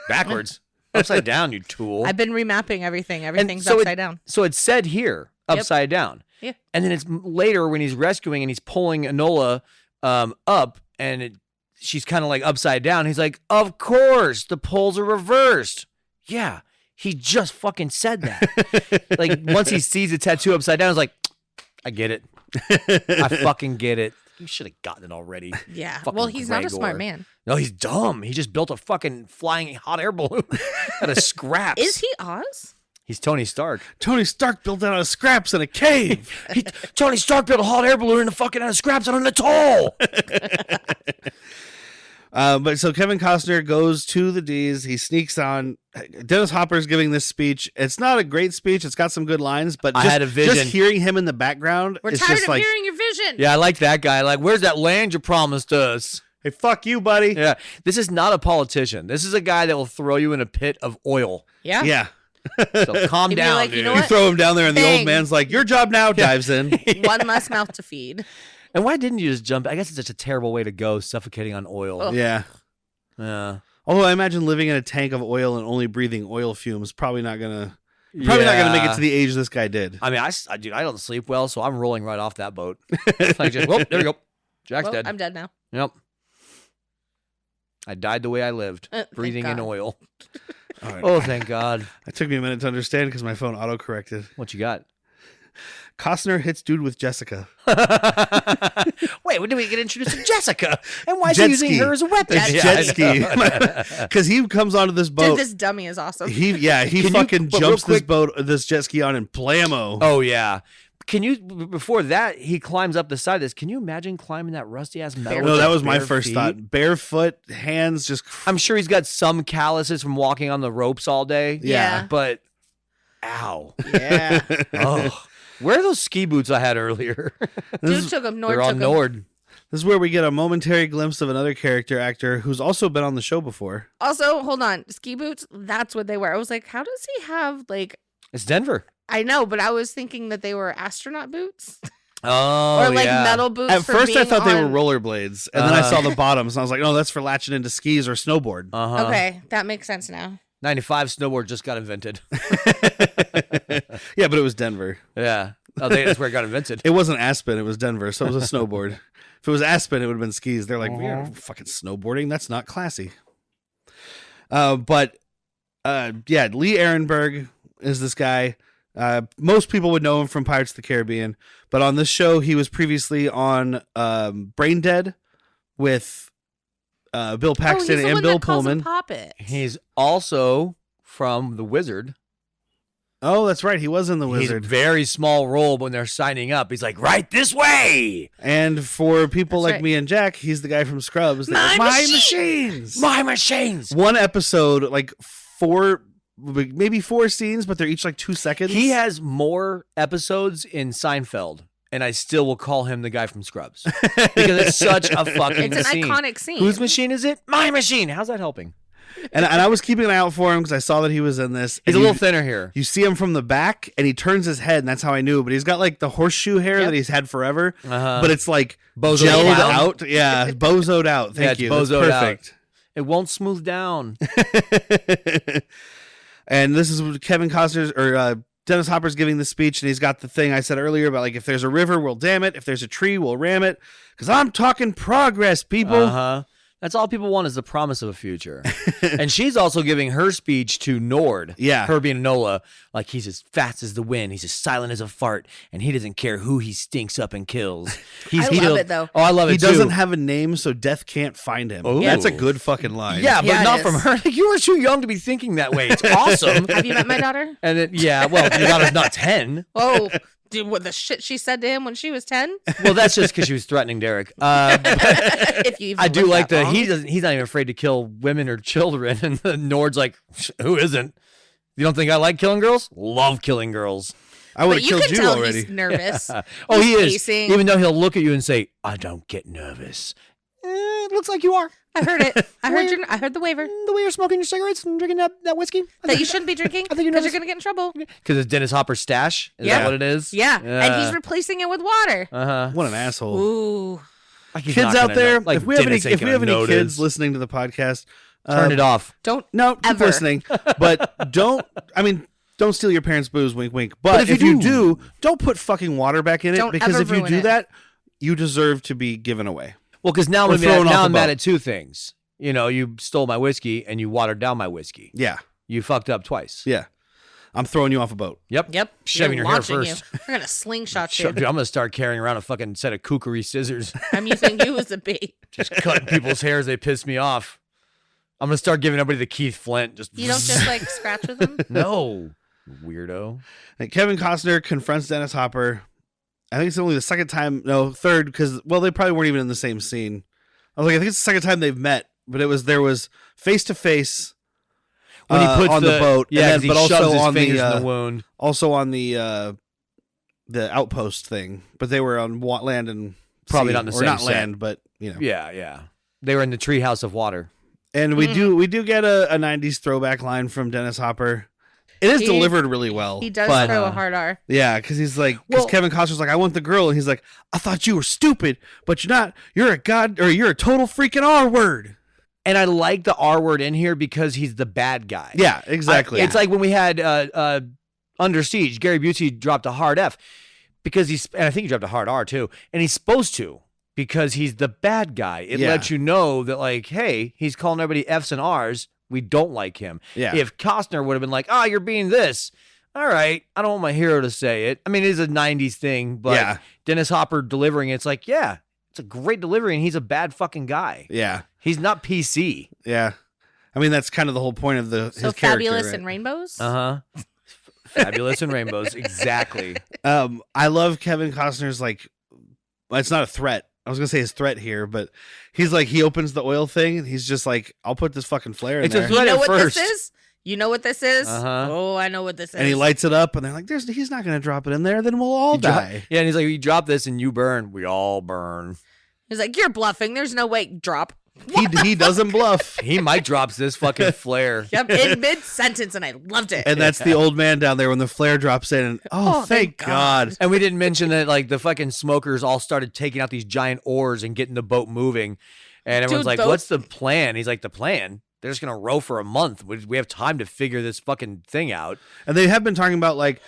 Backwards. Upside down, you tool. I've been remapping everything. Everything's so upside down. So it's said here, upside down. Yeah. And then it's later when he's rescuing and he's pulling Enola up and she's kind of like upside down. He's like, of course, the poles are reversed. Yeah. He just fucking said that. Like once he sees the tattoo upside down, he's like, I get it. I fucking get it. You should have gotten it already. Yeah. Fucking Well, he's not a Gregor. smart man. No, he's dumb. He just built a fucking flying hot air balloon out of scraps. Is he Oz? He's Tony Stark. Tony Stark built that out of scraps in a cave. Tony Stark built a hot air balloon in the fucking out of scraps on an atoll. But so Kevin Costner goes to the D's. He sneaks on. Dennis Hopper's giving this speech. It's not a great speech. It's got some good lines, but I just, had a vision. just hearing him in the background, We're it's tired just of like, hearing your vision. Yeah, I like that guy. Like, where's that land you promised us? hey, fuck you, buddy. Yeah, this is not a politician. This is a guy that will throw you in a pit of oil. Yeah. Yeah. So calm He'd be down, like, you dude. know You what? throw him down there, and the old Bang. man's like, your job now, dives in. One less mouth to feed. And why didn't you just jump? I guess it's such a terrible way to go, suffocating on oil. Ugh. Yeah. Yeah. Although I imagine living in a tank of oil and only breathing oil fumes probably not gonna make it to the age this guy did. I mean, dude, I don't sleep well, so I'm rolling right off that boat. Like, just, whoop, there we go. Jack's Well, dead. I'm dead now. Yep. I died the way I lived, Thank breathing in God. oil. All right. Oh, thank God. It took me a minute to understand because my phone auto-corrected. What you got? Costner hits dude with Jessica. Wait, when did we get introduced to Jessica? And why is Jet he using ski. her as a weapon? It's Yeah, jet I ski. know. Because he comes onto this Dude, boat. this dummy is awesome. He Can you- fucking but real jumps this quick- this jet ski on and blammo. Oh, yeah. Can you, before that, he climbs up the side of this. Can you imagine climbing that rusty ass metal? No, with that just was my bare first feet? thought. Barefoot, hands just. I'm sure he's got some calluses from walking on the ropes all day. Yeah. But, ow. Yeah. Oh. Where are those ski boots I had earlier? Dude took him. Nord They're took on him. Nord. This is where we get a momentary glimpse of another character actor who's also been on the show before. Also, hold on. Ski boots, that's what they wear. I was like, how does he have, like, It's Denver. I know, but I was thinking that they were astronaut boots Oh, or like yeah. metal boots. At for first, I being thought they were on- rollerblades, and then I saw the bottoms, and I was like, "No, that's for latching into skis or snowboard." Uh-huh. Okay, that makes sense now. 95 snowboard just got invented. Yeah, but it was Denver. Yeah. Oh, that's where it got invented. It wasn't Aspen; it was Denver, so it was a snowboard. If it was Aspen, it would have been skis. They're like, "We're fucking snowboarding. That's not classy." But Lee Ehrenberg is this guy. Most people would know him from Pirates of the Caribbean, but on this show, he was previously on Brain Dead with Bill Paxton he's the and one Bill that calls him Pullman. Poppet. He's also from The Wizard. Oh, that's right. He was in The Wizard. He's a very small role when they're signing up. He's like, right this way. And for people That's like right. me and Jack, he's the guy from Scrubs. that My goes, machines! My machines. One episode, like maybe four scenes, but they're each like 2 seconds. He has more episodes in Seinfeld, and I still will call him the guy from Scrubs because it's such a fucking It's an scene. iconic scene. Whose machine is it? My machine. How's that helping? and I was keeping an eye out for him because I saw that he was in this. He's And a little you- thinner here. You see him from the back, and he turns his head, and that's how I knew. But he's got like the horseshoe hair Yep. that he's had forever, Uh-huh. but it's like Bozoed gelled down. out. Yeah, bozoed out. Yeah, Thank it's you. That's bozoed out. perfect. It won't smooth down. And this is Kevin Costner's or Dennis Hopper's giving the speech, and he's got the thing I said earlier about like, if there's a river, we'll dam it. If there's a tree, we'll ram it. Because I'm talking progress, people. Uh-huh. That's all people want is the promise of a future. And she's also giving her speech to Nord. Yeah. Her being Enola. Like, he's as fast as the wind. He's as silent as a fart. And he doesn't care who he stinks up and kills. I love it, though. Oh, I love it, He too. doesn't have a name, so death can't find him. Ooh. That's a good fucking line. Yeah, but Yeah, it not is. from her. Like, you were too young to be thinking that way. It's awesome. Have you met my daughter? And then, yeah, well, your daughter's not 10. Oh, dude, what the shit she said to him when she was 10? Well, that's just because she was threatening Derek. If you even I do lived like that that long. he's not even afraid to kill women or children. And the Nord's like, who isn't? You don't think I like killing girls? Love killing girls. I would But have you killed can you tell already. he's nervous. Oh, he He's is. pacing. Even though he'll look at you and say, I don't get nervous. It looks like you are. I heard it. I heard the waiver The way you're smoking your cigarettes and drinking that whiskey. that you shouldn't be drinking I think you because know you're gonna get in trouble. Because it's Dennis Hopper's stash. Is Yeah. that what it is? Yeah, and he's replacing it with water. Uh-huh. What an asshole. Ooh, Like he's Kids not out gonna there, know. Like if we have Dennis any, ain't if we gonna have any notice. kids listening to the podcast, Turn it off. don't. No, keep Ever. listening. But don't steal your parents' booze, wink, wink. But if you do, don't put fucking water back in it, Don't because ever if you ruin do it. that, you deserve to be given away. Well, because now Or I'm thrown off the mad boat. at two things. You know, you stole my whiskey and you watered down my whiskey. Yeah, You fucked up twice. yeah. I'm throwing you off a boat. Yep. Yep, Shoving You're your hair launching first. You. We're gonna slingshot I'm you. gonna start carrying around a fucking set of kookery scissors, I'm using you as a bait. just cutting people's hair as they piss me off. I'm gonna start giving everybody the Keith Flint. Just You don't just like scratch with them. no, weirdo. And Kevin Costner confronts Dennis Hopper. I think it's only the second time, no, third, because they probably weren't even in the same scene. I was like, I think it's the second time they've met, but there was face to face When he puts on the boat, yeah, and then, 'cause he but shoves also his on fingers the in the wound. also on the outpost thing. But they were on land and Probably sea, not in the or same not set. land, but you know. Yeah. They were in the treehouse of water. And we do get a 90s throwback line from Dennis Hopper. It is He- delivered really well. He does but, throw a hard R. yeah, because he's like, because Well- Kevin Costner's like, I want the girl, and he's like, I thought you were stupid, but you're not. You're a you're a total freaking R word. And I like the R word in here because he's the bad guy. Yeah, exactly. It's like when we had Under Siege, Gary Busey dropped a hard F because and I think he dropped a hard R too, and he's supposed to because he's the bad guy. It Yeah. lets you know that, like, hey, he's calling everybody F's and R's. We don't like him. Yeah. If Costner would have been like, oh, you're being this. All right. I don't want my hero to say it. I mean, it is a 90s thing, but Yeah. Dennis Hopper delivering it's like, yeah, it's a great delivery, and he's a bad fucking guy. yeah, He's not PC. yeah. I mean, that's kind of the whole point of So his character. fabulous right? and rainbows. Uh-huh. Fabulous and rainbows. Exactly. I love Kevin Costner's like, well, it's not a threat. I was gonna say his threat here, but he's like, he opens the oil thing and he's just like, I'll put this fucking flare in It's a there. threat. You know at what first. this is? You know what this is? Uh-huh. Oh, I know what this is. And he lights it up, and they're like, he's not gonna drop it in there. Then we'll all die. Yeah, and he's like, you drop this and you burn. We all burn. He's like, you're bluffing. There's no way. Drop. He doesn't bluff. He might drops this fucking flare. Yep, in mid sentence, and I loved it. And that's the old man down there when the flare drops in. And, Oh, thank thank God. God. And we didn't mention that, like, the fucking smokers all started taking out these giant oars and getting the boat moving. And everyone's Dude, like, those- what's the plan? He's like, the plan? They're just going to row for a month. We have time to figure this fucking thing out. And they have been talking about like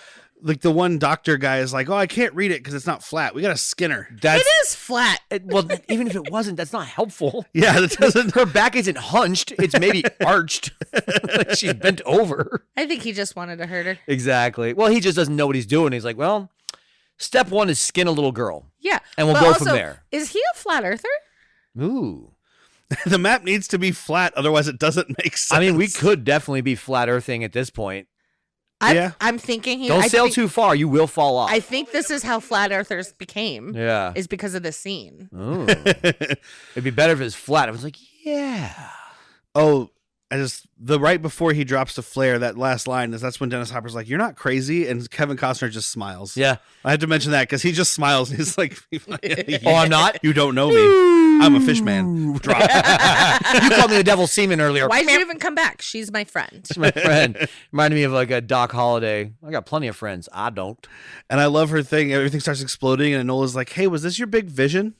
the one doctor guy is like, oh, I can't read it because it's not flat. We got a Skinner. That's it is flat. well, even if it wasn't, that's not helpful. Yeah, that doesn't. Her back isn't hunched. It's maybe arched. Like she's bent over. I think he just wanted to hurt her. Exactly. Well, he just doesn't know what he's doing. He's like, well, step one is skin a little girl. Yeah. And we'll But go from also, there. Is he a flat earther? Ooh. The map needs to be flat, otherwise it doesn't make sense. I mean, we could definitely be flat earthing at this point. Yeah. I'm thinking he. Don't I sail think, too far. You will fall off. I think this is how flat earthers became. Yeah. Is because of this scene. Ooh. It'd be better if it was flat. I was like, yeah. Oh, the right before he drops the flare, that last line that's when Dennis Hopper's like, "You're not crazy," and Kevin Costner just smiles. Yeah. I had to mention that because he just smiles. And he's like, Oh, I'm not? You don't know me. I'm a fish man. Drop. You called me the devil's semen earlier. Why'd you even come back? She's my friend. My friend. Reminded me of like a Doc Holliday. I got plenty of friends. I don't. And I love her thing. Everything starts exploding, and Nola's like, "Hey, was this your big vision?"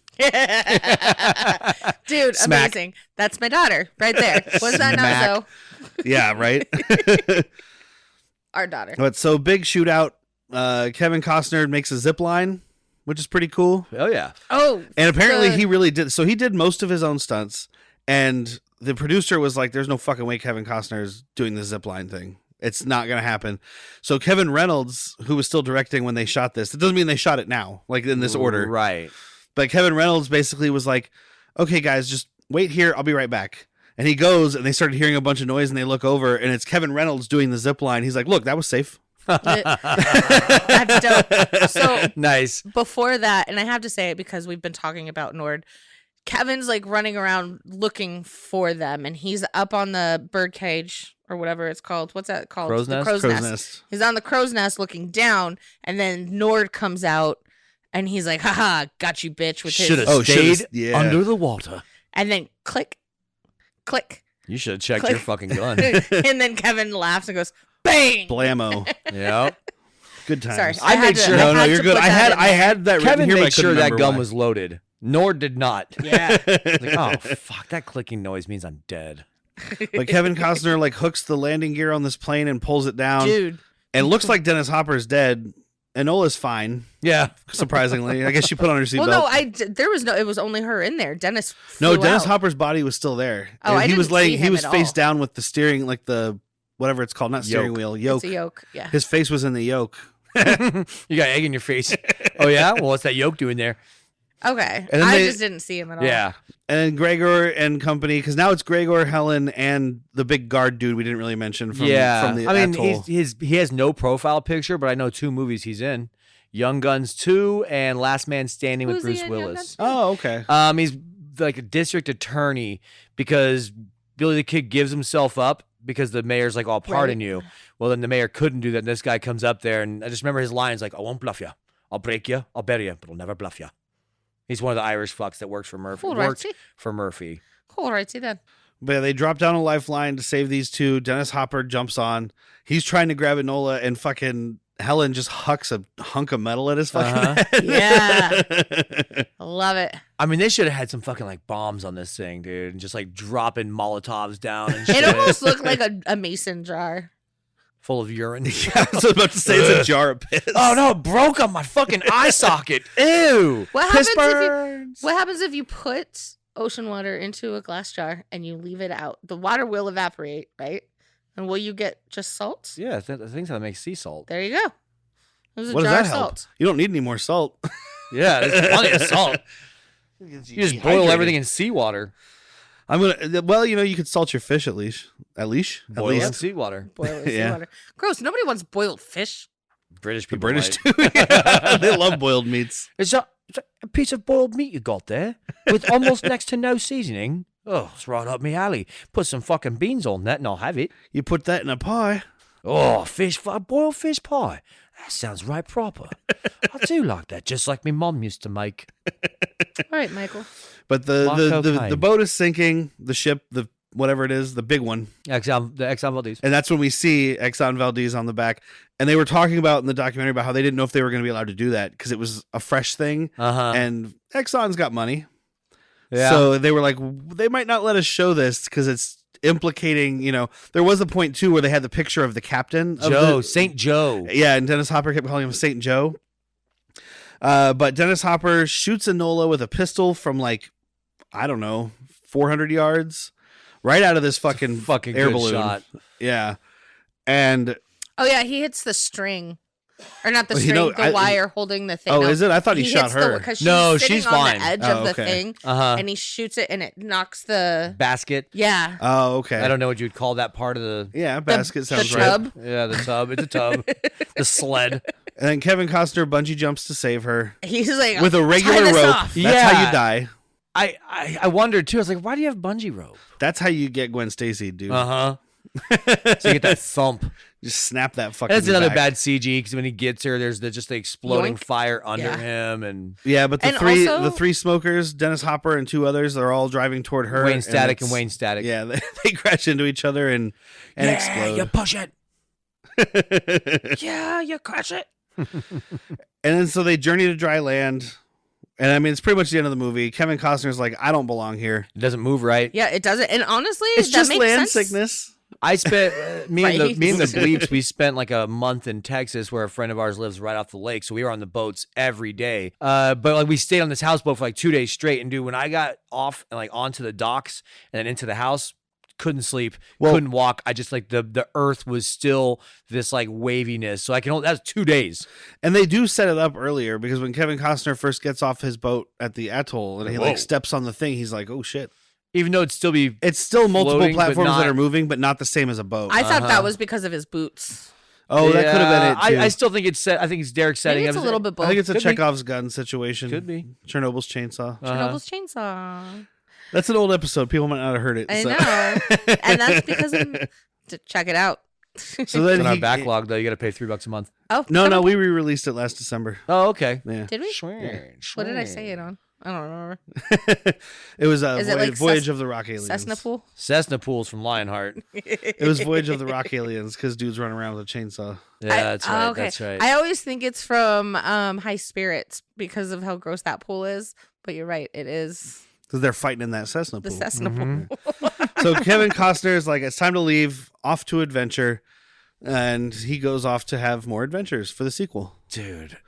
Dude, Smack. amazing. That's my daughter right there. Was that not Smack. so? Yeah, right. Our daughter. But so big shootout. Kevin Costner makes a zip line, which is pretty cool. Oh yeah. Oh, And apparently the- he really did. So he did most of his own stunts. And the producer was like, there's no fucking way Kevin Costner is doing the zip line thing. It's not going to happen. So Kevin Reynolds, who was still directing when they shot this, it doesn't mean they shot it now, like in this order. Right. But Kevin Reynolds basically was like, okay, guys, just wait here. I'll be right back. And he goes and they started hearing a bunch of noise and they look over and it's Kevin Reynolds doing the zip line. He's like, look, that was safe. That's dope. So Nice. before that, and I have to say it because we've been talking about Nord, Kevin's like running around looking for them, and he's up on the bird cage or whatever it's called. What's that called? Crow's The nest? crow's Crow's nest. nest. He's on the crow's nest looking down, and then Nord comes out, and he's like, "Haha, got you, bitch!" With Should his, have Oh, should've- stayed yeah. under the water. and then click, click, You should have checked Click. your fucking gun. and then Kevin laughs and goes, "Bang!" Blammo. Yeah. Good times. Sorry, I made had to- sure- No, had you're to good. put I that had in I there. had that written Kevin here, but I made sure couldn't that remember gun why. was loaded. Nord did not. Yeah. Like, oh fuck, that clicking noise means I'm dead. But Kevin Costner like hooks the landing gear on this plane and pulls it down. Dude. And it looks like Dennis Hopper's dead. Enola's fine, Yeah. surprisingly. I guess she put on her seatbelt. Well, no, there was no. It was only her in there. Dennis. No, flew Dennis out. Hopper's body was still there. Oh, And I he was didn't laying. see He him was at face all. down with the steering, like the whatever it's called, not steering Yoke. wheel, yoke. It's a yoke. Yeah. His face was in the yoke. You got egg in your face. Oh yeah? Well, what's that yolk doing there? Okay. And then I they- just didn't see him at all. Yeah. And then Gregor and company, because now it's Gregor, Helen, and the big guard dude we didn't really mention from, Yeah. from the I mean, atoll. he has no profile picture, but I know 2 movies he's in: Young Guns 2 and Last Man Standing Who's with he Bruce in Young Willis. Oh, okay. He's like a district attorney because Billy the Kid gives himself up because the mayor's like, "I'll pardon you." Well, then the mayor couldn't do that. And this guy comes up there, and I just remember his lines like, "I won't bluff you. I'll break you. I'll bury you, but I'll never bluff you." He's one of the Irish fucks that works for Murphy. Worked Alrighty. for Murphy. Alrighty then. But they drop down a lifeline to save these two. Dennis Hopper jumps on. He's trying to grab Enola, and fucking Helen just hucks a hunk of metal at his fucking head. Yeah. I love it. I mean, they should have had some fucking like bombs on this thing, dude, and just like dropping Molotovs down and shit. It almost looked like a mason jar. full of urine. I was about to say it's a jar of piss. Oh no, it broke on my fucking eye socket. Ew. What Piss happens burns. What happens if you put ocean water into a glass jar and you leave it out? The water will evaporate, right? And will you get just salt? Yeah, I think that makes sea salt. There you go. It was a What does jar that of help? salt. You don't need any more salt. Yeah, there's plenty of salt. You just boil everything in seawater. I'm gonna. Well, you could salt your fish at least. At least. Boil in seawater. Boil it in Yeah. water. Gross. Nobody wants boiled fish. British The people. British might. too. They love boiled meats. It's a piece of boiled meat you got there with almost next to no seasoning. Oh, it's right up me alley. Put some fucking beans on that and I'll have it. You put that in a pie. Oh, boiled fish pie. That sounds right proper. I do like that, just like my mom used to make. All right, Michael. But the Cocaine. boat is sinking. The ship, the whatever it is, the big one, The Exxon Valdez. and that's when we see Exxon Valdez on the back. And they were talking about in the documentary about how they didn't know if they were going to be allowed to do that because it was a fresh thing, Uh-huh. and Exxon's got money. Yeah. So they were like, they might not let us show this because it's implicating, there was a point too where they had the picture of the captain. Of Joe, St. Joe. Yeah, and Dennis Hopper kept calling him St. Joe. But Dennis Hopper shoots Enola with a pistol from 400 yards right out of this fucking air good balloon. shot. Yeah. And Oh yeah, he hits the string, or not the Well, string, the I- wire holding the thing. oh, No, is it? I thought he shot hits her. Because No, she's, she's sitting on fine. the edge Oh, of the okay. thing, Uh-huh. and he shoots it, and it knocks the Basket. yeah. Oh, okay. I don't know what you'd call that part of the. Yeah, basket sounds the right. tub. Yeah, the tub. It's a tub. The sled. And then Kevin Costner bungee jumps to save her He's like with a "Tie regular this rope. off." That's how Yeah. you die. I wondered too. I was like, why do you have bungee rope? That's how you get Gwen Stacy, dude. Uh huh. So you get that thump. Just snap that fucking. That's another back. bad CG because when he gets her, there's just the exploding Yoink. fire under Yeah. him and Yeah, but the And three also- the three smokers, Dennis Hopper and two others, they're all driving toward her. Wayne Static and it's- Wayne Static. Yeah, they crash into each other and explode. You push it. Yeah, you crush it. And then so they journey to dry land. And I mean, it's pretty much the end of the movie. Kevin Costner's like, I don't belong here. It doesn't move right. Yeah, it doesn't. And honestly, It's that just makes land sense. sickness. I spent me and Right. the bleeps. We spent like a month in Texas, where a friend of ours lives right off the lake. So we were on the boats every day. But like we stayed on this houseboat for like 2 days straight. And dude, when I got off and like onto the docks and then into the house, couldn't sleep, couldn't walk. I just like the earth was still this like waviness. So I can only, that's 2 days. And they do set it up earlier because when Kevin Costner first gets off his boat at the atoll and he like steps on the thing, he's like, "Oh shit!" Even though it's still it's still multiple floating, but platforms that not- are moving, but not the same as a boat. I thought that was because of his boots. Oh, that could have been it too. I still think it's set. I think it's Derek setting Maybe it's up. a little bit both. I think it's a Could be. Chekhov's gun situation. Could be. Chernobyl's chainsaw. Chernobyl's chainsaw. That's an old episode. People might not have heard it. I so. know. And that's because of, to check it out. So It's then in our he, backlog though. You got to pay $3 a month. Oh, No, we re-released it last December. Oh, okay. Yeah. Did we? Swear. What did I say it on? I don't remember. It was Is it like Voyage of the Rock Aliens. Cessna Pool? Cessna Pools from Lionheart. It was Voyage of the Rock Aliens because dudes running around with a chainsaw. Yeah, that's right. Okay. That's right. I always think it's from High Spirits because of how gross that pool is. But you're right. It is Because they're fighting in that Cessna the pool. Cessna Pool. So Kevin Costner is like, it's time to leave, off to adventure. And he goes off to have more adventures for the sequel. Dude.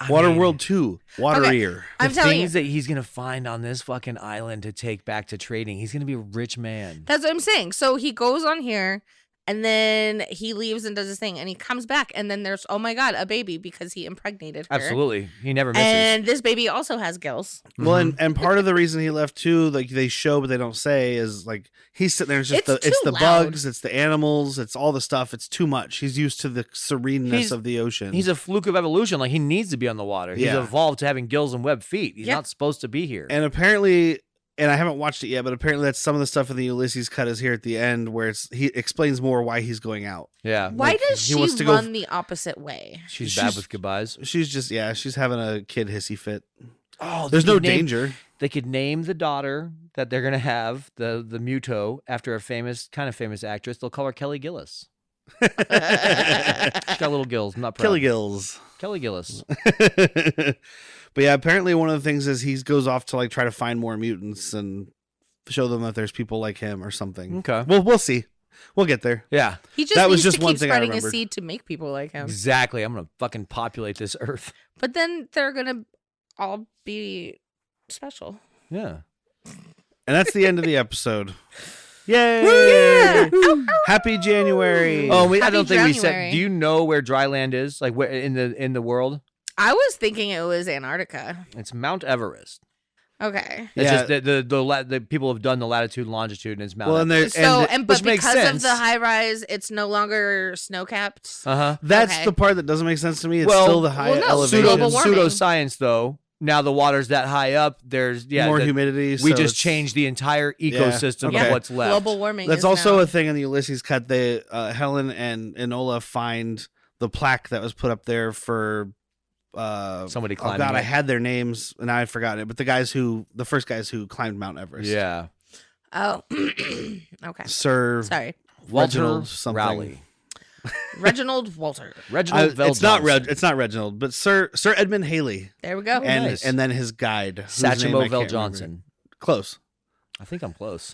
Waterworld 2, Water Okay. Ear. I'm the telling you. things that he's gonna find on this fucking island to take back to trading. He's gonna be a rich man. That's what I'm saying. So he goes on here and then he leaves and does his thing and he comes back and then there's, oh my God, a baby because he impregnated her. Absolutely, he never misses. And this baby also has gills. Well, and part of the reason he left too, like they show but they don't say, is like he's sitting there. It's just It's it's too the loud. bugs, it's the animals, it's all the stuff. It's too much. He's used to the sereneness He's- of the ocean. He's a fluke of evolution. Like he needs to be on the water. He's Yeah. evolved to having gills and webbed feet. He's Yeah. not supposed to be here. and apparently, and I haven't watched it yet, but apparently that's some of the stuff in the Ulysses cut is here at the end where he explains more why he's going out. yeah. Why Like, does he she wants to go run the opposite way? She's bad with goodbyes. She's just she's having a kid hissy fit. Oh, There's no danger. They could name the daughter that they're gonna have the Muto after a kind of famous actress. They'll call her Kelly Gillis. She's got little gills. I'm not proud. Kelly Gills. Kelly Gillis. But yeah, apparently one of the things is he goes off to like try to find more mutants and show them that there's people like him or something. Okay. Well, we'll see. We'll get there. Yeah. He just That was needs just to one keep thing I spreading his remembered. seed to make people like him. Exactly. I'm gonna fucking populate this earth. But then they're gonna all be special. Yeah. And that's the end of the episode. Yay! Yeah. Happy January. Oh, I Happy don't think we January. said. Do you know where Dryland is? Like where in the world? I was thinking it was Antarctica. It's Mount Everest. Okay. It's Yeah. just the people have done the latitude and longitude, and it's Mount. Well, and Everest. there, So and but which makes because of sense. the high rise, it's no longer snow capped. Uh-huh. that's Okay. the part that doesn't make sense to me. It's Well- still the high well, no, elevation. global warming. Pseudoscience, though. Now the water's that high up. There's more the- humidity. We so just it's- changed the entire ecosystem okay. of what's left. Global warming. That's is also now. a thing in the Ulysses cut. They Helen and Enola find the plaque that was put up there for Somebody oh climbing God, I it. had their names and I forgot it. But the first guys who climbed Mount Everest. Yeah. Oh. Okay. Sir Sorry. Walter Reginald something. Rowley. Reginald Walter. Reginald It's not Johnson. It's not Reginald, but Sir Edmund Haley, There we go. and nice. and then his guide, whose name I Satchmo can't Vel remember. Johnson. Close. I think I'm close.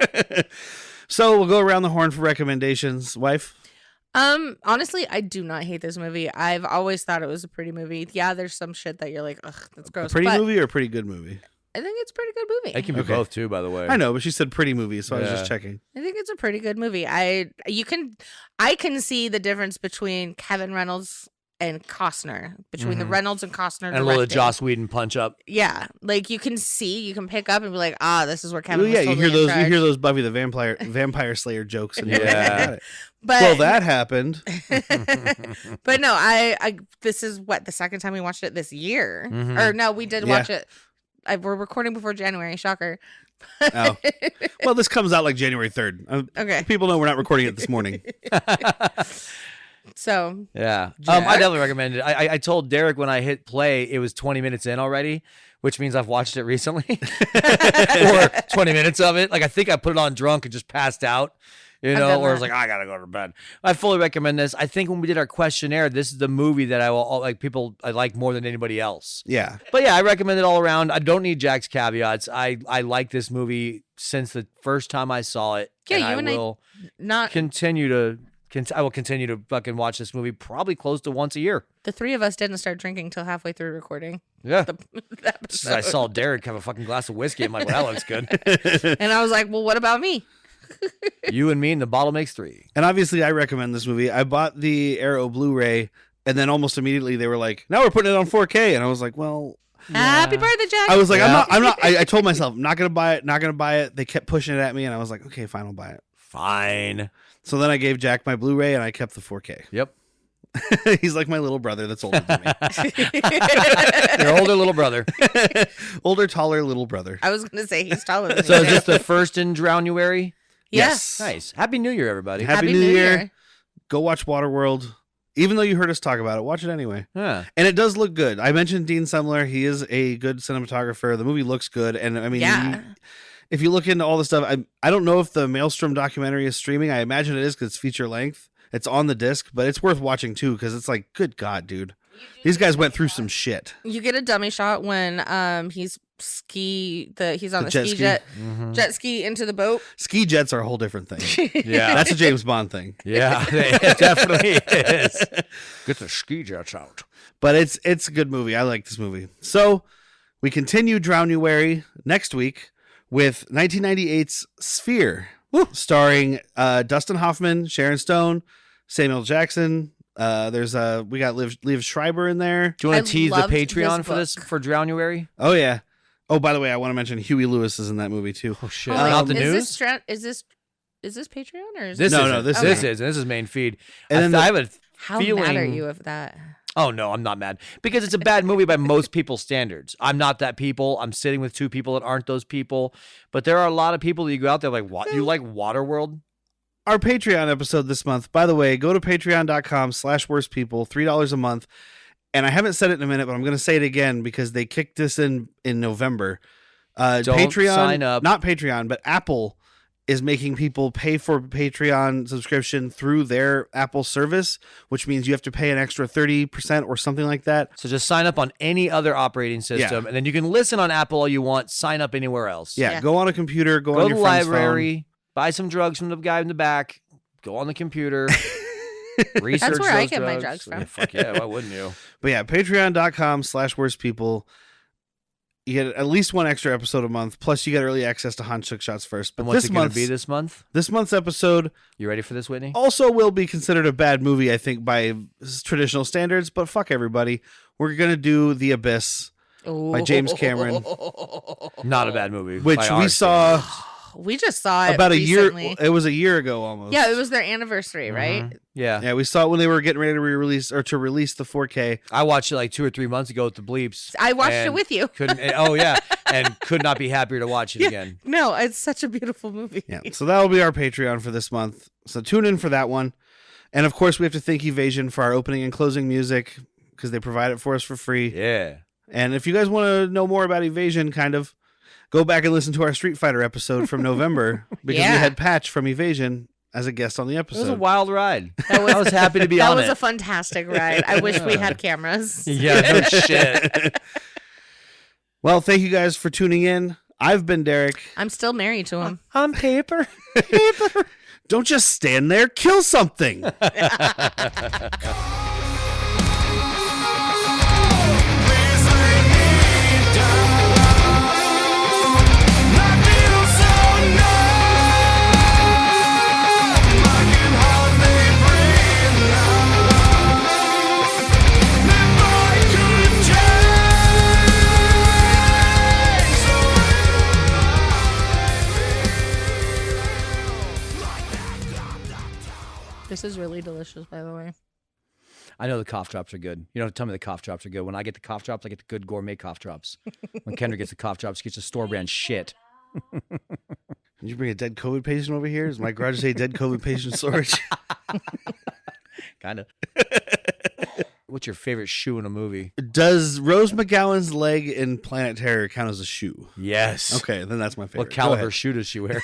So we'll go around the horn for recommendations. Wife, Honestly, I do not hate this movie. I've always thought it was a pretty movie. Yeah, there's some shit that you're like, ugh, that's a gross. pretty but movie or a pretty good movie? I think it's a pretty good movie. It can be Okay. both too, by the way. I know, but she said pretty movie, so I was Yeah. just checking. I think it's a pretty good movie. I can see the difference between Kevin Reynolds and Costner, between the Reynolds and Costner And a little directing. Joss Whedon punch up. Yeah, like you can pick up and be like, this is where Well, Kevin. yeah, was you totally hear in those. You charge. hear those Buffy the Vampire Slayer jokes, and you're like, Yeah. "Got it." But Well, that happened. but no, I this is the second time we watched it this year, or no, we did watch it. We're recording before January. Shocker. Oh. Well, this comes out like January 3rd. Okay. People know we're not recording it this morning. So Yeah. Jack? I definitely recommend it. I told Derek when I hit play, it was 20 minutes in already, which means I've watched it recently. Or 20 minutes of it. Like, I think I put it on drunk and just passed out. You I've know, done or I was that. like, I gotta go to bed. I fully recommend this. I think when we did our questionnaire, this is the movie that I will I like more than anybody else. Yeah. But yeah, I recommend it all around. I don't need Jack's caveats. I like this movie since the first time I saw it. Yeah, and you I and will not continue to. I will continue to fucking watch this movie probably close to once a year. the three of us didn't start drinking till halfway through recording Yeah. the episode. I saw Derek have a fucking glass of whiskey. I'm like, well, that looks good. And I was like, well, what about me? You and me, and the bottle makes 3. And obviously, I recommend this movie. I bought the Arrow Blu-ray, and then almost immediately they were like, "Now we're putting it on 4K," and I was like, "Well." Happy birthday, Jack. I was like, Yeah. I'm not. I told myself, I'm not gonna buy it. Not gonna buy it. They kept pushing it at me, and I was like, okay, fine, I'll buy it. Fine. So then I gave Jack my Blu-ray, and I kept the 4K. Yep. He's like my little brother that's older than me. Your older little brother. Older, taller little brother. I was going to say he's taller than So me. is this the first in DROWNuary? Yes. Nice. Happy New Year, everybody. Happy New Year. Go watch Waterworld. Even though you heard us talk about it, watch it anyway. Yeah. And it does look good. I mentioned Dean Semler. He is a good cinematographer. The movie looks good. And I mean, Yeah. if you look into all the stuff, I don't know if the Maelstrom documentary is streaming. I imagine it is because it's feature length. It's on the disc, but it's worth watching too because it's like, good God, dude. These guys went through some shit. You get a dummy shot when he's on the jet ski ski. jet ski into the boat. Ski jets are a whole different thing. Yeah. That's a James Bond thing. Yeah, it definitely is. Get the ski jets out. But it's a good movie. I like this movie. So we continue DROWNuary next week with 1998's Sphere, starring Dustin Hoffman, Sharon Stone, Samuel Jackson. We got Liv Schreiber in there. Do you want I to tease the loved Patreon this for this book. for DROWNuary? Oh yeah. Oh, by the way, I want to mention Huey Lewis is in that movie too. Oh shit! Oh, Not the wait, news. Is this Patreon or is This No, is no, this this is- is main feed. And then I have a how feeling. mad are you of that? Oh no, I'm not mad because it's a bad movie by most people's standards. I'm not that people. I'm sitting with 2 people that aren't those people. But there are a lot of people that you go out there like, what? You like Waterworld? Our Patreon episode this month, by the way, go to patreon.com/worstpeople, $3 a month. And I haven't said it in a minute, but I'm going to say it again because they kicked this in November. Don't Patreon, sign up. Not Patreon, but Apple is making people pay for Patreon subscription through their Apple service, which means you have to pay an extra 30% or something like that. So just sign up on any other operating system, and then you can listen on Apple all you want. Sign up anywhere else. Yeah, Yeah. go on a computer, go Go on to your the friend's library, buy some drugs from the guy in the back. Go on the computer. Research That's where I those get my drugs from. Yeah, fuck yeah, why wouldn't you? phone. But yeah, patreon.com/worstpeople. You get at least one extra episode a month, plus you get early access to Han Shook Shots first. But And what's this it going to month's, be this month? this month's episode You ready for this, Whitney? also will be considered a bad movie, I think, by traditional standards, but fuck everybody. We're going to do The Abyss, by James Cameron. Not a bad movie. which by we our saw standards. We just saw it about a recently. year. It was a year ago almost. Yeah, it was their anniversary, right? Mhm. Yeah. Yeah, we saw it when they were getting ready to release the 4K. I watched it like 2 or 3 months ago with the bleeps. I watched it and with you. Couldn't. Oh yeah, and could not be happier to watch it again. No, it's such a beautiful movie. Yeah, so that'll be our Patreon for this month. So tune in for that one. And of course, we have to thank Evasion for our opening and closing music because they provide it for us for free. Yeah. And if you guys want to know more about Evasion, kind of, go back and listen to our Street Fighter episode from November because we Yeah. had Patch from Evasion as a guest on the It was a episode. wild ride. I was happy to be That on was it. a fantastic ride. I wish we had cameras. Yeah, no shit. Well, thank you guys for tuning in. I've been Derek. I'm still married to him. On paper. Don't just stand there, kill something. This is really delicious, by the way. I know the cough drops are good. You don't have to tell me the cough drops are good. When I get the cough drops, I get the good gourmet cough drops. When Kendra gets the cough drops, she gets the store brand shit. Did you bring a dead COVID patient over here? Is my garage say dead COVID patient storage? Kind of. What's your favorite shoe in a movie? Does Rose McGowan's leg in Planet Terror count as a shoe? Yes. Okay, then that's my favorite. What Go caliber ahead. shoe does she wear?